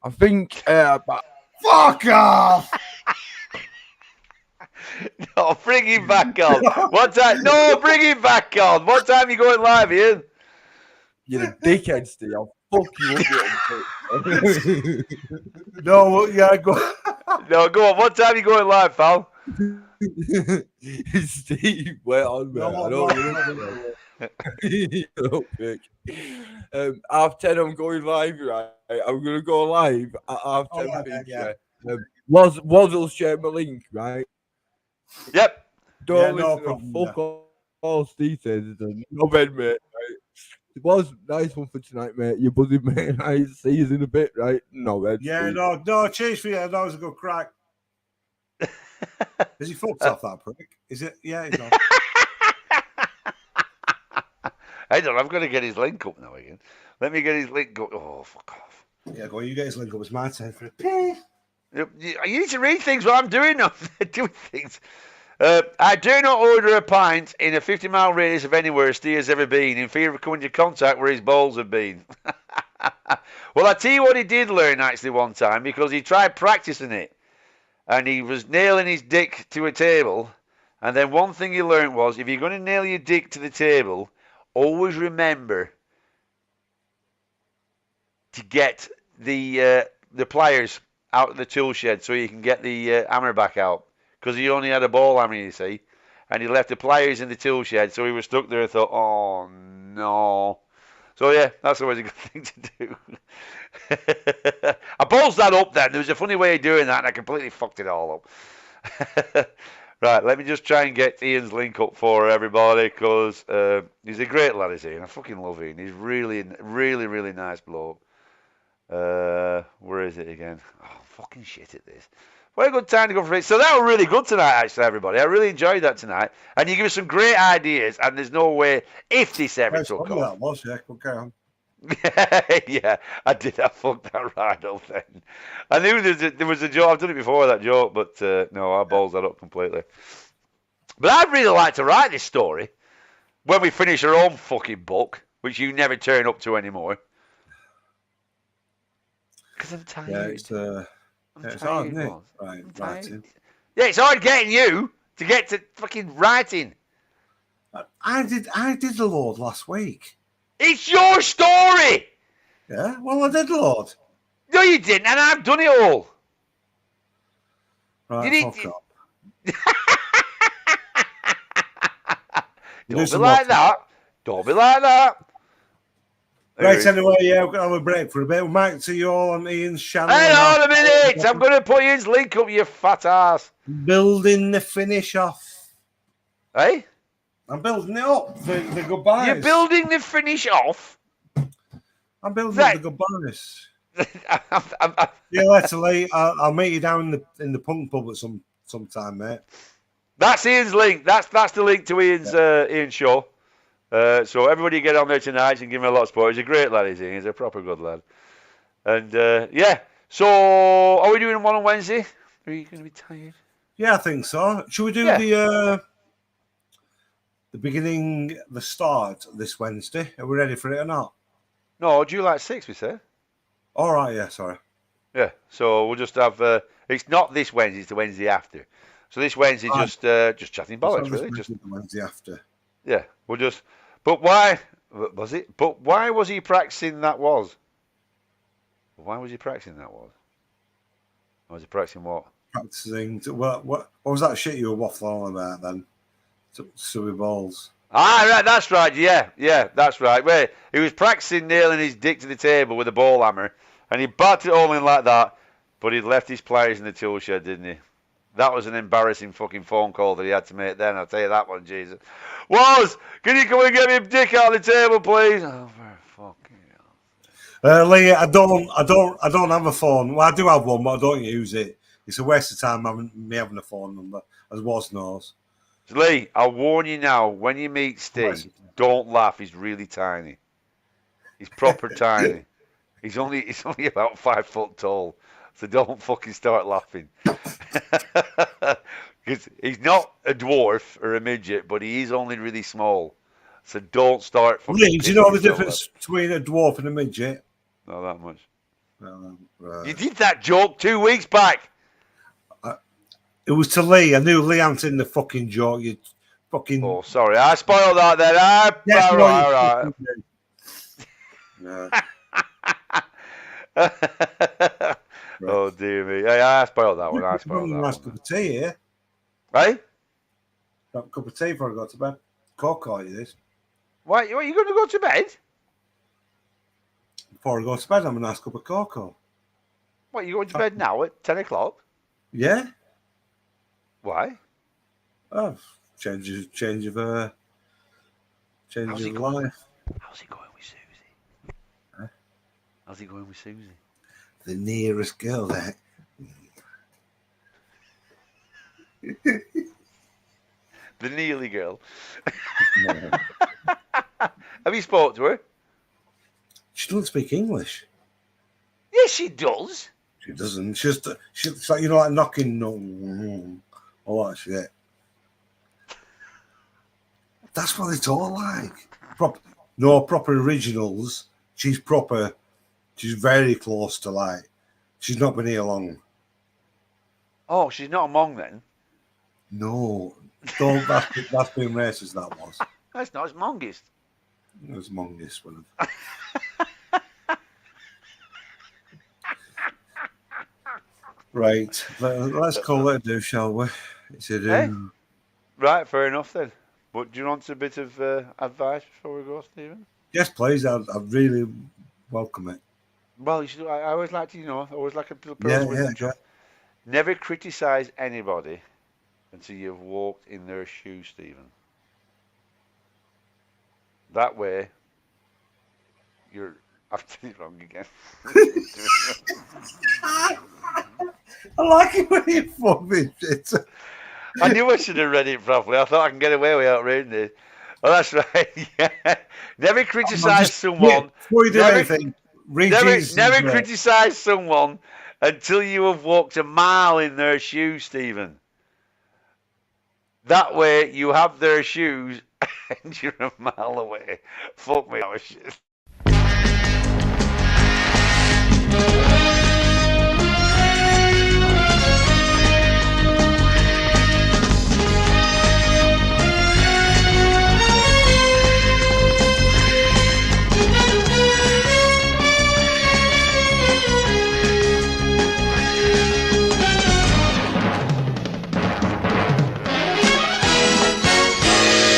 I think about Fuck off! No, bring him back on. What time? No, bring him back on. What time are you going live, Ian? you're a dickhead, Steve. I'll fuck you up. No, yeah, go. No, go on. What time are you going live, pal? Steve, wait on, man. No, I don't you little prick. 10:30, I'm going live, right? I'm gonna go live at 10:30. Right, then, yeah. Waz'll share my link, right? Yep. Don't Yeah, listen no to problem, fuck all Steve says. No bed, mate. Right? It was nice one for tonight, mate. You're buzzing, mate. I see you in a bit, right? No bed. Yeah, Steve. no, cheers for you. That was a good crack. Is he fucked off that prick? Is it? Yeah, he's not. I don't know. I'm going to get his link up now again. Let me get his link up. Oh, fuck off. Yeah, go on, you get his link up. It's my turn for a pee. You need to read things while I'm doing them. Doing things. I do not order a pint in a 50-mile radius of anywhere Steve has ever been in fear of coming into contact where his balls have been. Well, I tell you what he did learn actually one time, because he tried practicing it and he was nailing his dick to a table, and then one thing he learned was, if you're going to nail your dick to the table, always remember to get the pliers out of the tool shed so you can get the hammer back out, because he only had a ball hammer, you see, and he left the pliers in the tool shed, so he was stuck there and thought, oh no. So yeah, that's always a good thing to do. I balls that up then. There was a funny way of doing that and I completely fucked it all up. Right, let me just try and get Ian's link up for everybody, because he's a great lad, is Ian. I fucking love Ian. He's really, really, really nice bloke. Where is it again? Oh, I'm fucking shit at this. What a good time to go for it. So that was really good tonight, actually, everybody. I really enjoyed that tonight. And you give us some great ideas, and there's no way, if this ever took off. That was, yeah, okay. On. Yeah, I did. I fucked that right up then. I knew there was a joke. I've done it before, that joke, but no, I balls that up completely. But I'd really like to write this story when we finish our own fucking book, which you never turn up to anymore. Because I'm tired. Yeah, it's hard, isn't it? Right, writing. Yeah, it's hard getting you to get to fucking writing. I did the Lord last week. It's your story. Yeah, well, I did Lord. No, you didn't, and I've done it all. Right, fuck up. Don't be like that. Don't be like that. Right, anyway, yeah, we're going to have a break for a bit. We might see you all on Ian's channel. Hang on a minute. I'm going to put Ian's link up, you fat ass. Building the finish off. Hey? I'm building it up for the goodbyes. You're building the finish off? I'm building up the goodbyes. Yeah, later, late. I'll meet you down in the punk pub at sometime, mate. That's Ian's link. That's the link to Ian's show. So everybody get on there tonight and give him a lot of support. He's a great lad, is he? He's a proper good lad. And yeah. So are we doing one on Wednesday? Are you going to be tired? Yeah, I think so. Should we do the beginning, the start this Wednesday? Are we ready for it or not? No, July 6th, we said. All right, yeah, sorry. Yeah, so we'll just have. It's not this Wednesday; it's the Wednesday after. So this Wednesday, just chatting bollocks, really. Just the Wednesday after. Yeah, we'll just. But why was it? But why was he practicing that? Why was he practicing that? Was he practicing what? Practicing. What was that shit you were waffling on about then? Silly balls. Ah, right, that's right. Yeah, that's right. Wait, he was practicing nailing his dick to the table with a ball hammer, and he batted it all in like that. But he'd left his pliers in the tool shed, didn't he? That was an embarrassing fucking phone call that he had to make then. I'll tell you that one, Jesus. Can you come and get me a dick out of the table, please? Oh, for fucking hell. Lee, I don't have a phone. Well, I do have one, but I don't use it. It's a waste of time having a phone number, as Woz knows. Lee, I'll warn you now. When you meet Steve, don't laugh. He's really tiny. He's proper tiny. He's only about 5 foot tall. So don't fucking start laughing. Because he's not a dwarf or a midget, but he is only really small. So don't start fucking. Lee, do you know the picking yourself difference between a dwarf and a midget? up. Not that much. Right. You did that joke 2 weeks back. It was to Lee. I knew Lee answered the fucking joke. You fucking. Oh, sorry. I spoiled that then. Yes, All what right, you all fucking right. Oh, dear me. Hey, I spoiled that one. I spoiled that nice one. cup of tea here. Right? Got a cup of tea before I go to bed. Cocoa, you this. Why, are you going to go to bed? Before I go to bed, I'm a nice cup of cocoa. What, you going to bed now at 10 o'clock? Yeah. Why? Oh, change of life. How's it going with Susie? Huh? How's it going with Susie? The nearest girl there. The Neely girl. Have you spoke to her? She doesn't speak English. Yes, she does. She doesn't. She's like, you know, like knocking, all that shit. That's what it's all like. Proper originals. She's proper. She's very close to like. She's not been here long. Oh, she's not among then. No, don't. That's being racist. That was. That's not. It's Mongist. It was Mongus one. Right, let's call it a do, shall we? It's a do. Hey? Right, fair enough then. But do you want a bit of advice before we go, Stephen? Yes, please. I'd really welcome it. Well, you should, I always like to, I always like a little Yeah, person with yeah, a job. Never criticise anybody until you've walked in their shoes, Stephen. That way, I've done it wrong again. I like it when you phone me shit. I knew I should have read it properly. I thought I can get away without reading it. Oh, that's right. Yeah. Never criticise someone. Before you do anything, never criticise someone until you have walked a mile in their shoes, Stephen. That way you have their shoes and you're a mile away. Fuck me, that was shit.